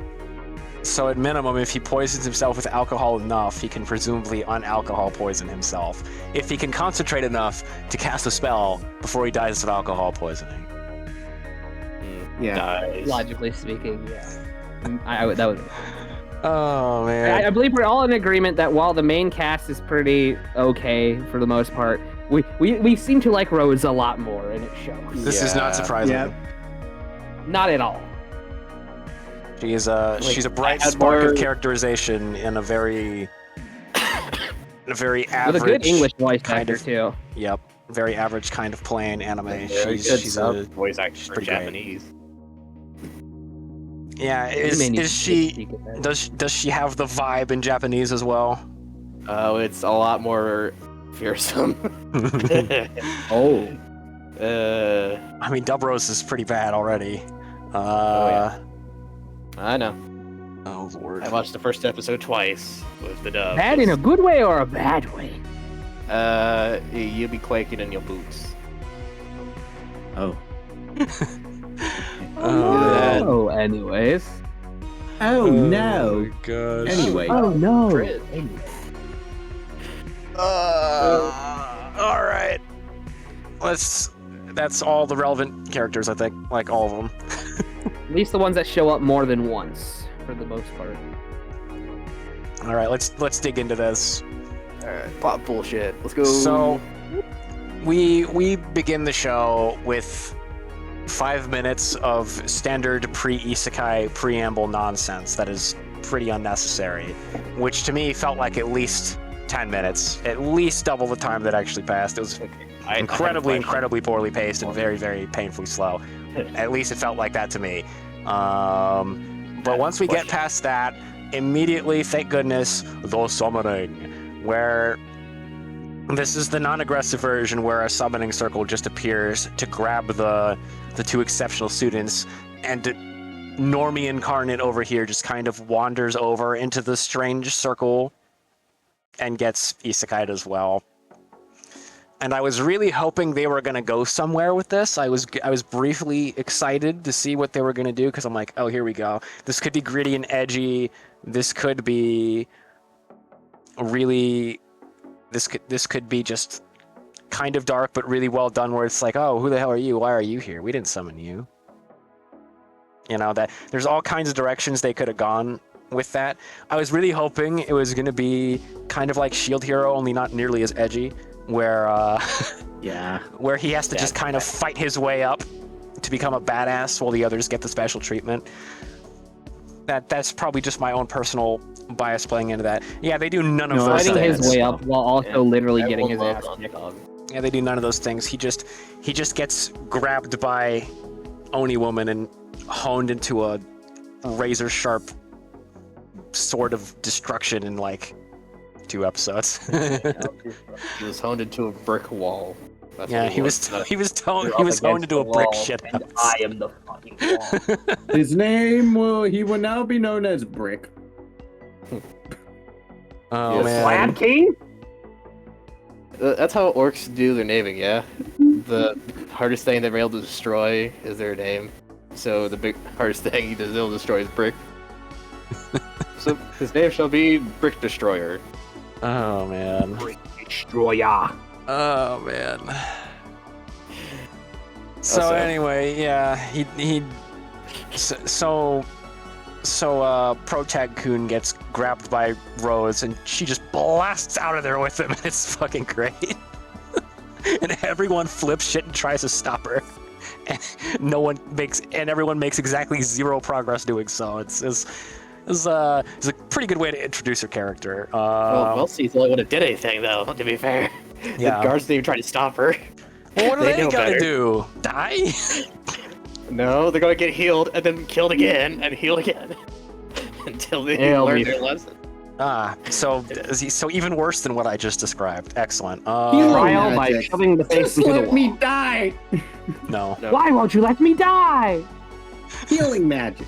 So at minimum, if he poisons himself with alcohol enough, he can presumably unalcohol poison himself. If he can concentrate enough to cast a spell before he dies of alcohol poisoning. Yeah. Dies. Logically speaking, yeah. That would. Oh man. I believe we're all in agreement that while the main cast is pretty okay for the most part, we seem to like Rose a lot more, and it shows. This is not Yeah. surprising. Yeah. Not at all. She's a bright I had spark more- of characterization in a very average With a good English voice kind actor of- too. Yep, very average kind of plain anime. Very She's good she's sub a voice actor she's for pretty great. Japanese. yeah. We may need Is to she speak of that. does she have the vibe in Japanese as well? Oh, it's a lot more fearsome. Oh. I mean, Dub Rose is pretty bad already. yeah. I know. Oh lord. I watched the first episode twice with the dub. Bad in a good way or a bad way? You'll be quaking in your boots. Oh. Oh, Oh, anyways. Oh no. my gosh. Anyway. Oh no. Fred. All right. That's all the relevant characters, I think. Like all of them. At least the ones that show up more than once, for the most part. All right, let's dig into this. Alright, plot bullshit. Let's go. So, we begin the show with 5 minutes of standard pre-isekai preamble nonsense that is pretty unnecessary, which to me felt like at least 10 minutes, at least double the time that actually passed. It was incredibly poorly paced and very, very painfully slow. At least it felt like that to me. But once we get past that, immediately, thank goodness, the summoning, where this is the non-aggressive version where a summoning circle just appears to grab the two exceptional students, and Normie Incarnate over here just kind of wanders over into the strange circle and gets isekai'd as well. And I was really hoping they were going to go somewhere with this. I was briefly excited to see what they were going to do, because I'm like, oh, here we go. This could be gritty and edgy. This could be really... This could be just kind of dark, but really well done, where it's like, oh, who the hell are you? Why are you here? We didn't summon you. You know, that there's all kinds of directions they could have gone with that. I was really hoping it was going to be kind of like Shield Hero, only not nearly as edgy, where where he has to just kind of fight his way up to become a badass while the others get the special treatment. That's probably just my own personal bias playing into that. Yeah, they do none of those fighting things. his way up while also literally getting his Everyone ass loves kicked. Underdog. Yeah, they do none of those things. He just gets grabbed by Oni Woman and honed into a razor sharp sword of destruction in like 2 episodes. He was honed into a brick wall. That's Yeah, what he was Not a- honed into a brick shit And house. I am the fucking wall. His name he will now be known as Brick. Oh Yes. man. Slab King? That's how orcs do their naming, yeah? The hardest thing they're able to destroy is their name. So the hardest thing they'll destroy is Brick. So his name shall be Brick Destroyer. Oh man. Destroyer. Oh man. So Also- anyway, yeah, he so Protag Kun gets grabbed by Rose and she just blasts out of there with him, and it's fucking great. And everyone flips shit and tries to stop her. And everyone makes exactly 0 progress doing so. It's a pretty good way to introduce her character. Well, Welsy's the only one that did anything, though, to be fair. Yeah. The guards didn't even try to stop her. Well, what do They they know gotta better. do? Die? No, they're gonna get healed and then killed again and healed again. Until they It'll learn be their lesson. So even worse than what I just described. Excellent. Trial by magic. shoving the face Just into the let wall. me die! No. No. Why won't you let me die? Healing magic.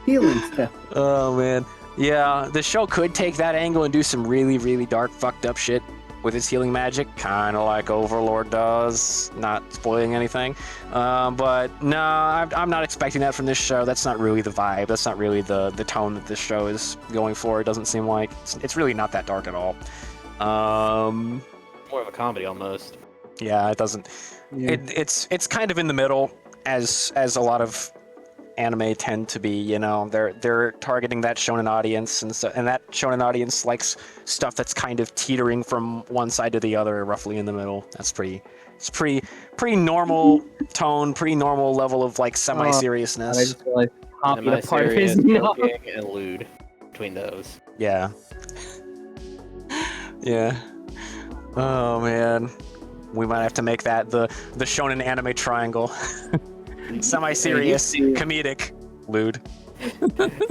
Healing stuff. Oh man. Yeah, the show could take that angle and do some really, really dark, fucked up shit with its healing magic, kind of like Overlord does. Not spoiling anything. But no, I'm not expecting that from this show. That's not really the vibe. That's not really the tone that this show is going for. It doesn't seem like it's really not that dark at all. More of a comedy almost. Yeah, it doesn't. Yeah. It's kind of in the middle, as a lot of anime tend to be. You know, they're targeting that shonen audience, and that shonen audience likes stuff that's kind of teetering from one side to the other, roughly in the middle. It's pretty normal tone, pretty normal level of like I semi-seriousness. just realized copied a part of Semi-serious, his nose. joking, and lewd between those. Yeah. Yeah. Oh man, we might have to make that the shonen anime triangle. Semi-serious, comedic, lewd.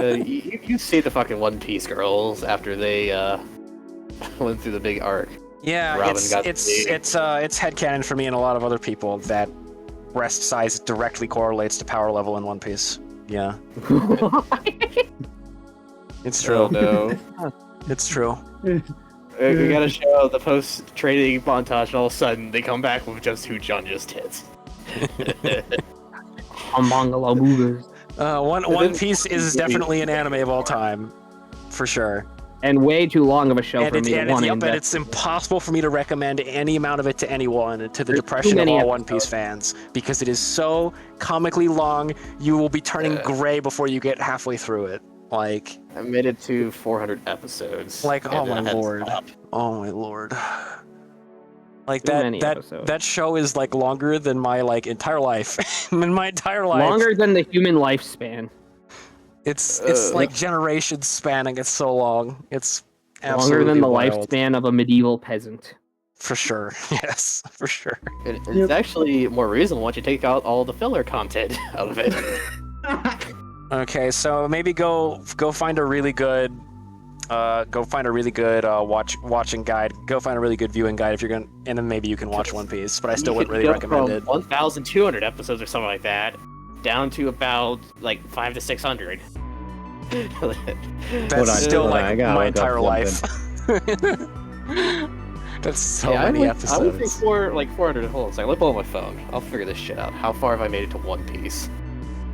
You see the fucking One Piece girls after they went through the big arc. Yeah, Robin it's got the- headcanon for me and a lot of other people that breast size directly correlates to power level in One Piece. Yeah, it's true. Oh no. It's true. We gotta show the post-training montage, and all of a sudden they come back with just who John just hits. Bungalow movers. One Piece is definitely an anime of all time, for sure. And way too long of a show for me to want to And it's impossible for me to recommend any amount of it to anyone, to the There's depression too of many all One Piece fans, because it is so comically long. You will be turning gray before you get halfway through it. Like, I made it to 400 episodes. Like, oh and I my had to lord. stop. oh my lord. Like Too many that episodes. that show is like longer than my like entire life. In my entire life. Longer than the human lifespan. It's Uh. like generations spanning. It's so long. It's Longer absolutely than the wild. lifespan of a medieval peasant. For sure. Yes, for sure. It's actually more reasonable once you take out all the filler content out of it. Okay, so maybe go find a really good go find a really good watching guide. Go find a really good viewing guide if you're gonna, and then maybe you can watch One Piece. But I still wouldn't really recommend it. 1,200 episodes or something like that, down to about like 500 to 600. That's still hold on, like I gotta my look up entire life. That's so many I episodes. would think 400. Hold on a second. Let me pull up my phone. I'll figure this shit out. How far have I made it to One Piece?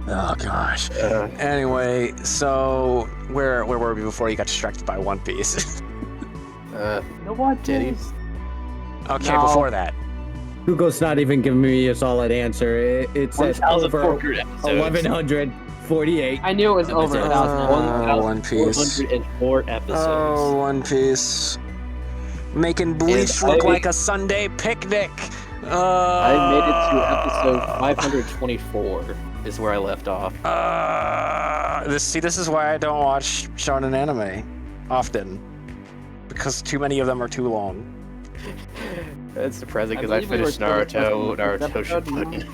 Oh gosh. Anyway, so where were we before you got distracted by One Piece? No what? Titties. Okay, No. before that. Google's not even giving me a solid answer. It says over 1,400 episodes. 1,148. I knew it was over Episodes. 1,000. One Piece. 1,404 episodes. Oh, One Piece. Making Bleach And look I- like a Sunday picnic. I made it to episode 524 is where I left off. This is why I don't watch shonen anime often, because too many of them are too long. That's depressing because I I believe we finished were still Naruto discussing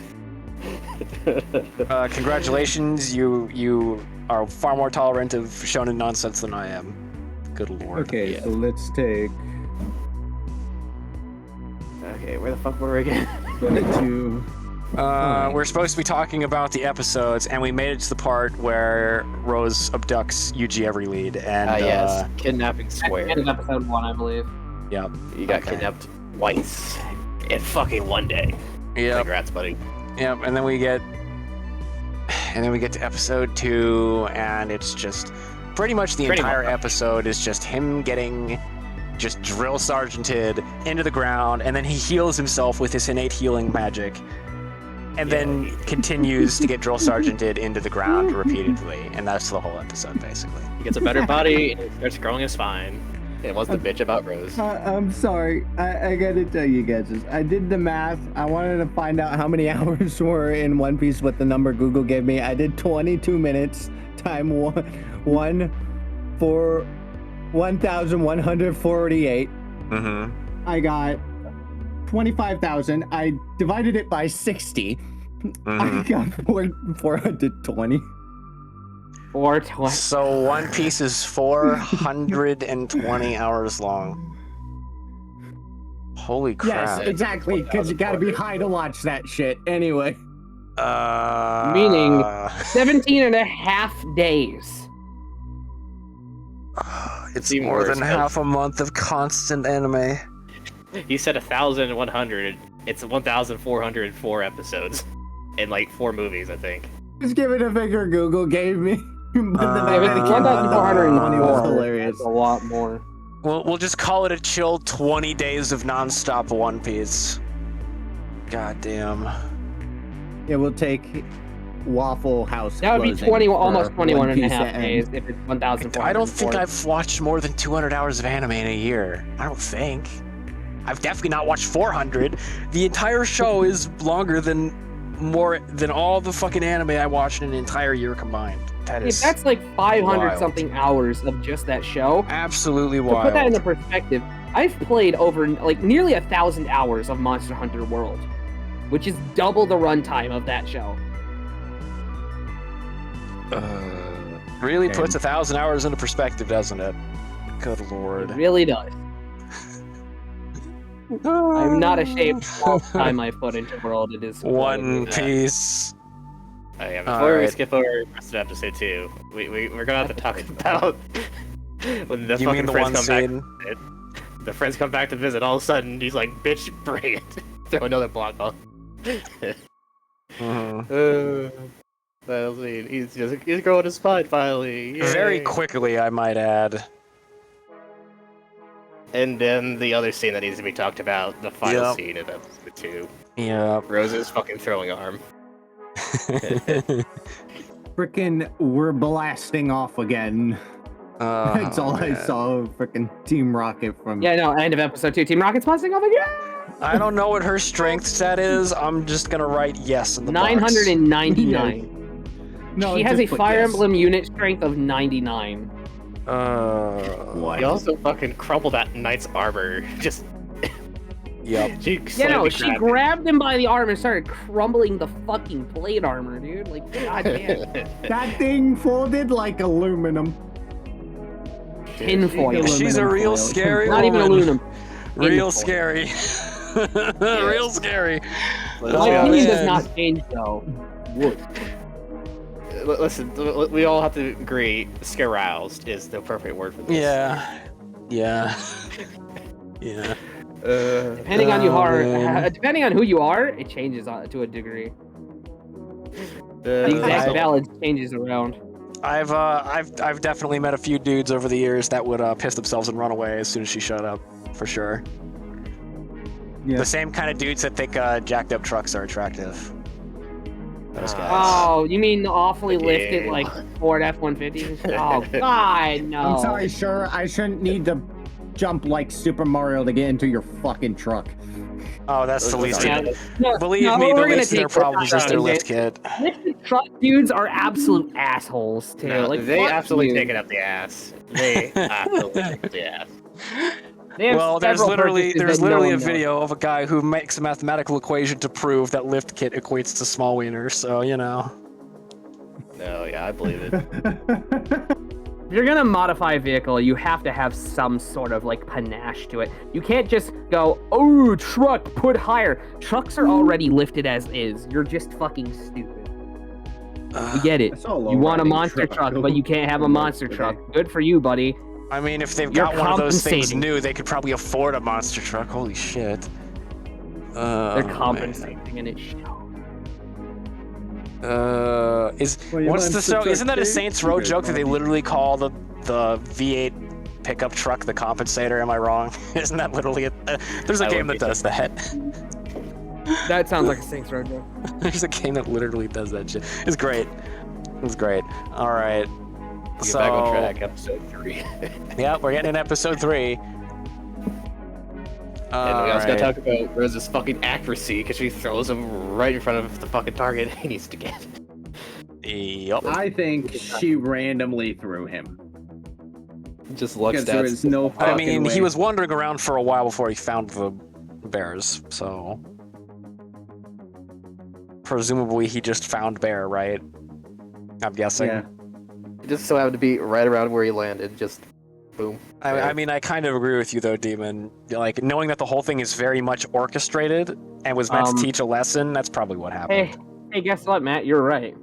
Shippuden. Congratulations, you are far more tolerant of shonen nonsense than I am. Good lord. Okay, Yeah. so let's take Okay, where the fuck were we again? go to We're supposed to be talking about the episodes, and we made it to the part where Rose abducts Yuji every lead, and Yes, kidnapping square. End of episode 1, I believe. yep, You got okay. kidnapped twice in fucking one day. yep, Congrats, buddy. yep, and then we get to episode 2, and it's just pretty much the Pretty entire much. episode is just him getting just drill sergeanted into the ground, and then he heals himself with his innate healing magic, and then continues to get drill sergeanted into the ground repeatedly, and that's the whole episode basically. He gets a better body and he starts growing his spine. And wants to bitch about Rose. I'm sorry. I gotta tell you guys this. I did the math. I wanted to find out how many hours were in One Piece with the number Google gave me. I did 22 minutes time 1,148. Mm-hmm. I got 25,000. I divided it by 60. I got 420. 420. So One Piece is 420 hours long. Holy crap. Yes, exactly. Because you gotta be high to watch that shit. Anyway. Meaning 17 and a half days. It's even more worse, than 'cause- half a month of constant anime. You said 1,100. It's 1,404 episodes. In like 4 movies, I think. Just give it a figure Google gave me. But then I Yeah, had to it's count it to 120 was 1,404. hilarious. That's a lot more. We'll just call it a chill 20 days of non-stop One Piece. God damn. It will take Waffle House. That would be closing 20, for almost 21 One and a Piece half to end. days if it's 1,400. I don't think I've watched more than 200 hours of anime in a year. I don't think. I've definitely not watched 400. The entire show is longer than all the fucking anime I watched in an entire year combined. That If is that's like 500 wild. something hours of just that show. absolutely To wild. put that into perspective, I've played over like nearly 1,000 hours of Monster Hunter World, which is double the runtime of that show. Really Okay. puts 1,000 hours into perspective, doesn't it? Good lord. It really does. I'm not ashamed of all the time I put into World. It is One Piece. Oh, yeah, before we Alright. skip over the rest of episode 2, we're gonna have to talk about when the You fucking mean the friends one come scene? back. The friends come back to visit. All of a sudden, he's like, "Bitch, bring it." Throw another block on. Mhm. That'll see. He's growing his spine finally. Very Yay. quickly, I might add. And then the other scene that needs to be talked about, the final Yep. scene of episode 2. Yeah. Rose's fucking throwing arm. Frickin' we're blasting off again. That's all I saw. Frickin' Team Rocket from. Yeah, no, end of episode 2. Team Rocket's busting up again! I don't know what her strength stat is. I'm just gonna write yes in the box. 999. No, She has just a put Fire yes. Emblem unit strength of 99. What? He also fucking crumpled that knight's armor. Just. Yep. She Yeah, no, slightly she grabbed it. grabbed him by the arm and started crumbling the fucking plate armor, dude. Like, goddamn. That thing folded like aluminum. tinfoil. She's a real scary Not even woman. aluminum. Real Tinfoil. scary. Real scary. Let's My go. opinion man. does not change though. Woof. Listen, we all have to agree, scaroused is the perfect word for this. Yeah. Yeah. Yeah. Depending on man. depending on who you are, it changes to a degree. The exact balance changes around. I've definitely met a few dudes over the years that would piss themselves and run away as soon as she showed up, for sure. Yeah. The same kind of dudes that think jacked up trucks are attractive. Those guys. Oh, you mean the awfully The lifted game. like Ford F-150s? Oh God, no. I'm sorry, sure. I shouldn't need to jump like Super Mario to get into your fucking truck. Oh, that's the least. Yeah. No, Believe no, me, the we're gonna least of their take this problems is their out. lift kit. Lifted truck dudes are absolute assholes too. No, like they fuck absolutely you. take it up the ass. They absolutely take it up the ass. They have Well, there's several literally purposes that no a one knows. video of a guy who makes a mathematical equation to prove that lift kit equates to small wiener. So you know. No, yeah, I believe it. If you're gonna modify a vehicle, you have to have some sort of like panache to it. You can't just go, oh, truck, put higher. Trucks are already lifted as is. You're just fucking stupid. You get it. I saw a You want a low-riding monster truck, but you can't have a from monster today. truck. Good for you, buddy. I mean, if they've You're got one of those things compensating. new, they could probably afford a monster truck. Holy shit. They're Man. compensating and it shows. Well, you what's want the to so? Isn't that a take- Saints Row Okay, joke that they Bobby. literally call the V8 pickup truck the compensator? Am I wrong? Isn't that literally a? There's a I game that wouldn't be does that. That sounds like a Saints Row joke. There's a game that literally does that shit. It's great. It's great. All right. Get So back on track, episode 3. yeah, we're getting in episode 3. And we also gotta talk about Rose's fucking accuracy, because she throws him right in front of the fucking target he needs to get. Yep. I think she randomly threw him. Just luck Because there stats. is no I fucking mean, way. he was wandering around for a while before he found the bears, so presumably he just found bear, right? I'm guessing. Yeah. It just so happened to be right around where he landed, just boom. I mean, I kind of agree with you though, Demon. Like, knowing that the whole thing is very much orchestrated and was meant to teach a lesson, that's probably what happened. Hey, guess what, Matt? You're right.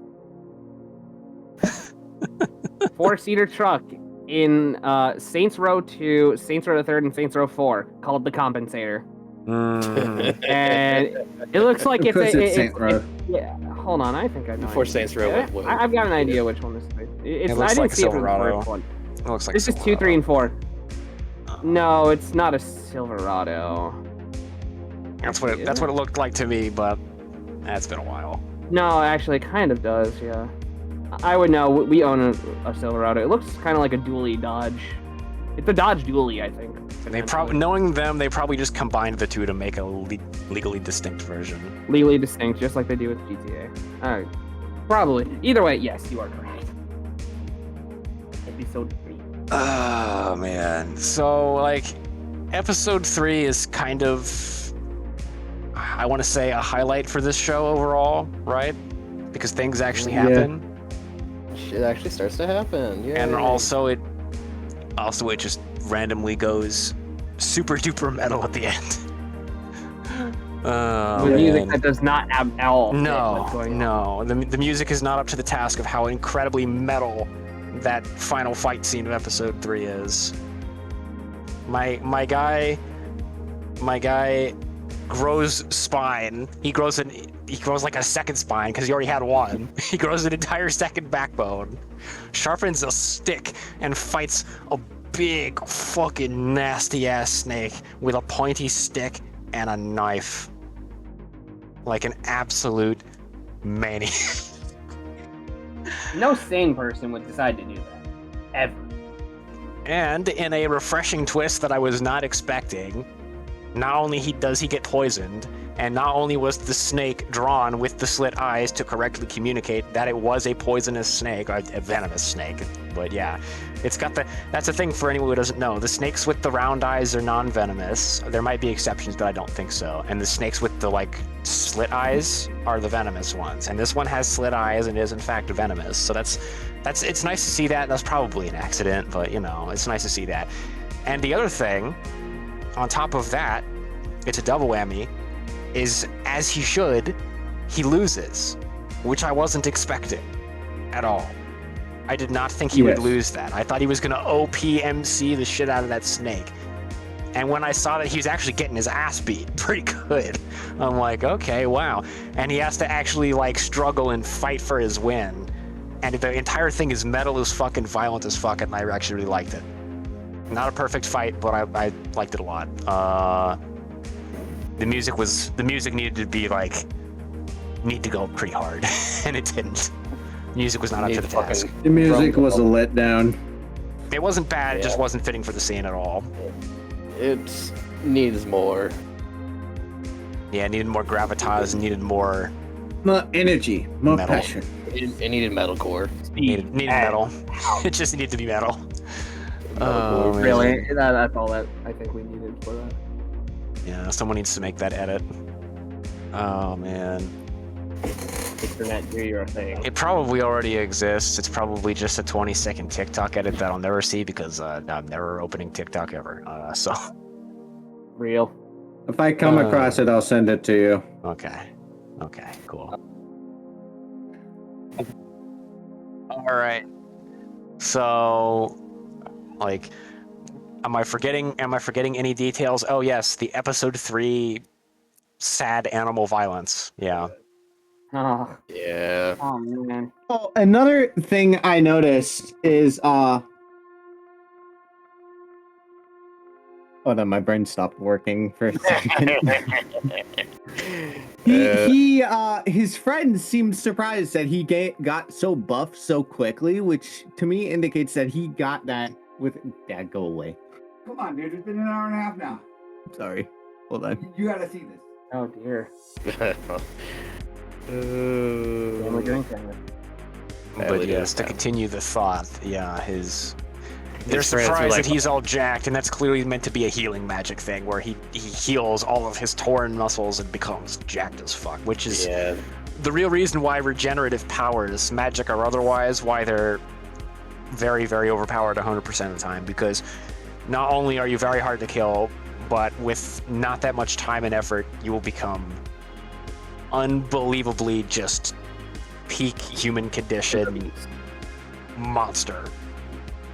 4-seater truck in Saints Row 2, Saints Row the 3rd, and Saints Row 4 called the Compensator. Mm. And it looks like it's Because a, it's Saint Row. yeah. Hold on, I think I know. Before Saints Row went blue. I've got an idea which one this is. It's, It looks I didn't like see it from the Silverado. first one. It looks like This is 2, 3, and 4. No, it's not a Silverado. That's what it looked like to me, but that's been a while. No, actually, it kind of does. Yeah, I would know. We own a Silverado. It looks kind of like a dually Dodge. It's a Dodge dually, I think. They probably, knowing them, they probably just combined the two to make a legally distinct version. Legally distinct, just like they do with GTA. Alright. Probably. Either way, yes, you are correct. Episode 3. Oh man. So like, episode 3 is kind of, I want to say, a highlight for this show overall, right? Because things actually happen, Shit actually starts to happen. Yeah. and also it just randomly goes super duper metal at the end. Oh, With music man. that does not at all fit what's No, going on. no. The music is not up to the task of how incredibly metal that final fight scene of episode 3 is. My guy grows spine. He grows like a second spine because he already had one. He grows an entire second backbone, sharpens a stick, and fights a big fucking nasty ass snake with a pointy stick and a knife. Like an absolute maniac. No sane person would decide to do that. Ever. And in a refreshing twist that I was not expecting, not only does he get poisoned, and not only was the snake drawn with the slit eyes to correctly communicate that it was a poisonous snake, or a venomous snake, but yeah, it's got that's a thing for anyone who doesn't know. The snakes with the round eyes are non-venomous. There might be exceptions, but I don't think so. And the snakes with the slit eyes are the venomous ones. And this one has slit eyes and is in fact venomous. So that's it's nice to see that. That's probably an accident, but you know, it's nice to see that. And the other thing, on top of that, it's a double whammy, is as he should, he loses, which I wasn't expecting at all. I did not think he would lose that. I thought he was gonna OPMC the shit out of that snake. And when I saw that he was actually getting his ass beat pretty good, I'm like, okay, wow. And he has to actually like struggle and fight for his win. And the entire thing is metal as fuck and violent as fuck, and I actually really liked it. Not a perfect fight, but I liked it a lot. The music needed to be like, need to go pretty hard, and it didn't. Music was not up to the task. The music was a letdown. It wasn't bad, it just wasn't fitting for the scene at all. It needs more. Yeah, it needed more gravitas, needed more energy, more metal. passion. It needed metalcore. Needed metal. It just needed to be metal. Oh, really? That's all that I think we needed for that. Yeah, someone needs to make that edit. Oh man. Internet, do your thing. It probably already exists. It's probably just a 20-second TikTok edit that I'll never see because I'm never opening TikTok ever. So. Real. If I come across it, I'll send it to you. Okay. Okay. Cool. All right. So, like, am I forgetting any details? Oh yes, the episode 3 sad animal violence. Yeah. Oh, Yeah. oh man. Oh, another thing I noticed is hold on, my brain stopped working for a second. His friends seemed surprised that he got so buff so quickly, which to me indicates that he got that with. Dad, go away. Come on, dude. It's been an hour and a half now. Sorry. Hold on. You gotta see this. Oh dear. Family drink. But yes, to continue the thought, yeah, they're surprised that he's all jacked, and that's clearly meant to be a healing magic thing, where he heals all of his torn muscles and becomes jacked as fuck, which is the real reason why regenerative powers, magic or otherwise, why they're very, very overpowered 100% of the time, because not only are you very hard to kill, but with not that much time and effort, you will become unbelievably just peak human condition monster.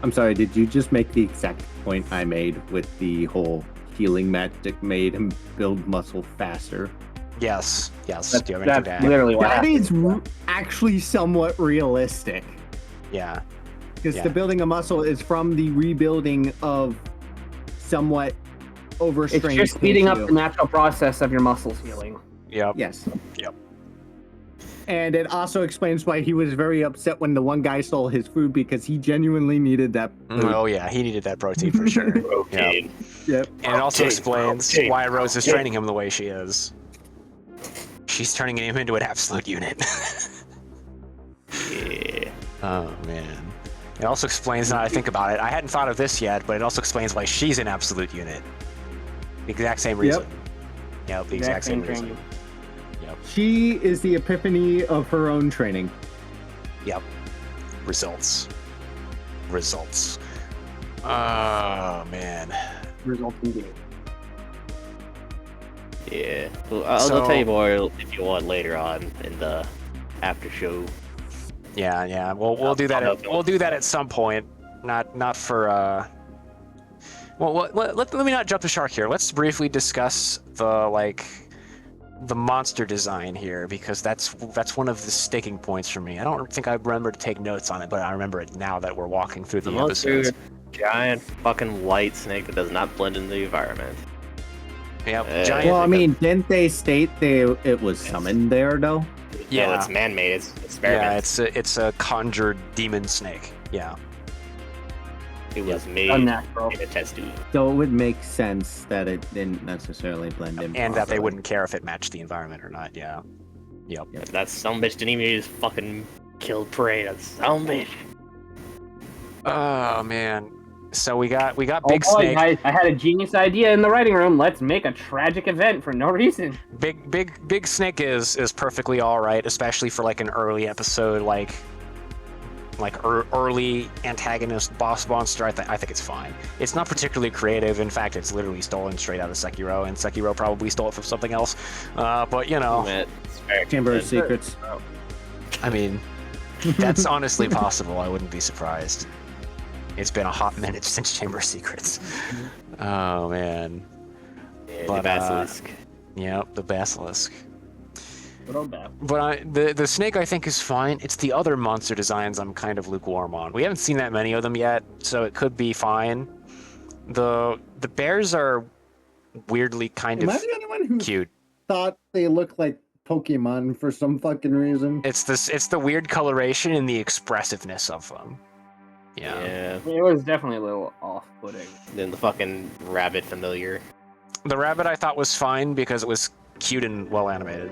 I'm sorry, did you just make the exact point I made with the whole healing magic made him build muscle faster? Yes. Do you have anything to add? Literally what That happened. is actually somewhat realistic. Yeah. Because the building of muscle is from the rebuilding of somewhat overstrained It's just speeding up tissue. the natural process of your muscles healing. Yep. Yes. Yep. And it also explains why he was very upset when the one guy stole his food, because he genuinely needed that food. Oh yeah, he needed that protein for sure. Protein. Yep. And it also explains why Rose is training him the way she is. She's turning him into an absolute unit. Yeah. Oh man. It also explains, now I think about it, I hadn't thought of this yet, but it also explains why she's an absolute unit. The exact same reason. Yep, the exact same reason. training. She is the epiphany of her own training. Yep. Results. Oh man. Results indeed. Yeah. Well, I'll tell you more if you want later on in the after show. Yeah. We'll do that. We'll do that at some point. Not for. Well, let me not jump the shark here. Let's briefly discuss the monster design here, because that's one of the sticking points for me. I don't think I remember to take notes on it, but I remember it now that we're walking through the episodes. Giant fucking white snake that does not blend in the environment. Yep. Giant. Well, I mean, didn't they state it was summoned there, though? Yeah. No, it's man-made. It's Yeah, experiments. it's a conjured demon snake. Yeah. It was made Unnatural. in a test tube. So it would make sense that it didn't necessarily blend in. And that they properly. wouldn't care if it matched the environment or not. Yeah. Yep. That sumbitch didn't even use fucking kill prey. That sumbitch. Oh man. So we got Oh Big boy, Snake. I had a genius idea in the writing room. Let's make a tragic event for no reason. Big Snake is perfectly all right, especially for like an early episode, like like early antagonist boss monster, I think it's fine. It's not particularly creative. In fact, it's literally stolen straight out of Sekiro, and Sekiro probably stole it from something else. But you know, Chamber of Secrets. I mean, that's honestly possible. I wouldn't be surprised. It's been a hot minute since Chamber of Secrets. Oh man. Yeah, But, the basilisk. Yep, the basilisk. Good old bat. But the snake I think is fine. It's the other monster designs I'm kind of lukewarm on. We haven't seen that many of them yet, so it could be fine. The bears are weirdly kind Am I of the only one who cute. thought they looked like Pokemon for some fucking reason? It's the weird coloration and the expressiveness of them. Yeah. It was definitely a little off-putting. Then the fucking rabbit familiar. The rabbit I thought was fine because it was cute and well animated.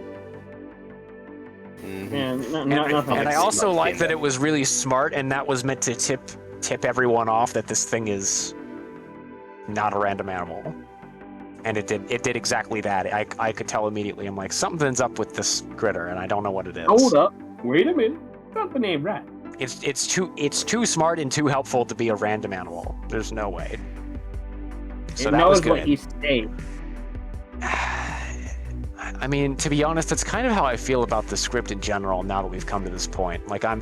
Mhm. Yeah, And, and I also like that it was really smart, and that was meant to tip everyone off that this thing is not a random animal. And it did exactly that. I could tell immediately. I'm like, something's up with this critter, and I don't know what it is. Hold up. Wait a minute. Company rat. It's too smart and too helpful to be a random animal. There's no way. So It that was knows what good. you state. I mean, to be honest, that's kind of how I feel about the script in general now that we've come to this point. Like I'm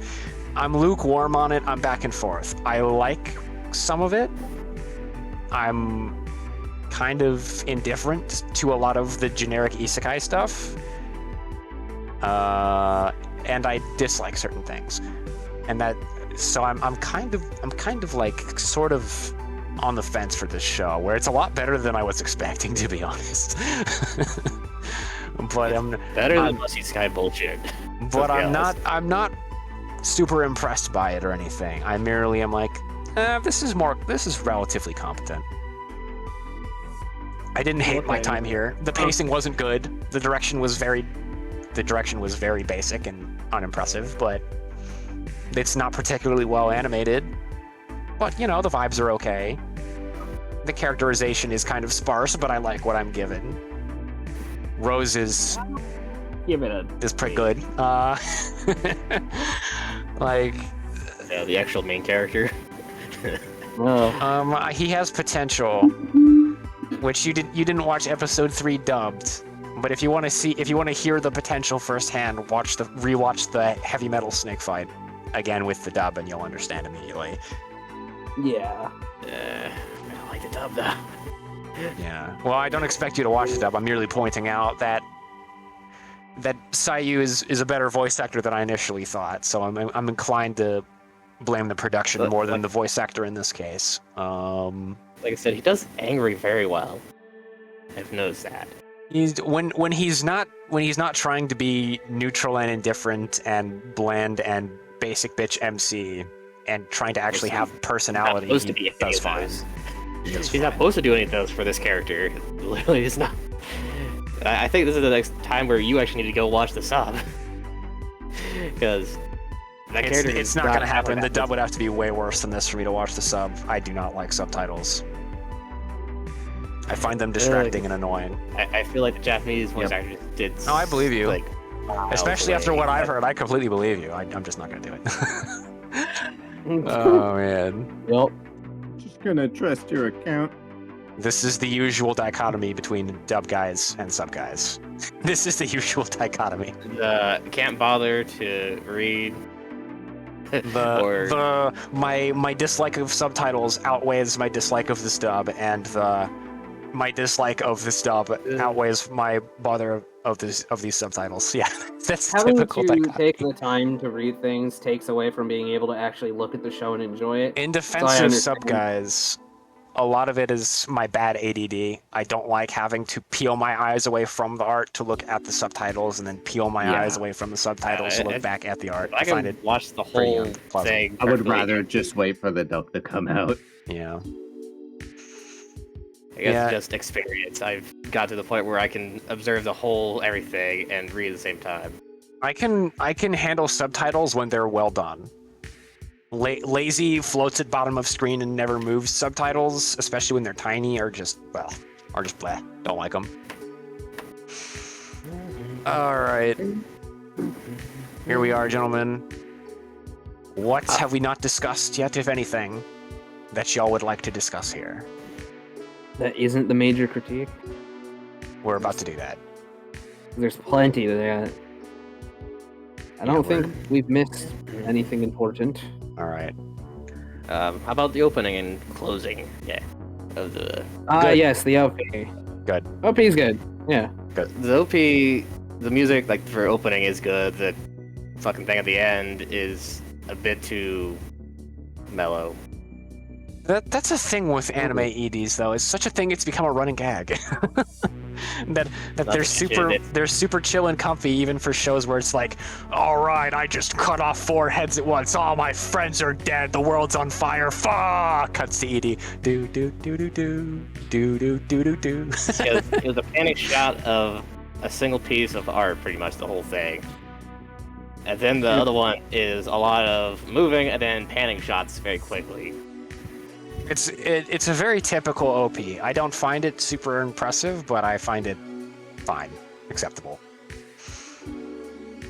lukewarm on it. I'm back and forth. I like some of it. I'm kind of indifferent to a lot of the generic isekai stuff. And I dislike certain things. And so I'm kind of like sort of on the fence for this show, where it's a lot better than I was expecting, to be honest. But Better than Musty Sky bullshit. But Okay, I'm not super impressed by it or anything. I merely am like, this is relatively competent. I didn't hate my time here. The pacing wasn't good. The direction was very basic and unimpressive, but it's not particularly well animated. But you know, the vibes are okay. The characterization is kind of sparse, but I like what I'm given. Rose is pretty good. Like, Yeah, the actual main character. he has potential, which you didn't watch episode 3 dubbed. But if you want to hear the potential firsthand, rewatch the heavy metal snake fight again with the dub, and you'll understand immediately. Yeah. I don't like the dub though. Yeah. Well, I don't expect you to watch the dub. I'm merely pointing out that Sayu is a better voice actor than I initially thought. So I'm inclined to blame the production more than the voice actor in this case. Like I said, he does angry very well. I've noticed that. When he's not trying to be neutral and indifferent and bland and basic bitch MC and trying to actually have personality, He's not supposed to be he does fine. He's not supposed to do any of those for this character. Literally, it's not. I think this is the next time where you actually need to go watch the sub. Because that character It's not going to happen. The dub would have to be way worse than this for me to watch the sub. I do not like subtitles. I find them distracting and annoying. I feel like the Japanese voice actors did. No, I believe you. Like, especially after what I've heard, I completely believe you. I'm just not going to do it. Oh, man. Well, Just gonna trust your account. This is the usual dichotomy between dub guys and sub guys. This is the usual dichotomy. Can't bother to read. My dislike of subtitles outweighs my dislike of this dub, and my dislike of this dub outweighs my bother of these subtitles. Yeah, that's having typical to dichotomy. take the time to read things takes away from being able to actually look at the show and enjoy it. In So I defense of understand. sub guys, a lot of it is my bad ADD. I don't like having to peel my eyes away from the art to look at the subtitles, and then peel my eyes away from the subtitles to look back at the art. I find can it watch the pretty whole unpleasant. thing. I would carefully. rather just wait for the dub to come out. Yeah. I guess Yeah. just experience. I've got to the point where I can observe the whole everything and read at the same time. I can handle subtitles when they're well done. Lazy, floats at bottom of screen and never moves subtitles, especially when they're tiny, are just bleh. Don't like them. All right, here we are, gentlemen. What have we not discussed yet, if anything, that y'all would like to discuss here? That isn't the major critique. We're about to do that. There's plenty there. I don't think we've missed anything important. All right. How about the opening and closing? Yeah. Of the. Yes, the OP. Good. OP is good. Yeah. The OP, the music like for opening is good. The fucking thing at the end is a bit too mellow. That's a thing with anime EDs, though. It's such a thing. It's become a running gag. that they're super chill and comfy, even for shows where it's like, all right, I just cut off 4 heads at once. All my friends are dead. The world's on fire. Fuck. Cuts to ED. Do do do do do do do do do do. It was a panic shot of a single piece of art, pretty much the whole thing. And then the other one is a lot of moving and then panning shots very quickly. It's a very typical OP. I don't find it super impressive, but I find it fine, acceptable.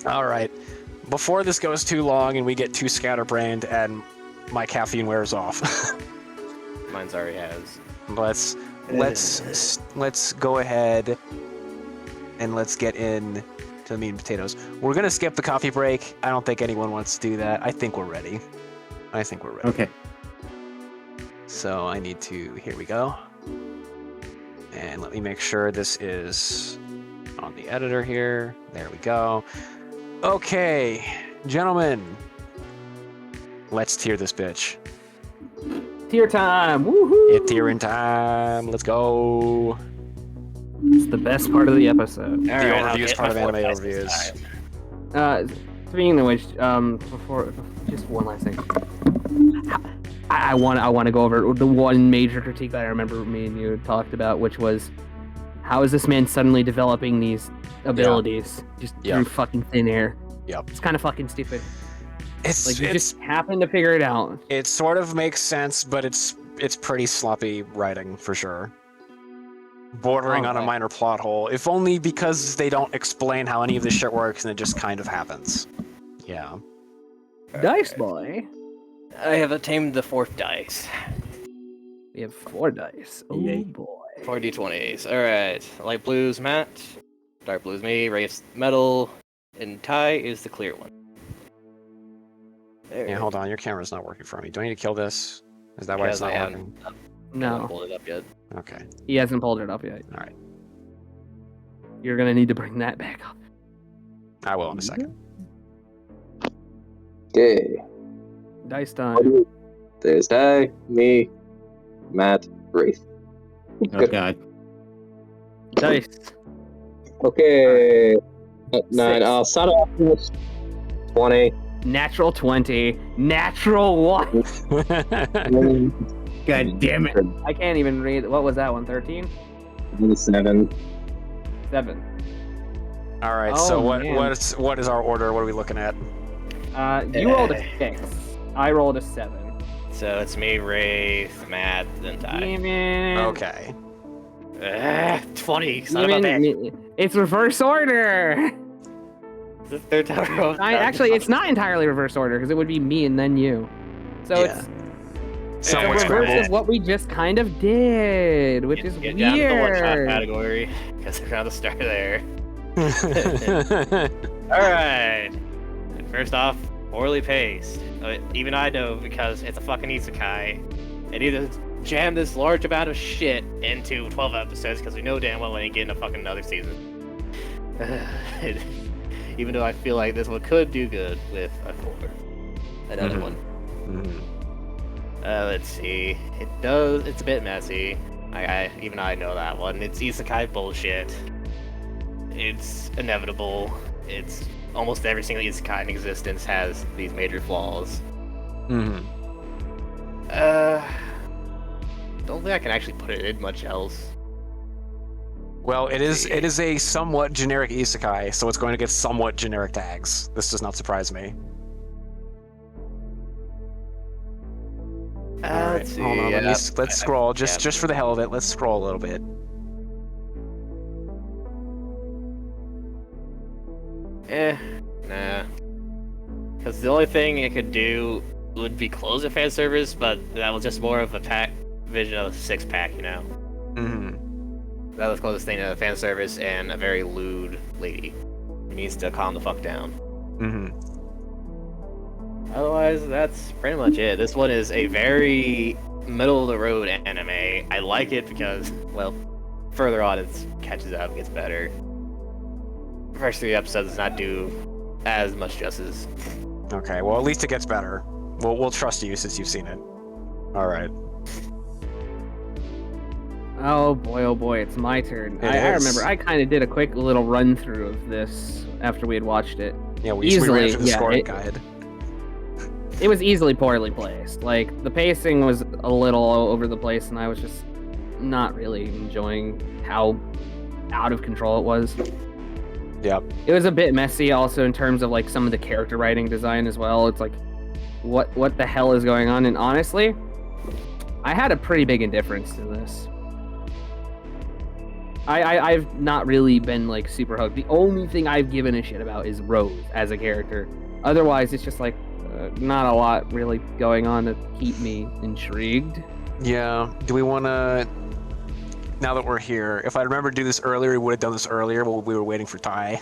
All right, before this goes too long and we get too scatterbrained and my caffeine wears off, Mine's already has. let's go ahead and let's get in to the meat and potatoes. We're gonna skip the coffee break. I don't think anyone wants to do that. I think we're ready. Okay. So I need to, here we go. And let me make sure this is on the editor here. There we go. Okay, gentlemen, let's tier this bitch. Tier time! Woohoo! It's tiering time. Let's go. It's the best part of the episode. The overview is part of anime overviews. Speaking of which, before just one last thing. I want to go over the one major critique that I remember me and you talked about, which was, how is this man suddenly developing these abilities just through fucking thin air? Yep. It's kind of fucking stupid. It's Like, you just happen to figure it out. It sort of makes sense, but it's pretty sloppy writing for sure. Bordering on a minor plot hole, if only because they don't explain how any of this shit works and it just kind of happens. Yeah. Dice boy. I have tamed the 4th dice. We have 4 dice. Oh boy. 4 d20s. Alright. Light blue's Matt. Dark blue's me. Wraith's metal. And Ty is the clear one. There. Yeah, hold on. Your camera's not working for me. Do I need to kill this? Is that why it's not working? I haven't No, pulled it up yet. Okay. he hasn't pulled it up yet. All right. You're gonna need to bring that back up. I will in a second. Okay. Dice time. There's Ty, me, Matt, Wraith. Oh God. Dice. Okay. 9. 6. I'll start off with 20. Natural 20. Natural 1. God damn it. I can't even read. What was that one? 13? 7. 7. All right. Oh, So man. what is our order? What are we looking at? You rolled a 6. I rolled a 7. So it's me, Wraith, Matt, then Ty. Damn it. Okay. 20. Son of a bitch. It's reverse order. It's the 3rd time in a row. Actually, it's not entirely reverse order because it would be me and then you. So Yeah. it's Somewhat the reverse scrambled. of what we just kind of did, which is Get down to the one-shot weird. category, because they're gonna start there. Alright. First off, poorly paced. Even I know, because it's a fucking isekai. It either jam this large amount of shit into 12 episodes, because we know damn well we ain't getting a fucking another season. Even though I feel like this one could do good with another one. Let's see. It's a bit messy. Even I know that one. It's isekai bullshit. It's inevitable. It's almost every single isekai in existence has these major flaws. Don't think I can actually put it in much else. Well, it is a somewhat generic isekai, so it's going to get somewhat generic tags. This does not surprise me. Let's see. Hold on, let's scroll just for the hell of it. Let's scroll a little bit. Nah. Because the only thing it could do would be close a fan service, but that was just more of a pack vision of a 6-pack, you know? Mm-hmm. That was the closest thing to a fan service and a very lewd lady who needs to calm the fuck down. Mm-hmm. Otherwise, that's pretty much it. This one is a very middle-of-the-road anime. I like it because, well, further on it catches up, gets better. The first 3 episodes does not do as much justice. Okay, well, at least it gets better. We'll trust you since you've seen it. Alright. Oh boy, it's my turn. It I is. remember I kind of did a quick little run through of this after we had watched it. Yeah, we Easily, ran through the yeah, scoring it- guide. It was easily poorly placed. Like, the pacing was a little all over the place, and I was just not really enjoying how out of control it was. Yep. It was a bit messy also in terms of like some of the character writing design as well. It's like, what the hell is going on? And honestly, I had a pretty big indifference to this. I've not really been like super hooked. The only thing I've given a shit about is Rose as a character. Otherwise, it's just like not a lot really going on to keep me intrigued. Yeah. Do we want to... Now that we're here, if I remember to do this earlier, we would have done this earlier while we were waiting for Ty.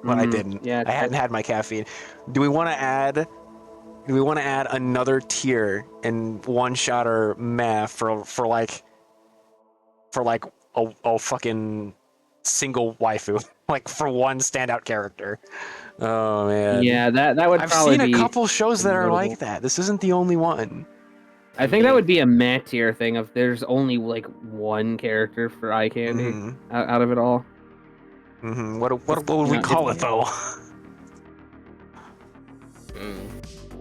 But I didn't. Yeah, I hadn't had my caffeine. Do we want to add another tier in one shot or meh for like a fucking single waifu, like for one standout character? Oh man. Yeah, that would I've probably seen be a couple shows that are notable. like that. This isn't the only one. I think that would be a meh tier thing if there's only like one character for eye candy Mm-hmm. out of it all. Mm-hmm. What would we not- call it though?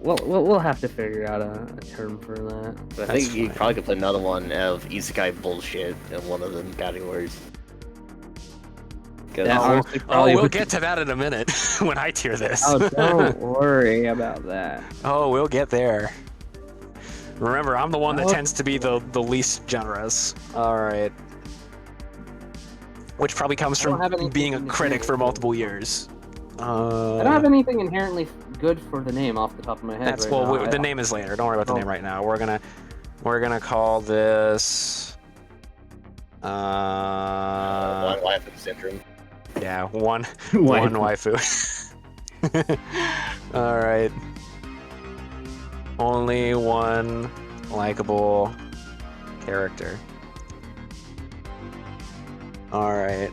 We'll have to figure out a term for that. I That's think you fine. probably could put another one of isekai bullshit in one of the categories. 'Cause- That honestly Oh, probably we'll would- get to that in a minute when I tier this. Oh, don't worry about that. Oh, we'll get there. Remember, I'm the one that Oh. tends to be the least generous. All right. Which probably comes I don't from have anything being a in the critic tier. for multiple years. I don't have anything inherently good for the name off the top of my head. That's right well, now. the name is later. Don't worry about the Oh. name right now. We're gonna call this. one waifu syndrome. Yeah, one waifu. All right. Only one likable character. All right.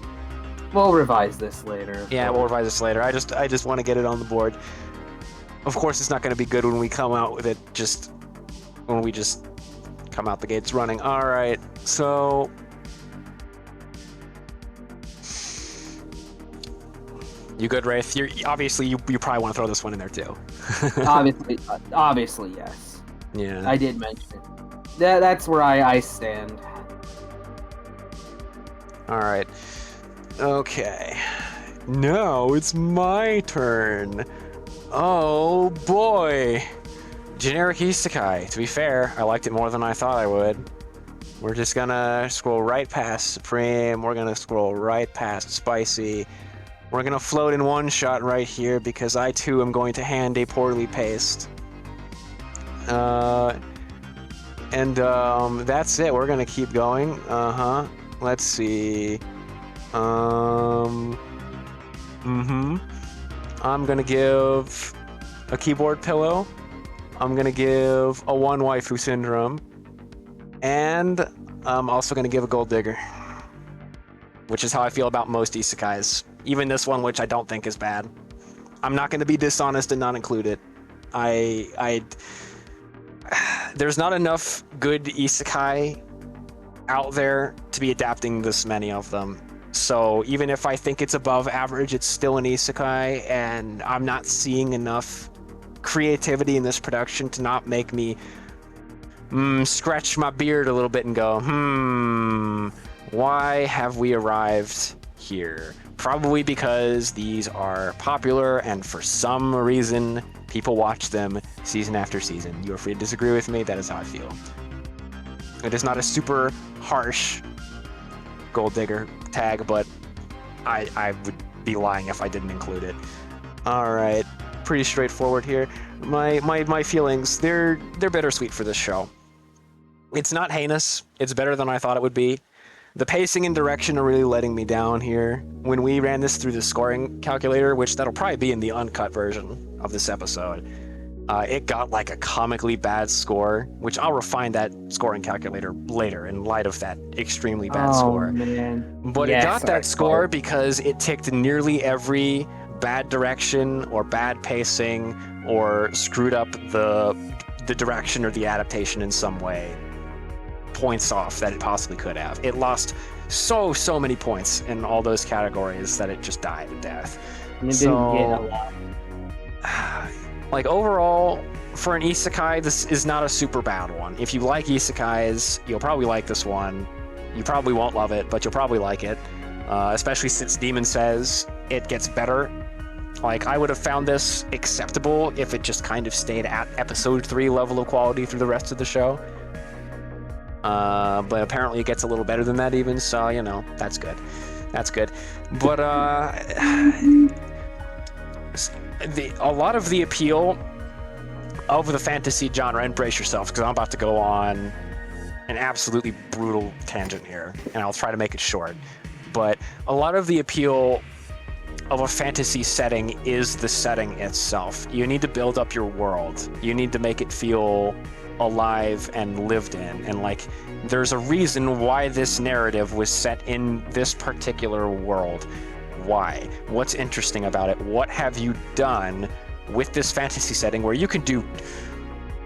We'll revise this later. Yeah, we'll revise this later. I just want to get it on the board. Of course, it's not going to be good when we come out with it. When we just come out the gates running. All right. So. You good, Wraith? Obviously you probably want to throw this one in there too. Obviously, yes. Yeah. I did mention it. That's where I stand. All right. Okay. Now it's my turn. Oh boy. Generic isekai. To be fair, I liked it more than I thought I would. We're just gonna scroll right past Supreme. We're gonna scroll right past Spicy. We're gonna float in one shot right here because I too am going to hand a poorly paced. That's it. We're gonna keep going. Let's see. I'm gonna give a keyboard pillow. I'm gonna give a one waifu syndrome. And I'm also gonna give a gold digger. Which is how I feel about most isekais. Even this one, which I don't think is bad. I'm not gonna be dishonest and not include it. There's not enough good isekai out there to be adapting this many of them. So even if I think it's above average, it's still an isekai, and I'm not seeing enough creativity in this production to not make me scratch my beard a little bit and go, why have we arrived here? Probably because these are popular and for some reason people watch them season after season. You are free to disagree with me, that is how I feel. It is not a super harsh gold digger tag, but I would be lying if I didn't include it. All right. pretty straightforward here. My feelings, they're bittersweet for this show. It's not heinous. It's better than I thought it would be. The pacing and direction are really letting me down here. When we ran this through the scoring calculator, which that'll probably be in the uncut version of this episode, it got like a comically bad score, which I'll refine that scoring calculator later in light of that extremely bad score. Man. But Yes, it got I that score recall. because it ticked nearly every bad direction or bad pacing or screwed up the direction or the adaptation in some way points off that it possibly could have. It lost so many points in all those categories that it just died a death. And it So- didn't get a lot. Like overall, for an isekai, this is not a super bad one. If you like isekais, you'll probably like this one. You probably won't love it, but you'll probably like it. Especially since Demon says it gets better. Like, I would have found this acceptable if it just kind of stayed at episode 3 level of quality through the rest of the show. But apparently it gets a little better than that even, so, you know, that's good. That's good. But, a lot of the appeal of the fantasy genre, and brace yourself, because I'm about to go on an absolutely brutal tangent here, and I'll try to make it short. But a lot of the appeal of a fantasy setting is the setting itself. You need to build up your world. You need to make it feel alive and lived in. And like, there's a reason why this narrative was set in this particular world. Why? What's interesting about it? What have you done with this fantasy setting where you can do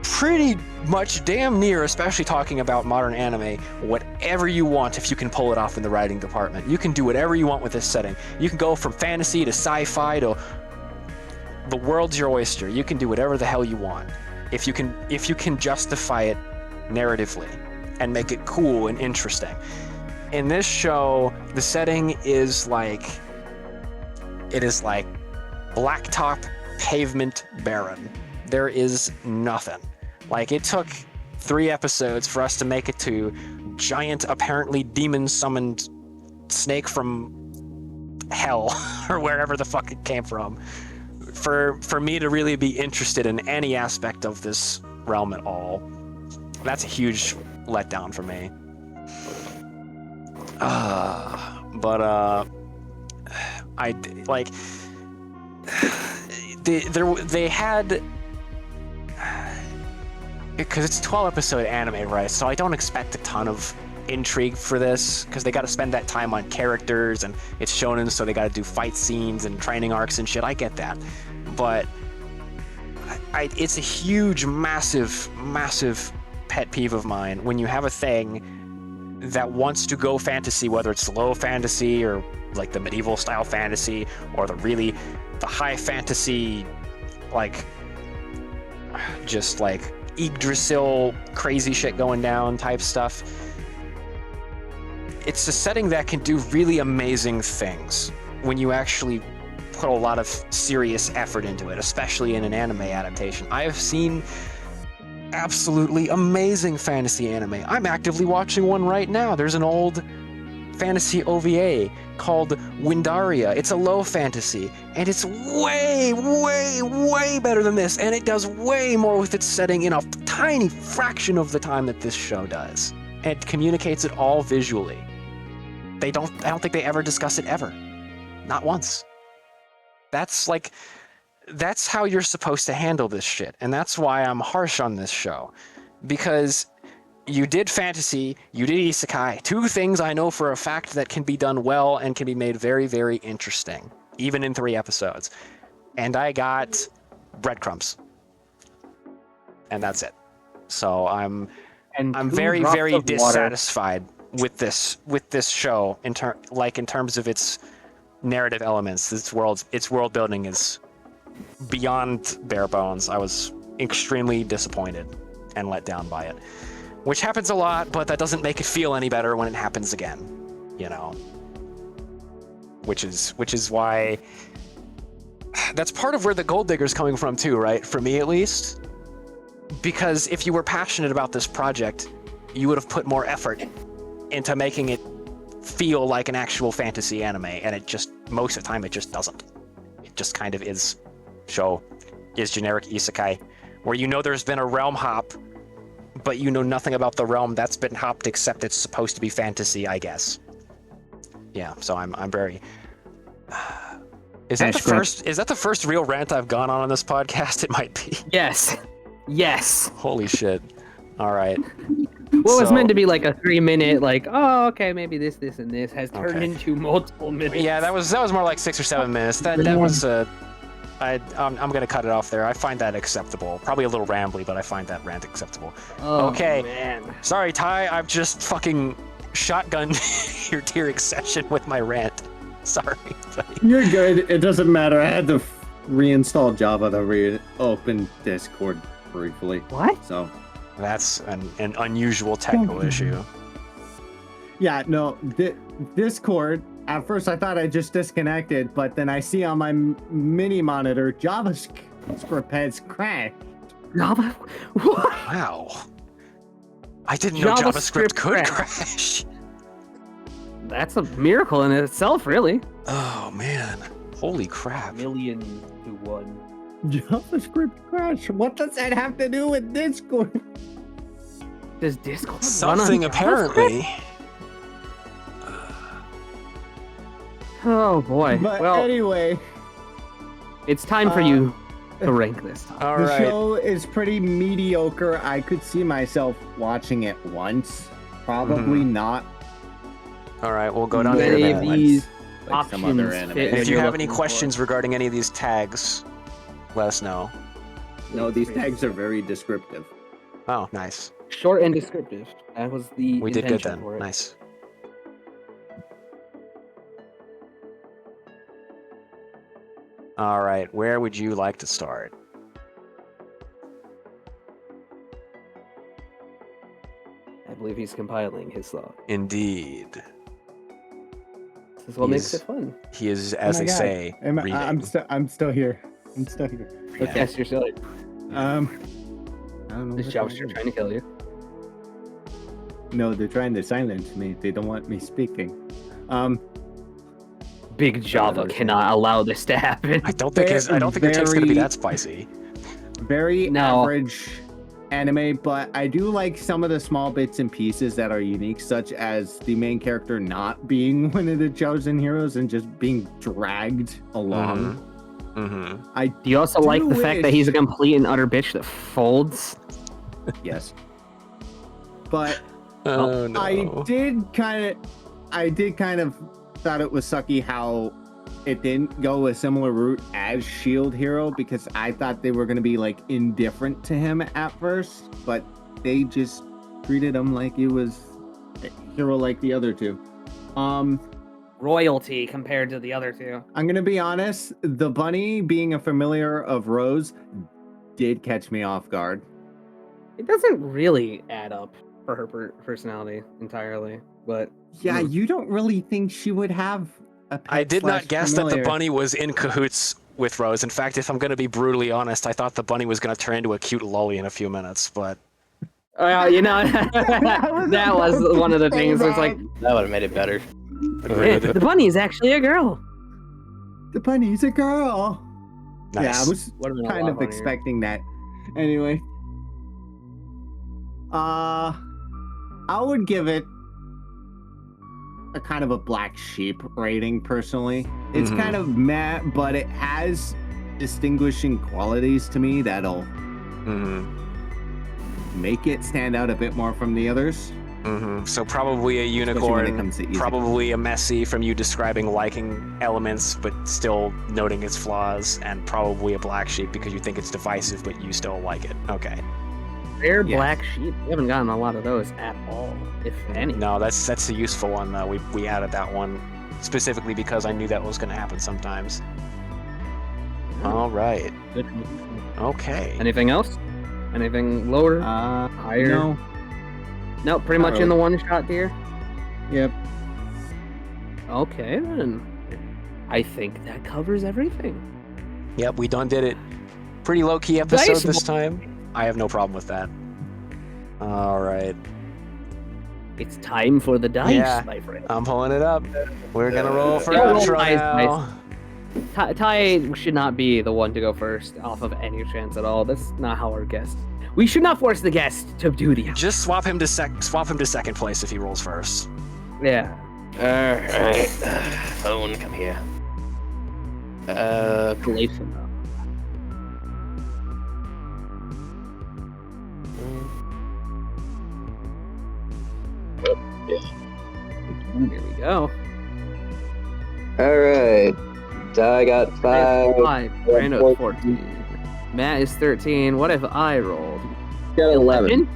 pretty much damn near, especially talking about modern anime, whatever you want if you can pull it off in the writing department. You can do whatever you want with this setting. You can go from fantasy to sci-fi to the world's your oyster. You can do whatever the hell you want if you can justify it narratively and make it cool and interesting. In this show, the setting is like blacktop pavement barren. There is nothing. Like, it took 3 episodes for us to make it to giant, apparently demon-summoned snake from hell, or wherever the fuck it came from, for me to really be interested in any aspect of this realm at all. That's a huge letdown for me. They had, because it's a 12-episode anime, right? So I don't expect a ton of intrigue for this, because they got to spend that time on characters, and it's shonen, so they got to do fight scenes and training arcs and shit. I get that, but it's a huge, massive pet peeve of mine when you have a thing that wants to go fantasy, whether it's low fantasy or like the medieval style fantasy, or the high fantasy, like just like Yggdrasil crazy shit going down type stuff. It's a setting that can do really amazing things when you actually put a lot of serious effort into it, especially in an anime adaptation. I have seen absolutely amazing fantasy anime. I'm actively watching one right now. There's an old fantasy OVA called Windaria. It's a low fantasy, and it's way better than this, and it does way more with its setting in a tiny fraction of the time that this show does. And it communicates it all visually. I don't think they ever discuss it ever. Not once. That's how you're supposed to handle this shit, and that's why I'm harsh on this show. Because you did fantasy, you did isekai, 2 things I know for a fact that can be done well and can be made very, very interesting, even in 3 episodes. And I got breadcrumbs. And that's it. So I'm very, very dissatisfied with this show in terms of its narrative elements. Its world building is beyond bare bones. I was extremely disappointed and let down by it, which happens a lot, but that doesn't make it feel any better when it happens again, you know. Which is why that's part of where the gold digger's coming from too, right? For me at least, because if you were passionate about this project, you would have put more effort into making it feel like an actual fantasy anime, and it just, most of the time, it just doesn't. It just kind of is show is generic isekai, where you know there's been a realm hop, but you know nothing about the realm that's been hopped except it's supposed to be fantasy, I guess. Yeah, so I'm very. Is that the first real rant I've gone on this podcast? It might be. Yes. Yes. Holy shit! All right. What was meant to be like a 3-minute, like, oh, okay, maybe this, and this has turned into multiple minutes. Yeah, that was more like 6 or 7 minutes. That was I'm gonna cut it off there. I find that acceptable. Probably a little rambly, but I find that rant acceptable. Oh, okay. Man. Sorry, Ty. I've just fucking shotgunned your Tyrix session with my rant. Sorry. You're good. It doesn't matter. I had to reinstall Java to reopen Discord briefly. What? So. That's an unusual technical issue. Yeah, no, Discord, at first I thought I just disconnected, but then I see on my mini monitor, JavaScript has crashed. Java? What? Wow. I didn't know JavaScript could crash. That's a miracle in itself, really. Oh, man. Holy crap. 1,000,000 to 1. JavaScript crash? What does that have to do with Discord? Does Discord something run on apparently? Oh boy. But well, anyway, it's time for you to rank this. All the right. show is pretty mediocre. I could see myself watching it once. Probably not. All right, we'll go down Many here. of these Like some other options anime. fit If what you you're have any looking for. questions regarding any of these tags, let us know. No, these tags are very descriptive. Oh, nice. Short and descriptive. That was the We did good intention then. for it. Nice. All right, where would you like to start? I believe he's compiling his thought. Indeed. This is what makes it fun. He is, as they say, reading. I'm still here. I'm still here. Yeah. Yes, you're silly. I don't know. This what job's to sure do. trying to kill you. No, they're trying to silence me. They don't want me speaking. Big Java cannot allow this to happen. I don't think your take's gonna be that spicy. Very No. average anime, but I do like some of the small bits and pieces that are unique, such as the main character not being one of the chosen heroes and just being dragged along. Mm-hmm. Do you also do like the fact that he's a wish- complete and utter bitch that folds? Yes. But Oh no. I did kind of thought it was sucky how it didn't go a similar route as Shield Hero, because I thought they were going to be like indifferent to him at first, but they just treated him like he was a hero like the other two. Royalty compared to the other two. I'm going to be honest, the bunny being a familiar of Rose did catch me off guard. It doesn't really add up for her personality entirely, but Yeah, you don't really think she would have a pet I did not slash guess that the familiar. bunny was in cahoots with Rose. In fact, if I'm going to be brutally honest, I thought the bunny was going to turn into a cute lolly in a few minutes, but... you know, that was one of the things. It's like That would have made it better. the bunny is actually a girl. The bunny's a girl. Nice. Yeah, I was Would've been a kind lot of funnier. expecting that. Anyway. I would give it a kind of a black sheep rating, personally. It's Mhm. kind of meh, but it has distinguishing qualities to me that'll Mm-hmm. make it stand out a bit more from the others. Mm-hmm. So probably a Especially when it unicorn, comes to easy. probably a messy from you describing liking elements but still noting its flaws, and probably a black sheep because you think it's divisive but you still like it. Okay. Rare Yes. black sheep. We haven't gotten a lot of those at all, if any. No, that's a useful one though. We added that one specifically because I knew that was going to happen sometimes. All right. Good. Okay. Anything else? Anything lower? Higher? No. No, pretty not much in really. the one shot tier. Yep. Okay then. I think that covers everything. Yep, we done did it. Pretty low key episode Dice this time. I have no problem with that. All right. It's time for the dice, Yeah. my friend. I'm pulling it up. We're gonna roll for Yeah, roll outro dice, now. Ty should not be the one to go first off of any chance at all. That's not how our guest. We should not force the guest to do the. Just swap him to second place if he rolls first. Yeah. Alright. Phone, come here. Late from now. Here we go. All right. I got 5. 5. Brando 14. Matt is 13. What if I rolled? Got 11.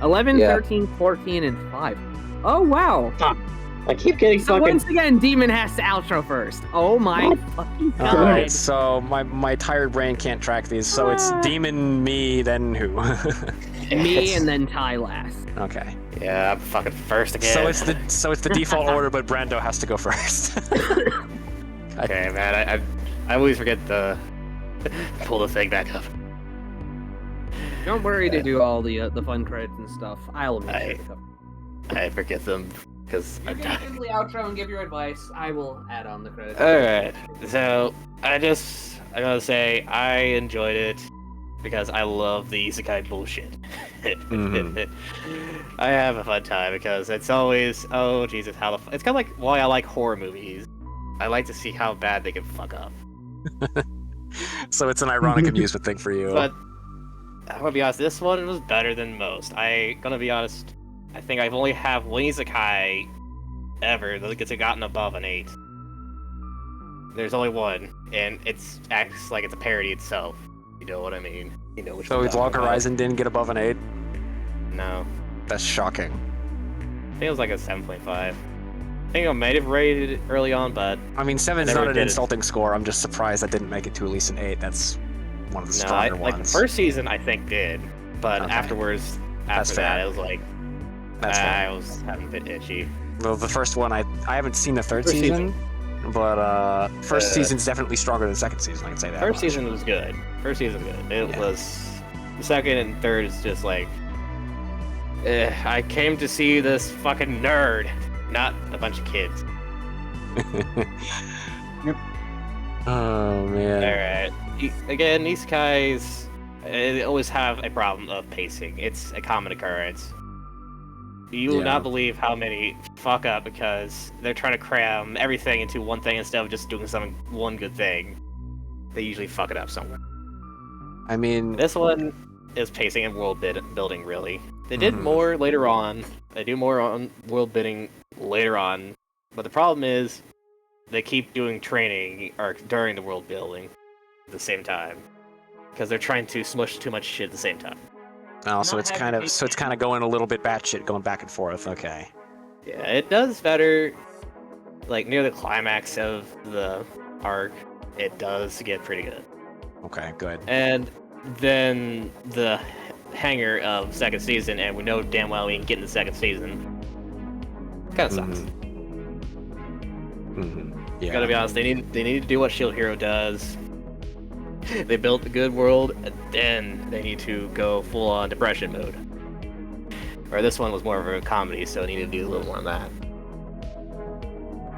11, Yeah. 13, 14, and 5. Oh, wow. I keep getting So fucking. once again, Demon has to outro first. Oh my fucking god. Alright, so my tired brain can't track these. So it's Demon, me, then who? Me and then Ty last. Okay. Yeah, I'm fucking first again. So it's the default order, but Brando has to go first. Okay, man, I always forget to pull the thing back up. Don't worry to do all the fun credits and stuff. I'll make sure to cover. I forget them because You I'm can tired. simply outro and give your advice. I will add on the credits. Alright, so I gotta say, I enjoyed it because I love the isekai bullshit. I have a fun time because it's always, oh Jesus, it's kind of like why I like horror movies. I like to see how bad they can fuck up. So it's an ironic amusement thing for you. But I'm gonna be honest, this one was better than most. Gonna be honest, I think I've only have one isekai ever that gets gotten above an 8. There's only one, and it acts like it's a parody itself. You know what I mean? You know which So one I'm talking about. BladesArisen didn't get above an 8? No. That's shocking. I think it was like a 7.5. I think I might have rated it early on, but I mean, 7 is never not an did it. insulting score. I'm just surprised that didn't make it to at least an 8. That's one of the stronger like the ones. first season I think did, but Okay. afterwards, That's after that, fair. it was like That's fair. I was having a bit itchy. Well, the first one, I haven't seen the third First season, but first Uh, season's definitely stronger than the second season. I can say that. First much. season was good. First season was good. It Yeah. was. The second and third is just like. I came to see this fucking nerd, not a bunch of kids. Oh man. Alright. Again, isekais they always have a problem of pacing. It's a common occurrence. You will Yeah. not believe how many fuck up because they're trying to cram everything into one thing instead of just doing one good thing. They usually fuck it up somewhere. I mean, This one is pacing and world building, really. They did Mhm. more later on. They do more on world building later on. But the problem is, they keep doing training or during the world building at the same time. Because they're trying to smush too much shit at the same time. oh, so Not it's having kind of going a little bit batshit, going back and forth. Okay. Yeah, it does better. Like, near the climax of the arc, it does get pretty good. Okay. Good. And then the hanger of second season, and we know damn well we can get in the second season. Kinda sucks. Mm-hmm. Yeah. Gotta be honest, they need to do what Shield Hero does. They built a good world, and then they need to go full on depression mode. Or this one was more of a comedy, so it needed to do a little more of that.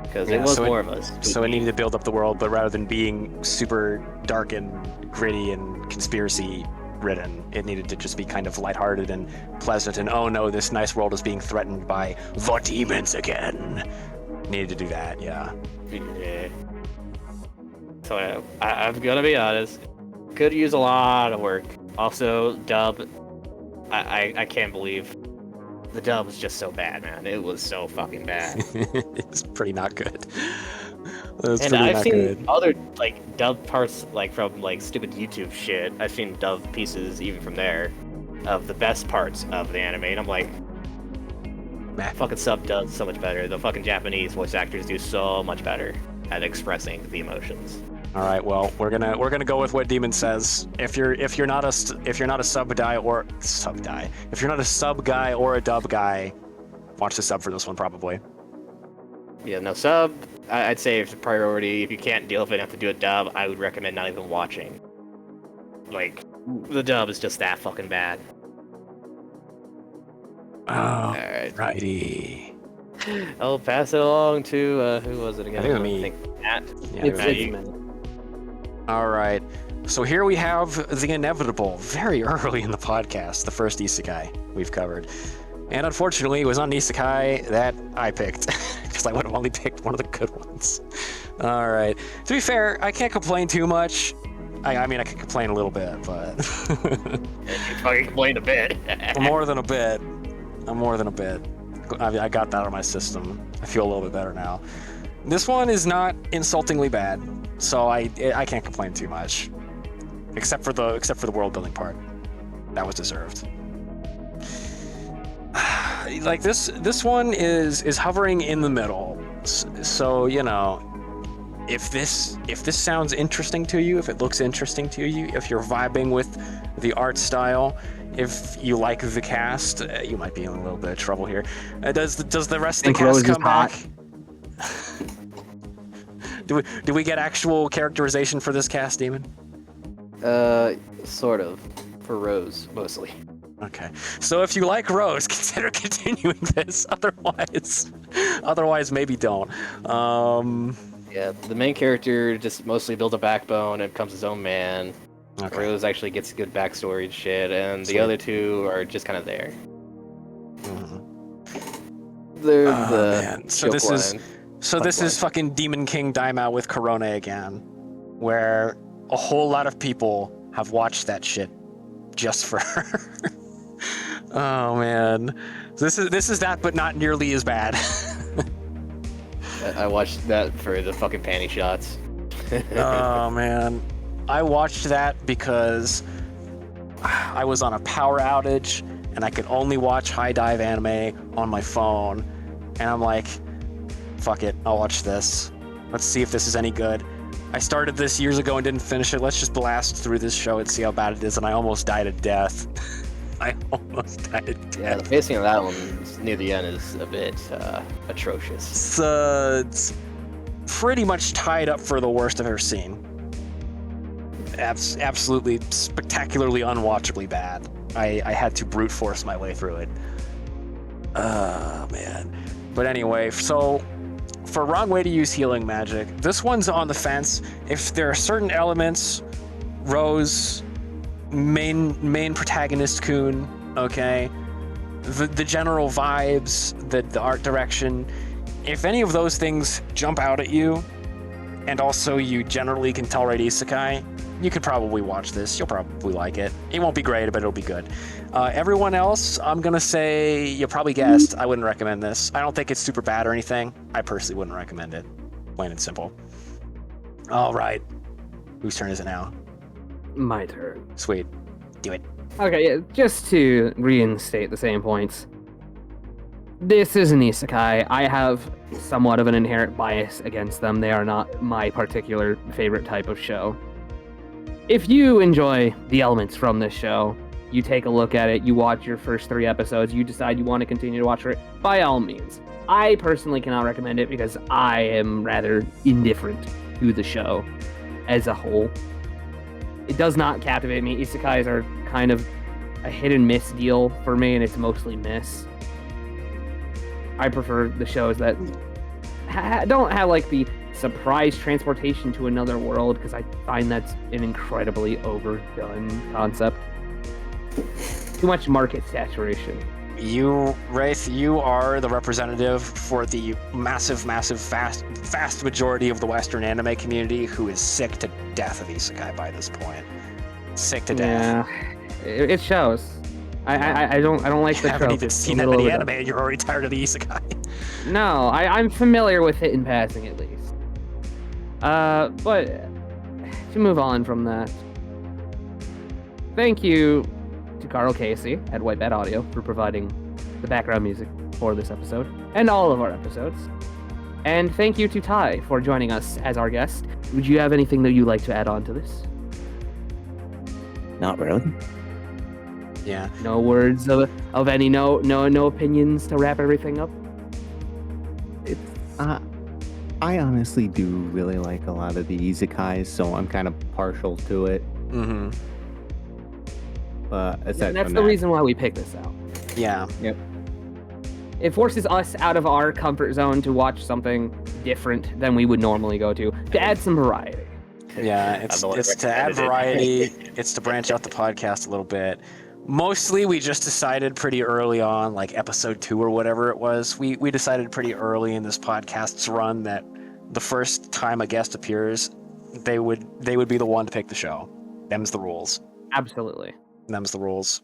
Because Yeah, it was so more of a So it needed to build up the world, but rather than being super dark and gritty and conspiracy ridden, it needed to just be kind of lighthearted and pleasant. And oh no, this nice world is being threatened by the demons again. Needed to do that, yeah. Yeah. So I'm gonna be honest, could use a lot of work. Also, dub, I can't believe the dub was just so bad, man. It was so fucking bad. It's pretty not good. It's And pretty I've not seen good. other like dub parts, like from like stupid YouTube shit. I've seen dub pieces even from there of the best parts of the anime, and I'm like, Meh. fucking sub does so much better. The fucking Japanese voice actors do so much better at expressing the emotions. All right, well, we're gonna go with what Demon says. If you're not a sub guy or a dub guy, watch the sub for this one probably. Yeah, no sub. I'd say it's a priority. If you can't deal with it and have to do a dub, I would recommend not even watching. Like, the dub is just that fucking bad. Oh, Alright. righty. I'll pass it along to who was it again? I think it was me. Matt. Yeah, It's maybe. Matt. All right. So here we have the inevitable, very early in the podcast, the first isekai we've covered. And unfortunately, it was not an isekai that I picked, because I would have only picked one of the good ones. All right. To be fair, I can't complain too much. I mean, I can complain a little bit, but... You fucking complained a bit. more than a bit. More than a bit. I got that out of my system. I feel a little bit better now. This one is not insultingly bad, so I can't complain too much, except for the world building part. That was deserved. Like this one is hovering in the middle. So you know, if this sounds interesting to you, if it looks interesting to you, if you're vibing with the art style, if you like the cast, you might be in a little bit of trouble here. Does the rest of the cast come back? Do we get actual characterization for this cast, Demon? Sort of. For Rose, mostly. Okay. So if you like Rose, consider continuing this. Otherwise maybe don't. Yeah, the main character just mostly builds a backbone and becomes his own man. Okay. Rose actually gets good backstory and shit, and Sweet. the other two are just kind of there. Mhm. They're Oh, the man. So joke this is line. this is fucking Demon King Daimao with Corona again, where a whole lot of people have watched that shit just for her. Oh man, this is that, but not nearly as bad. I watched that for the fucking panty shots. Oh man, I watched that because I was on a power outage and I could only watch high dive anime on my phone, and I'm like, fuck it, I'll watch this. Let's see if this is any good. I started this years ago and didn't finish it. Let's just blast through this show and see how bad it is, and I almost died of death. I almost died of Yeah, the death. pacing of that one near the end is a bit atrocious. It's pretty much tied up for the worst I've ever seen. Absolutely spectacularly unwatchably bad. I had to brute force my way through it. Oh man. But anyway, so for Wrong Way to Use Healing Magic, this one's on the fence. If there are certain elements, Rose, main protagonist Kun, okay, the general vibes, the art direction, if any of those things jump out at you, and also you generally can tolerate isekai, you could probably watch this. You'll probably like it. It won't be great, but it'll be good. Everyone else, I'm gonna say you probably guessed. I wouldn't recommend this. I don't think it's super bad or anything. I personally wouldn't recommend it. Plain and simple. All right. Whose turn is it now? My turn. Sweet. Do it. Okay, yeah, just to reinstate the same points. This is an isekai. I have somewhat of an inherent bias against them. They are not my particular favorite type of show. If you enjoy the elements from this show, you take a look at it, you watch your first 3 episodes, you decide you want to continue to watch it, by all means. I personally cannot recommend it because I am rather indifferent to the show as a whole. It does not captivate me. Isekais are kind of a hit and miss deal for me, and it's mostly miss. I prefer the shows that don't have like the surprise transportation to another world, because I find that's an incredibly overdone concept. Too much market saturation. You, Wraith, you are the representative for the massive, vast majority of the Western anime community who is sick to death of isekai by this point. Sick to death. Yeah, it shows. I don't like You the haven't trope. even It's seen a that little many overdone. anime and you're already tired of the isekai. No, I'm familiar with it in passing at least. But to move on from that, thank you to Carl Casey at White Bat Audio for providing the background music for this episode and all of our episodes. And thank you to Ty for joining us as our guest. Would you have anything that you'd like to add on to this? Not really. Yeah. No words of any no opinions to wrap everything up? I honestly do really like a lot of the isekais, so I'm kind of partial to it. Mm-hmm. Aside That's from the that, reason why we picked this out. Yeah. Yep. it forces us out of our comfort zone to watch something different than we would normally go to add some variety. Yeah, it's to add variety. It's to branch out the podcast a little bit. Mostly, we just decided pretty early on, like episode 2 or whatever it was. We decided pretty early in this podcast's run that the first time a guest appears, they would be the one to pick the show. Them's the rules. Absolutely. Them's the rules.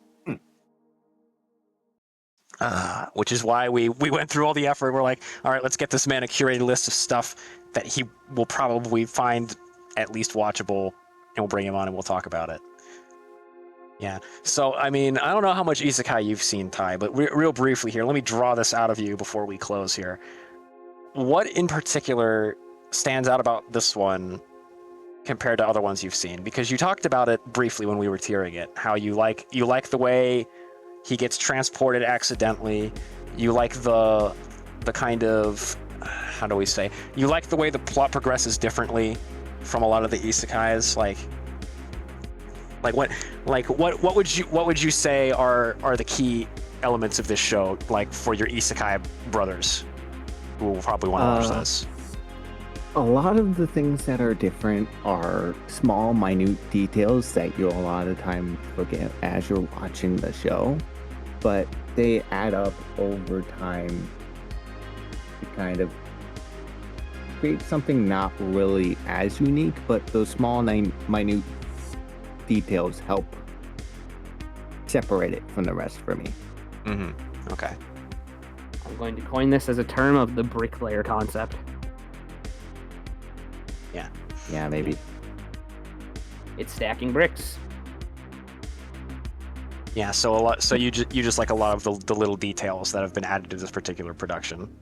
Which is why we went through all the effort. We're like, all right, let's get this man a curated list of stuff that he will probably find at least watchable, and we'll bring him on and we'll talk about it. Yeah. So, I mean, I don't know how much isekai you've seen, Ty, but real briefly here, let me draw this out of you before we close here. What in particular stands out about this one compared to other ones you've seen? Because you talked about it briefly when we were tiering it, how you like the way he gets transported accidentally. You like the kind of, how do we say? You like the way the plot progresses differently from a lot of the isekais. What would you say are the key elements of this show, like for your isekai brothers who will probably want to watch this? A lot of the things that are different are small, minute details that you'll a lot of time forget as you're watching the show, but they add up over time to kind of create something not really as unique, but those small, minute details help separate it from the rest for me. Mm-hmm. Okay. I'm going to coin this as a term of the bricklayer concept. Yeah, maybe. It's stacking bricks. Yeah, so a lot. So you just like a lot of the little details that have been added to this particular production.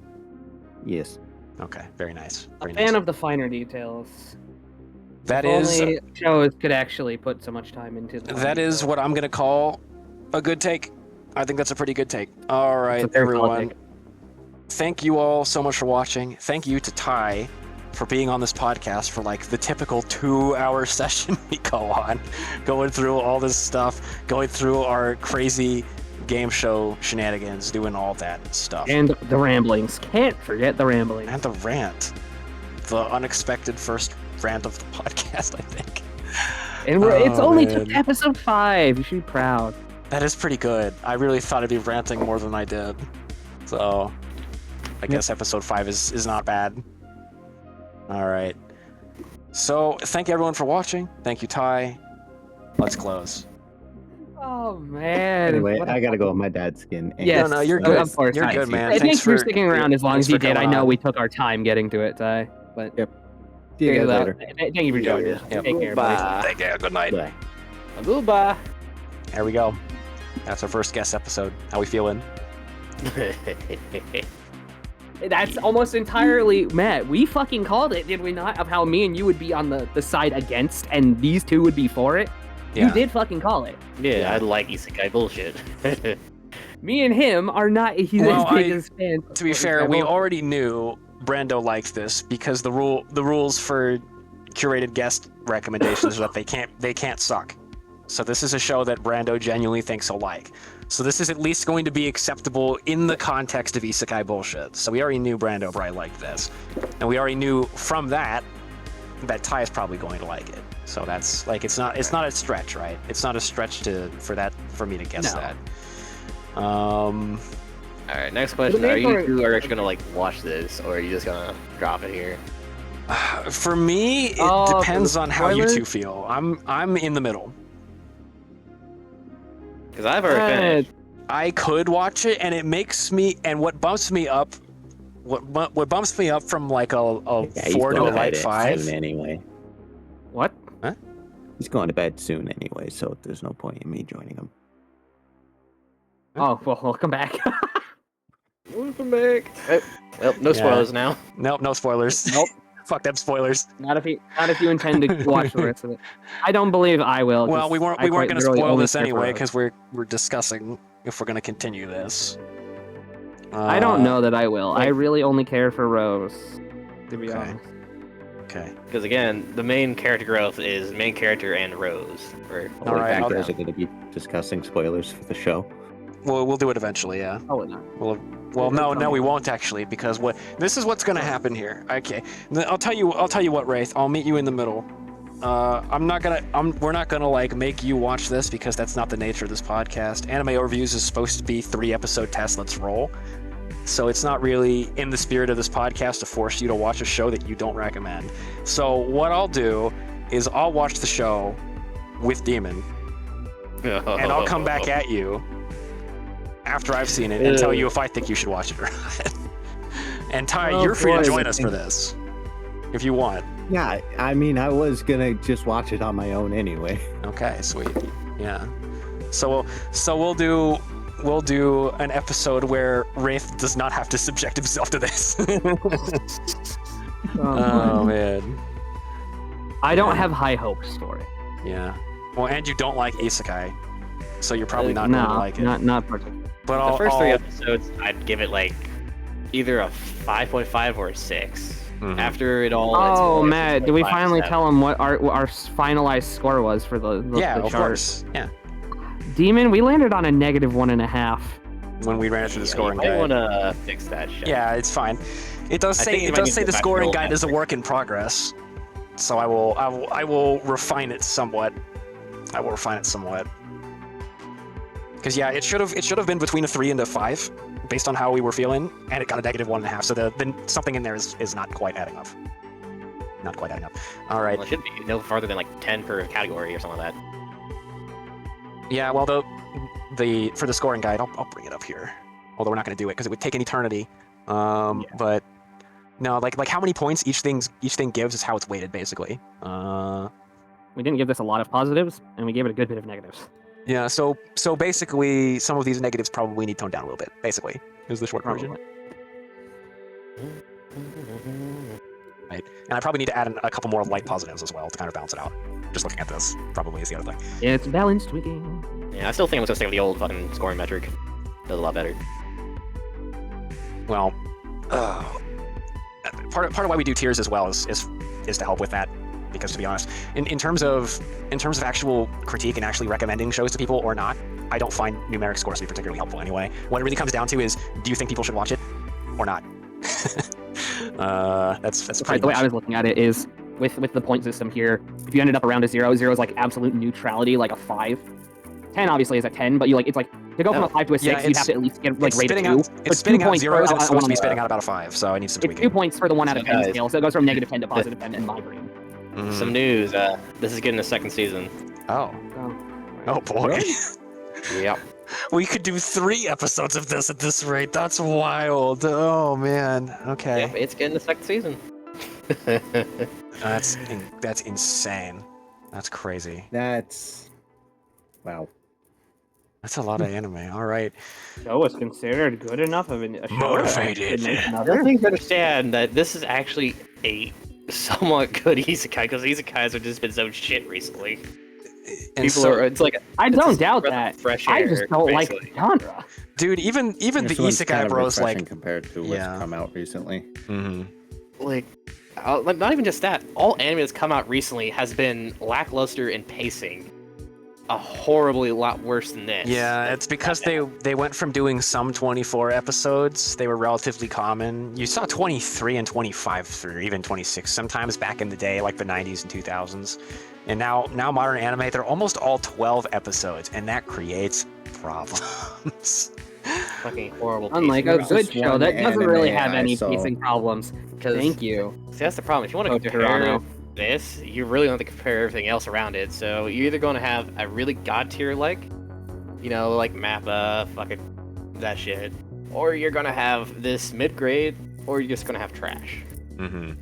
Yes. Okay, very nice. A Very fan nice. of the finer details. That If is only shows could actually put so much time into the that is what I'm gonna call a good take. I think that's a pretty good take. All right, everyone. Thank you all so much for watching. Thank you to Ty for being on this podcast for like the typical 2-hour session we go on, going through all this stuff, going through our crazy game show shenanigans, doing all that stuff. And the ramblings. Can't forget the ramblings. And the rant. The unexpected first rant of the podcast, I think. And it's only man. episode 5. You should be proud. That is pretty good. I really thought I'd be ranting more than I did. So, I guess episode 5 is not bad. All right. So, thank you everyone for watching. Thank you, Ty. Let's close. Oh, man. Anyway, What I gotta go with my dad's skin. Yes. No, you're good. Of course. You're Ty. good, man. Hey, thanks for for sticking around as long thanks as you for did. I coming know on. we took our time getting to it, Ty. But See you guys later. Thank you for joining. Yep. Take care, buddy. Bye. Thank you. Good night. Bye. Goodbye. There we go. That's our first guest episode. How we feeling? That's almost entirely Matt. We fucking called it, did we not? Of how me and you would be on the side against, and these two would be for it. Yeah. You did fucking call it. Yeah, I like isekai bullshit. Me and him are not his Well, biggest fans. To be fair, we already knew Brando liked this because the rules for curated guest recommendations are that they can't suck. So this is a show that Brando genuinely thinks he'll like. So this is at least going to be acceptable in the context of isekai bullshit. So we already knew Brando probably liked this, and we already knew from that Ty is probably going to like it. So that's like it's not a stretch, right? It's not a stretch for me to guess that. All right, next question: Are you two actually gonna like watch this, or are you just gonna drop it here? For me, it Oh, depends for the on how you spoilers? two feel. I'm in the middle. Because I've already finished. I could watch it, and it makes me. And what bumps me up, what bumps me up from like a Yeah, he's 4 to a going to light bed 5. soon anyway. What? He's going to bed soon anyway, so there's no point in me joining him. Oh, well, welcome back. Welcome back. Well, no spoilers now. Nope, no spoilers. Nope. Fuck them spoilers. Not if you intend to watch the rest of it. I don't believe I will. Well, 'cause we weren't I going quite to literally spoil only this care for anyway Rose. because we're discussing if we're going to continue this. I don't know that I will. I really only care for Rose, to be Okay. honest. Okay. Because again, the main character growth is main character and Rose. All right, You I'll- guys are going to be discussing spoilers for the show. We'll do it eventually. Yeah. Oh, no. Well, no, we won't actually, because this is what's gonna happen here. Okay, I'll tell you what, Wraith. I'll meet you in the middle. We're not gonna like make you watch this because that's not the nature of this podcast. Anime Overviews is supposed to be 3-episode test. Let's roll. So it's not really in the spirit of this podcast to force you to watch a show that you don't recommend. So what I'll do is I'll watch the show with Demon, and I'll come back at you after I've seen it and tell you if I think you should watch it or not. And Ty, you're free to join us for this if you want. Yeah, I mean, I was gonna just watch it on my own anyway. Okay, sweet. Yeah. So we'll do an episode where Wraith does not have to subject himself to this. Oh man. I don't have high hopes for it. Yeah. Well, and you don't like isekai, so you're probably not going to like it. Not particularly. But The first 3 episodes, I'd give it like either a 5.5 or a 6. Mhm. After it all. Oh, it's Matt, did we 6.5, finally 7. tell him what our finalized score was for the yeah, the of chart? course. Yeah. Demon, we landed on a -1.5. When we ran it through the scoring I guide. want to fix that shit. Yeah, it's fine. It does I say think you it might does need say to the go back scoring to guide is a metric. work in progress. So I will refine it somewhat. Because yeah, it should have been between a 3 and a 5, based on how we were feeling, and it got a -1.5. So the something in there is not quite adding up. Not quite adding up. All right. Well, it should be no farther than like 10 per category or something like that. Yeah. Well, the for the scoring guide, I'll bring it up here. Although we're not going to do it because it would take an eternity. But no, like how many points each thing gives is how it's weighted basically. We didn't give this a lot of positives, and we gave it a good bit of negatives. Yeah. So basically, some of these negatives probably need toned down a little bit. Basically, is the short version. Probably. Right. And I probably need to add a couple more light positives as well to kind of balance it out. Just looking at this, probably is the other thing. It's balanced tweaking. Yeah, I still think I'm gonna stick with the old fucking scoring metric. Does a lot better. Well, part of why we do tiers as well is to help with that. Because to be honest, in terms of actual critique and actually recommending shows to people or not, I don't find numeric scores to be particularly helpful anyway. What it really comes down to is, do you think people should watch it or not? That's Right, pretty the way much. I was looking at it is with the point system here. If you ended up around a 0, 0 is like absolute neutrality, like a 5. 10 obviously is a 10, but you like it's like to go from a 5 to a 6, you have to at least get like it's rated spitting 2. out, it's spitting out zeros, and it's supposed to be spitting out about a 5, so I need some It's tweaking. 2 points for the 1 out of 10 Guys. scale, so it goes from -10 to +10 in my brain. Mhm. Some news. This is getting a 2nd season. Oh boy. Yep. We could do 3 episodes of this at this rate. That's wild. Oh man. Okay. Yep, it's getting a 2nd season. That's insane. That's crazy. That's wow. That's a lot of anime. All right. Show was considered good enough of a show. Motivated. I don't think you understand that this is actually a somewhat good isekai, because isekais have just been so shit recently. And People so, are. It's like I it's don't just doubt breath of that. fresh I air, just don't basically. like genre. dude, even the This one's isekai kind of bros refreshing like. compared to what's Yeah. come out recently. Mhm. like not even just that. All anime that's come out recently has been lackluster in pacing. A horribly lot worse than this. Yeah, it's because they went from doing some 24 episodes. They were relatively common. You saw 23 and 25 or even 26 sometimes back in the day, like the 90s and 2000s. And now modern anime, they're almost all 12 episodes, and that creates problems. Fucking horrible. Pacing. Unlike a There's good this show one that doesn't anime really have I any saw. pacing problems. 'Cause- Thank you. See, that's the problem. If you want Oh, to compare Toronto. this, you really want to compare everything else around it. So you're either going to have a really god tier like Mappa, fucking that shit, or you're going to have this mid grade, or you're just going to have trash. Mm-hmm.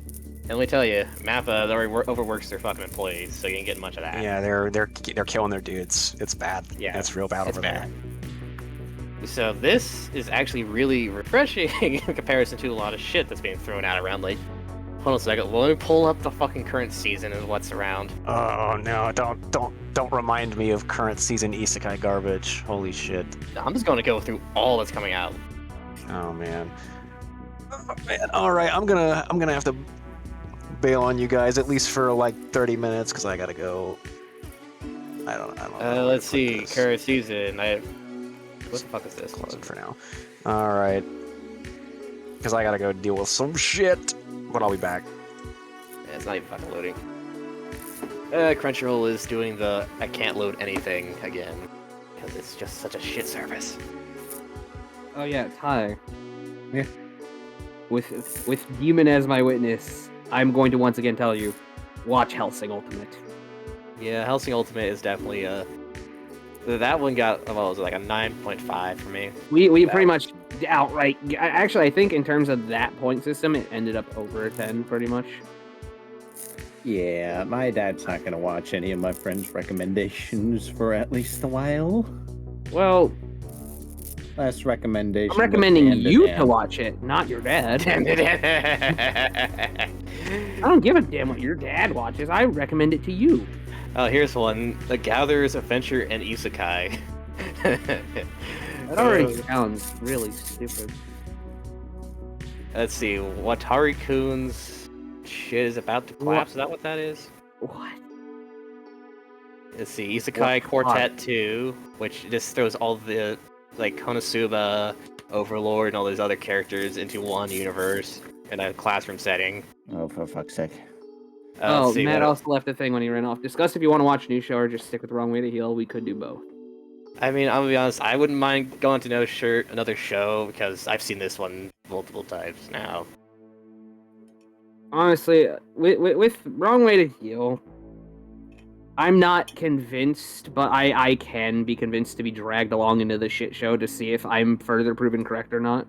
And let me tell you, Mappa already overworks their fucking employees, so you ain't getting much of that. Yeah, they're killing their dudes. It's bad. Yeah, it's real bad it's over bad. there. So this is actually really refreshing in comparison to a lot of shit that's being thrown out around. Like, hold on a second, let me pull up the fucking current season and what's around. Oh no! Don't remind me of current season isekai garbage. Holy shit! I'm just going to go through all that's coming out. Oh man. Oh, man. All right, I'm gonna have to bail on you guys at least for like 30 minutes because I gotta go. I don't know. Let's see, current season. What the fuck is this? Close it for now. All right. Because I gotta go deal with some shit. But I'll be back. Yeah, it's not even fucking loading. Crunchyroll is doing the I can't load anything again. Because it's just such a shit service. Oh yeah, Ty. Yeah. With Demon as my witness, I'm going to once again tell you, watch Hellsing Ultimate. Yeah, Hellsing Ultimate is definitely that one got, what was it, like a 9.5 for me. We pretty much outright. Actually, I think in terms of that point system, it ended up over a 10, pretty much. Yeah, my dad's not gonna watch any of my friends' recommendations for at least a while. Well, Last recommendation. I'm recommending was you Dan. to watch it, not your dad. I don't give a damn what your dad watches. I recommend it to you. Oh, here's one: The Gatherer's Adventure and Isekai. That already sounds really stupid. Let's see, Watari-kun's shit is about to collapse. Is that what that is? What? Let's see, Isekai Quartet 2, which just throws all the, like, Konosuba, Overlord, and all those other characters into one universe in a classroom setting. Oh, for fuck's sake. Let's see, Matt what- also left a thing when he ran off. Discuss if you want to watch a new show or just stick with the Wrong Way to Heal. We could do both. I mean, I'm gonna be honest, I wouldn't mind going to another show, because I've seen this one multiple times now. Honestly, with Wrong Way to Heal, I'm not convinced, but I can be convinced to be dragged along into the shit show to see if I'm further proven correct or not.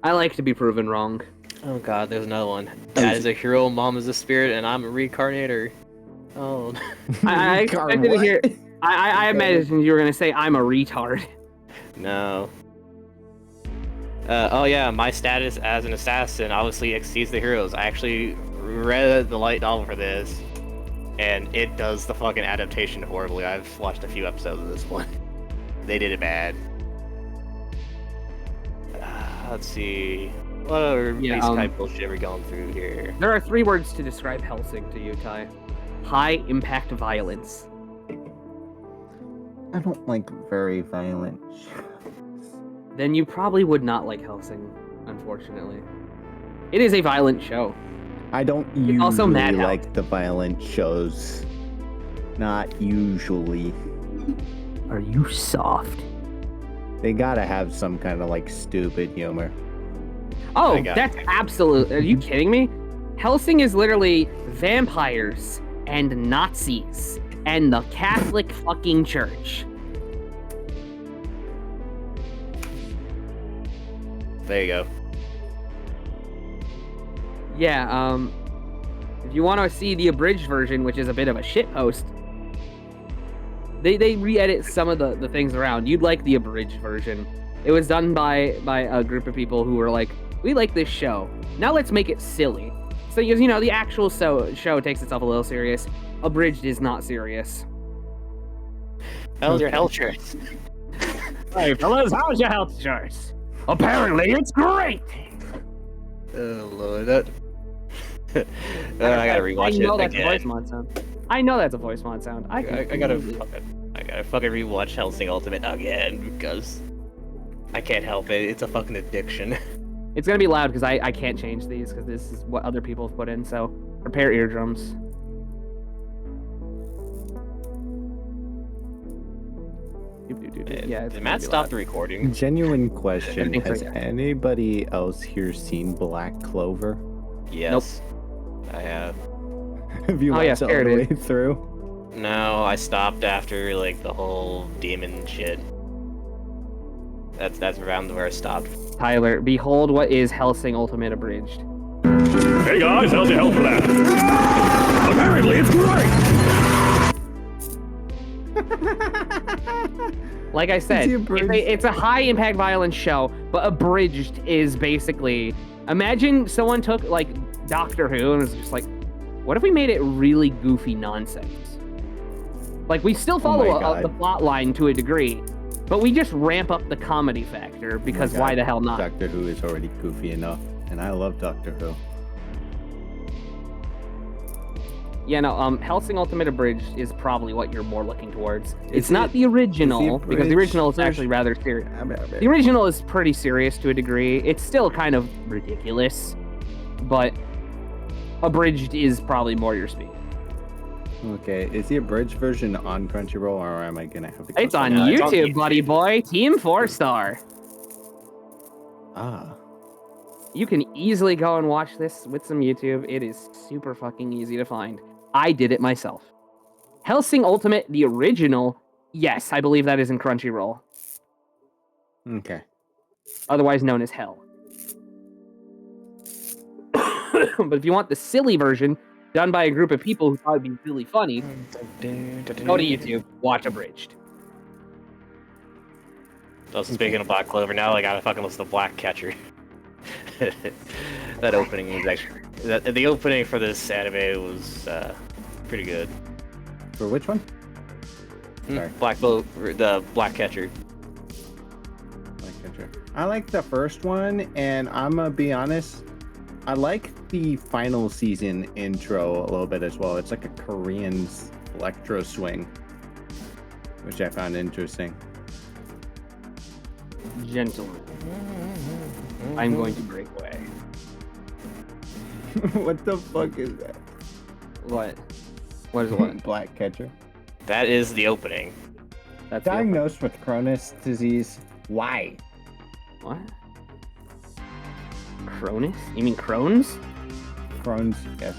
I like to be proven wrong. Oh god, there's another one. Dad is a hero, mom is a spirit, and I'm a reincarnator. Oh. I expected to hear. I imagined you were gonna say I'm a retard. No. Oh yeah, my status as an assassin obviously exceeds the heroes. I actually read the light novel for this, and it does the fucking adaptation horribly. I've watched a few episodes of this one. They did it bad. Let's see. What other Isekai bullshit are we going through here? There are 3 words to describe Hellsing to you, Ty. High impact violence. I don't like very violent. Then you probably would not like Hellsing, unfortunately. It is a violent show. I don't It's usually also Madhouse. like the violent shows. Not usually. Are you soft? They gotta have some kind of like stupid humor. Oh, I got that's it. absolute. Are you kidding me? Hellsing is literally vampires and Nazis and the Catholic fucking Church. There you go. Yeah, if you want to see the abridged version, which is a bit of a shitpost, they re-edit some of the things around. You'd like the abridged version. It was done by a group of people who were like, we like this show. Now let's make it silly. So, you know, the actual show takes itself a little serious. Abridged is not serious. How's your health insurance? Hey, fellas, how's your health insurance? Apparently, it's great! Oh lord, that. I gotta rewatch I know it that's a again. voice mod sound. I know that's a voice mod sound. I gotta fucking rewatch Hellsing Ultimate again because I can't help it. It's a fucking addiction. It's gonna be loud because I can't change these because this is what other people have put in, so prepare eardrums. Yeah, it's Did gonna Matt be stop loud. the recording? Genuine question. think so, Has yeah. anybody else here seen Black Clover? Yes. I have. Have you Oh, yeah, watched it all the Scared way It. through? No, I stopped after like the whole demon shit. That's around where I stopped. Tyler, behold what is Hellsing Ultimate Abridged. Hey guys, how's your health for that? Apparently it's great! Like I said, the abridged? it's a high impact violence show, but abridged is basically, imagine someone took like Doctor Who and was just like, what if we made it really goofy nonsense? Like we still follow my God. the plot line to a degree, but we just ramp up the comedy factor because Oh my why God, the hell not? Doctor Who is already goofy enough, and I love Doctor Who. Yeah, no, Hellsing Ultimate Abridged is probably what you're more looking towards. It's Is not it- the original, because the abridged original is version- actually rather serious. The original is pretty serious to a degree. It's still kind of ridiculous, but Abridged is probably more your speed. Okay, is the abridged version on Crunchyroll, or am I gonna have to? go It's on somewhere? it's on YouTube, YouTube. buddy boy. Team 4-star. Ah, You can easily go and watch this with some YouTube. It is super fucking easy to find. I did it myself. Hellsing Ultimate, the original, yes, I believe that is in Crunchyroll, okay. otherwise known as Hell. But if you want the silly version, done by a group of people who thought it'd be really funny, go to YouTube, watch Abridged. Also, speaking of Black Clover, now I gotta fucking listen to Black Catcher. That opening is actually the opening for this anime was pretty good. For which one? Sorry. The Black Catcher. I like the first one, and I'm gonna be honest, I like the final season intro a little bit as well. It's like a Korean electro swing, which I found interesting. Gentlemen, I'm going to break away. What the fuck is that? What? What is what? Black Catcher. That is the opening. That's the Diagnosed with Crohn's disease. Why? What? Cronus? You mean Crohn's? Crohn's, yes.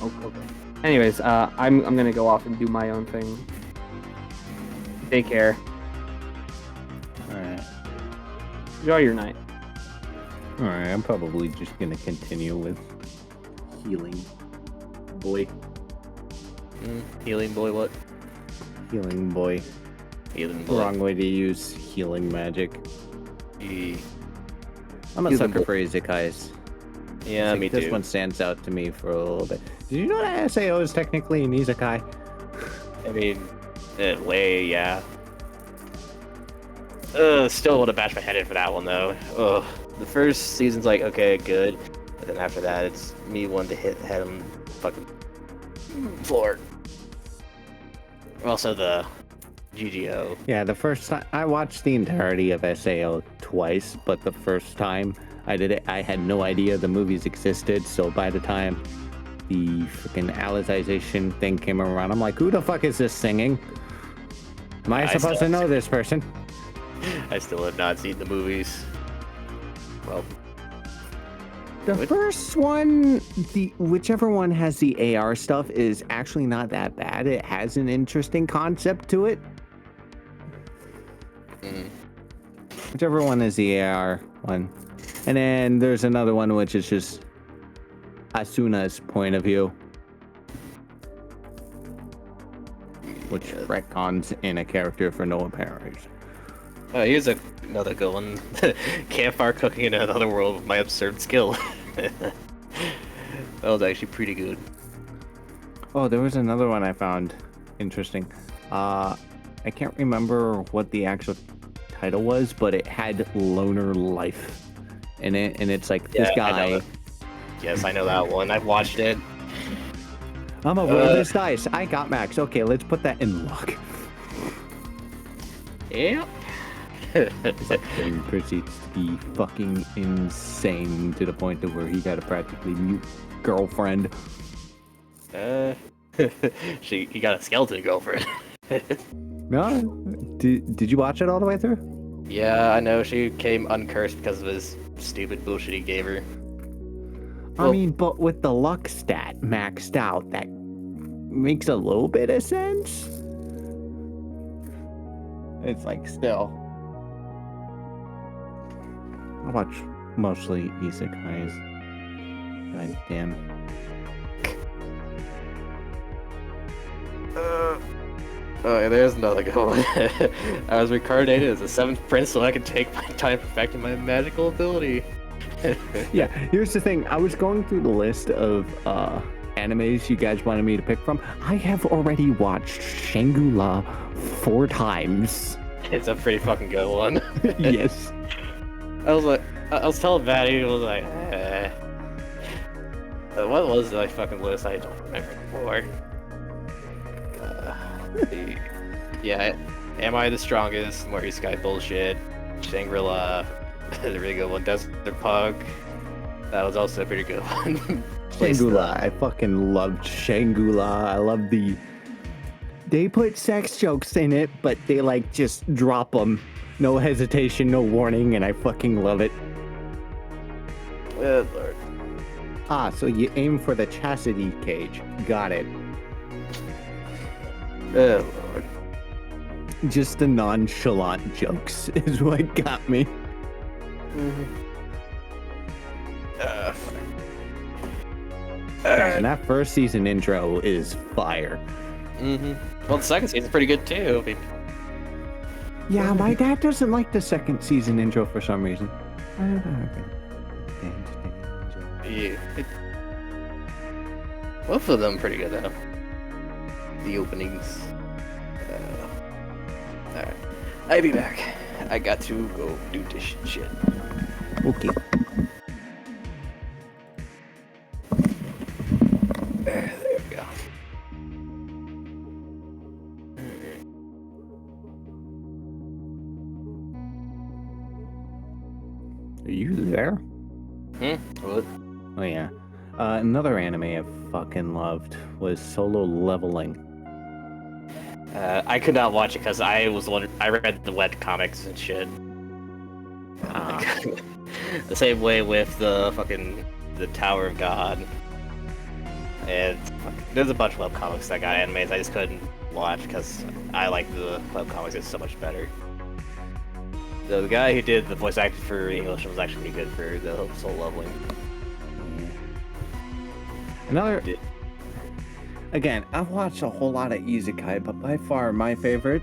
Oh, okay. Anyways, I'm gonna go off and do my own thing. Take care. Alright. Enjoy your night. Alright, I'm probably just gonna continue with Healing Boy. Healing boy, what? Healing Boy. Healing boy. Wrong way to use healing magic. E- I'm a Healing sucker Boy. for isekais. Yeah, me This too. one stands out to me for a little bit. Did you know that SAO is technically an isekai? I mean, yeah. Still would have bashed my head in for that one though. Ugh. The first season's like, okay, good. But then after that, it's me wanting to hit the head on the fucking floor. Also the GGO. Yeah, the first time I watched the entirety of SAO twice, but the first time I did it, I had no idea the movies existed. So by the time the freaking Alization thing came around, I'm like, who the fuck is this singing? Am I supposed to know this person? I still have not seen the movies. Well, The What? first one, whichever one has the AR stuff, is actually not that bad. It has an interesting concept to it. mm, Whichever one is the AR one. And then there's another one which is just Asuna's point of view. Which retcons in a character for no apparent reason. oh, here's another good one. Campfire cooking in another world with my absurd skill. That was actually pretty good. Oh, there was another one I found interesting. I can't remember what the actual title was, but it had Loner Life in it, and it's like this Yeah, I know guy. that. Yes, I know that one. I've watched it. I'm gonna roll this dice. I got max. Okay, let's put that in luck. Yep. Then proceeds to be fucking insane to the point of where he got a practically mute girlfriend. He got a skeleton girlfriend. No, did you watch it all the way through? Yeah, I know. She came uncursed because of his stupid bullshit he gave her. I Well- mean, but with the luck stat maxed out, that makes a little bit of sense. It's like still. I watch mostly isekais. God damn. Oh, yeah, there's another good one. I was reincarnated as the seventh prince so I could take my time perfecting my magical ability. Yeah, here's the thing. I was going through the list of animes you guys wanted me to pick from. I have already watched Shangri-La 4 times. It's a pretty fucking good one. Yes. I was telling Maddie, it was like, What was my fucking list? I don't remember anymore. Yeah, Am I the Strongest? Murray Sky bullshit. Shangri-La. The really good one. Desert Pug. That was also a pretty good one. Shangri-La. I fucking loved Shangri-La. I love the. They put sex jokes in it, but they like just drop them. No hesitation, no warning, and I fucking love it. Good lord. Ah, so you aim for the chastity cage. Got it. Good lord. Just the nonchalant jokes is what got me. And that first season intro is fire. Well, the second season's pretty good too. Yeah, my dad doesn't like the second season intro for some reason. Yeah. Both of them pretty good though. The openings. Alright. I'll be back. I got to go do this shit. Okay. There we go. Are you there? What? Oh yeah. Another anime I fucking loved was Solo Leveling. I could not watch it because I read the web comics and shit. The same way with the Tower of God. And there's a bunch of web comics that got animes I just couldn't watch because I like the web comics. It's so much better. So the guy who did the voice acting for English was actually pretty good for the Soul Leveling. Another. Again, I've watched a whole lot of isekai, but by far my favorite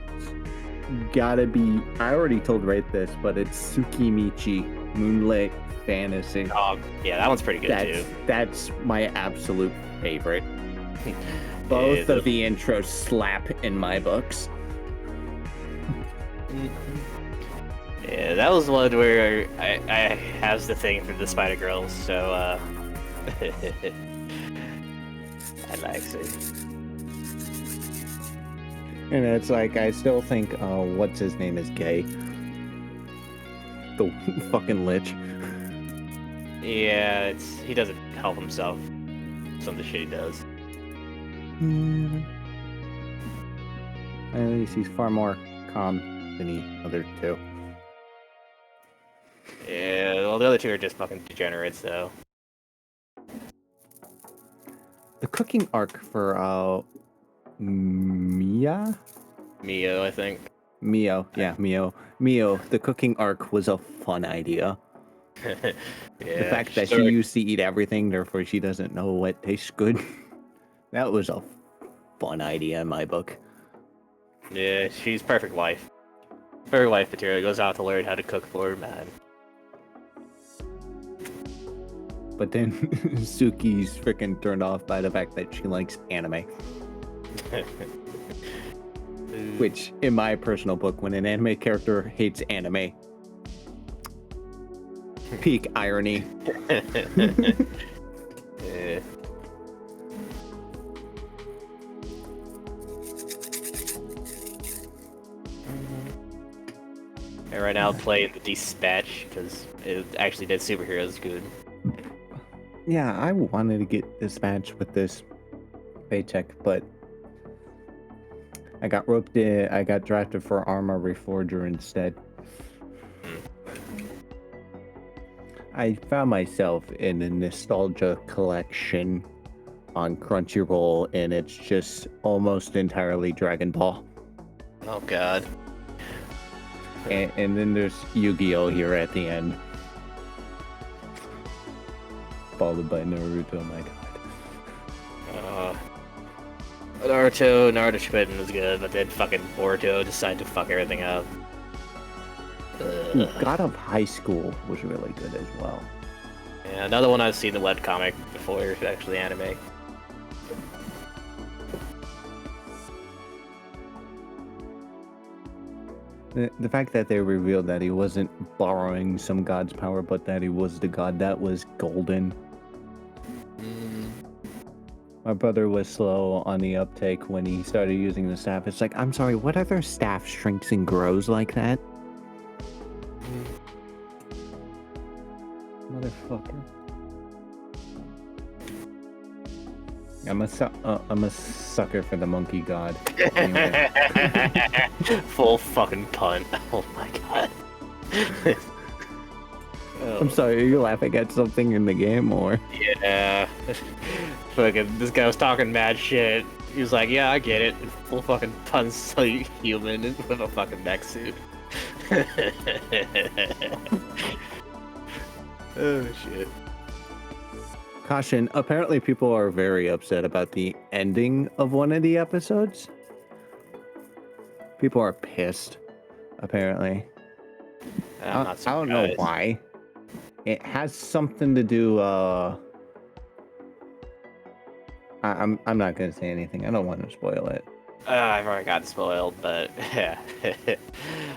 gotta be. I already told Wraith this, but it's Tsukimichi, Moonlit Fantasy. Oh, yeah, that one's pretty good too. That's my absolute favorite. Both of the intros slap in my books. Yeah, that was one where I have the thing for the Spider Girls, so I like it. And it's like, I still think, what's his name is gay. The fucking lich. Yeah, he doesn't help himself. Some of the shit he does. At least he's far more calm than the other two. Yeah, well, the other two are just fucking degenerates, though. The cooking arc for Mio, I think. Mio, the cooking arc was a fun idea. Yeah, The fact that she used to eat everything, therefore she doesn't know what tastes good. That was a fun idea in my book. Yeah, she's perfect wife. Perfect wife material. Goes out to learn how to cook for her man. But then Suki's freaking turned off by the fact that she likes anime. Which, in my personal book, when an anime character hates anime, peak irony. Yeah. And right now, playing the Dispatch because it actually did superheroes good. Yeah, I wanted to get Dispatch with this paycheck, but I got roped in. I got drafted for Armor Reforger instead. I found myself in a nostalgia collection on Crunchyroll, and it's just almost entirely Dragon Ball. Oh god. And then there's Yu-Gi-Oh! Here at the end. Followed by Naruto, my god. Naruto Shippuden was good, but then fucking Boruto decided to fuck everything up. Ooh, God of High School was really good as well. Yeah, another one I've seen the webcomic before, it's actually anime. The fact that they revealed that he wasn't borrowing some god's power, but that he was the god, that was golden. My brother was slow on the uptake when he started using the staff. It's like, I'm sorry, what other staff shrinks and grows like that? Motherfucker. I'm a sucker for the monkey god. Anyway. Full fucking punt. Oh my god. I'm sorry, are you laughing at something in the game or? Yeah. Fucking, this guy was talking mad shit. He was like, yeah, I get it. Full fucking pun's like human with a fucking mech suit. Oh shit. Caution, apparently people are very upset about the ending of one of the episodes. People are pissed, apparently. I'm I don't know why. It has something to do, I'm not gonna say anything. I don't want to spoil it. I've already got spoiled, but yeah.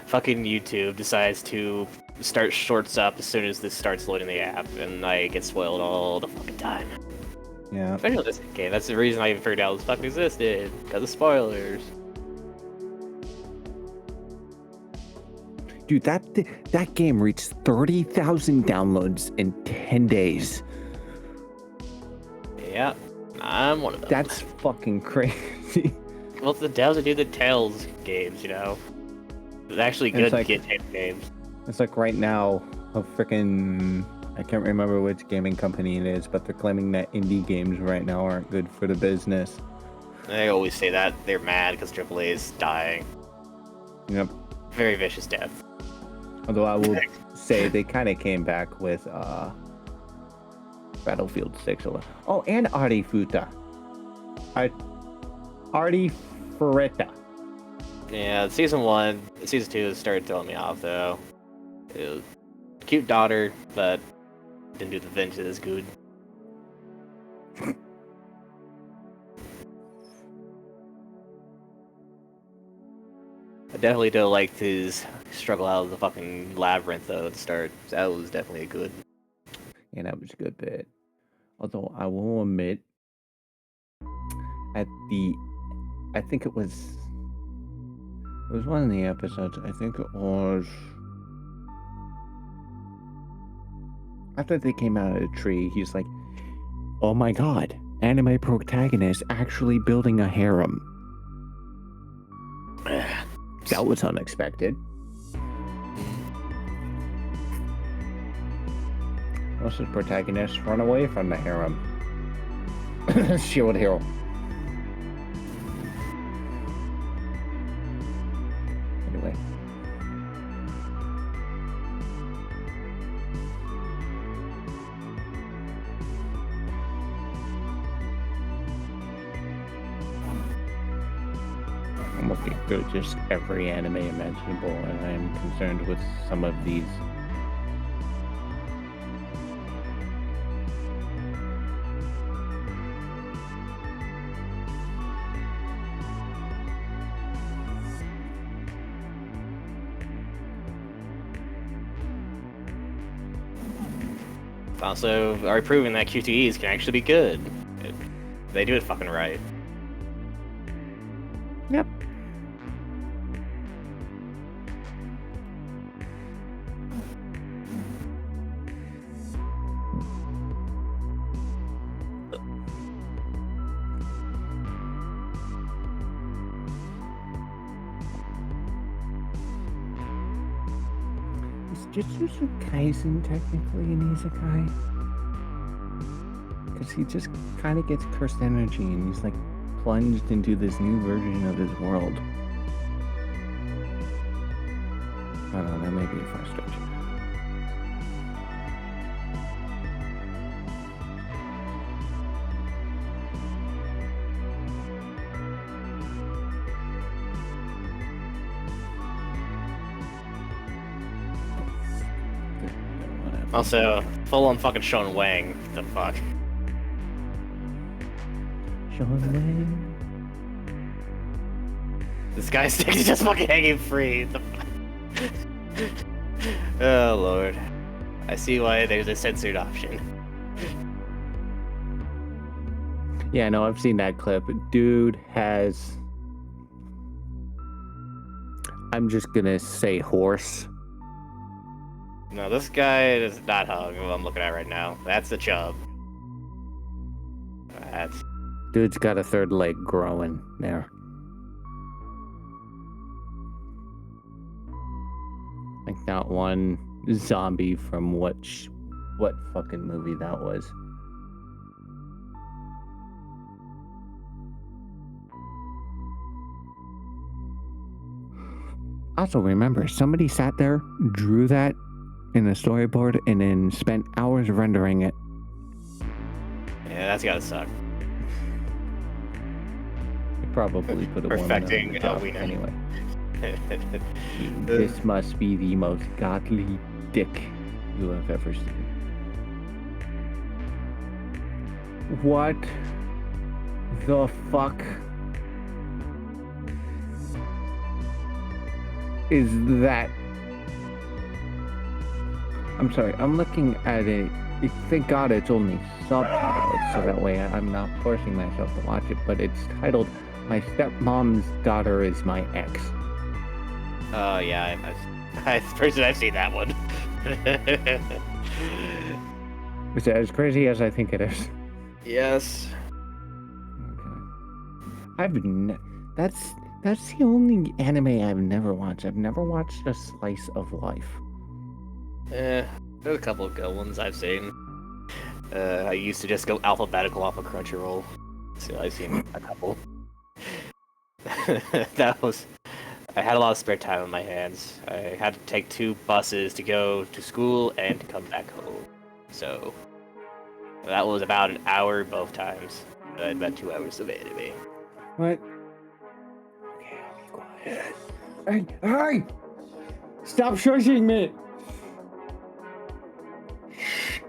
Fucking YouTube decides to start shorts up as soon as this starts loading the app, and I get spoiled all the fucking time. Yeah. Especially this game. That's the reason I even figured out this fucking existed, because of spoilers. Dude, that game reached 30,000 downloads in 10 days. Yeah, I'm one of them. That's fucking crazy. Well, it's the devs that do the Tales games, you know? It's actually good like- get games. It's like right now, a freaking, I can't remember which gaming company it is, but they're claiming that indie games right now aren't good for the business. They always say that. They're mad because AAA is dying. Yep. Very vicious death. Although I will say they kind of came back with Battlefield 6. Oh, and Artifuta. Artifureta. Yeah, season 1, season 2 started throwing me off, though. It was cute daughter, but didn't do the vengeance as good. I definitely don't like his struggle out of the fucking labyrinth, though, at the start. That was definitely a good... Yeah, that was a good bit. Although I will admit, I think it was one of the episodes. I think it was after they came out of the tree. He's like, "Oh my god, anime protagonist actually building a harem." That was unexpected. Most of the protagonists run away from the harem. Shield hero. Anyway. I'm looking through just every anime imaginable, and I am concerned with some of these. Also, are proving that QTEs can actually be good. They do it fucking right. Yep. Is Jujutsu Kaisen technically an isekai? Because he just kind of gets cursed energy and he's like plunged into this new version of his world. I don't know, that may be a frustration. Also, full on fucking Sean Wang. What the fuck? Sean Wang. This guy's stick is just fucking hanging free. The fuck? Oh lord. I see why there's a censored option. Yeah, no, I've seen that clip. Dude has. I'm just gonna say horse. No, this guy is not hung. Who I'm looking at right now. That's the chub. That's. Dude's got a third leg growing there. Like that one zombie from what fucking movie that was. Also, remember, somebody sat there, drew that in the storyboard, and then spent hours rendering it. Yeah, that's gotta suck. You probably put a Perfecting woman on the a wiener. anyway. This must be the most godly dick you have ever seen. What the fuck is that? I'm sorry, I'm looking at it. Thank God it's only subtitled, so that way I'm not forcing myself to watch it, but it's titled My Stepmom's Daughter is My Ex. Oh, yeah, I've seen that one. Is it as crazy as I think it is? Yes. Okay. That's the only anime I've never watched. I've never watched a slice of life. There's a couple of good ones I've seen. I used to just go alphabetical off of Crunchyroll, so I've seen a couple. I had a lot of spare time on my hands. I had to take 2 buses to go to school and to come back home. So that was about an hour both times. About 2 hours of anime. What? Okay, I'll be quiet. Hey! Stop shushing me! Shh.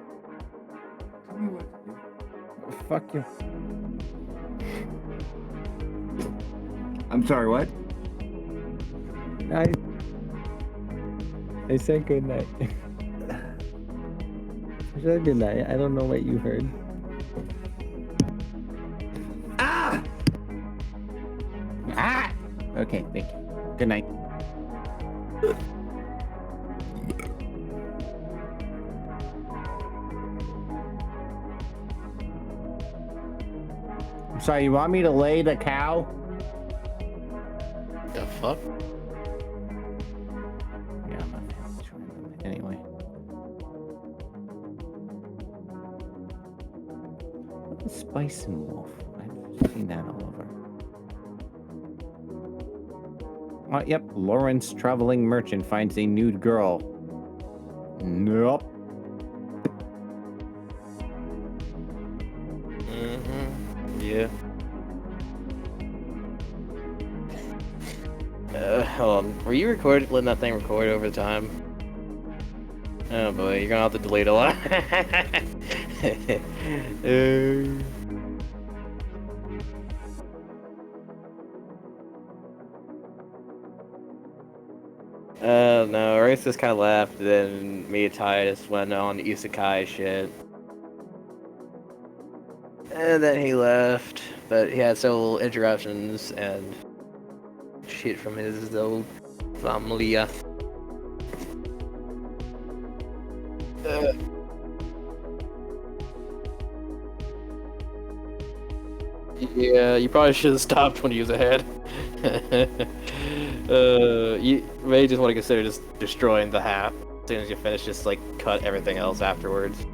Tell me what to do. Fuck you. I'm sorry, what? I said good night. I said good night. I don't know what you heard. Ah! Ah! Okay, thank you. Good night. I'm sorry, you want me to lay the cow? The fuck? Yeah, I'm not sure. Anyway. What is Spice and Wolf? I've seen that all over. Yep. Lawrence, traveling merchant, finds a nude girl. Nope. Yeah. Hold on. Were you letting that thing record over time? Oh boy, you're gonna have to delete a lot. No, Wraith just kind of left, then me and Ty just went on isekai shit. And then he left, but he had several interruptions and shit from his old family. Yeah, you probably should have stopped when you was ahead. You may just want to consider just destroying the half. As soon as you finish, just like cut everything else afterwards.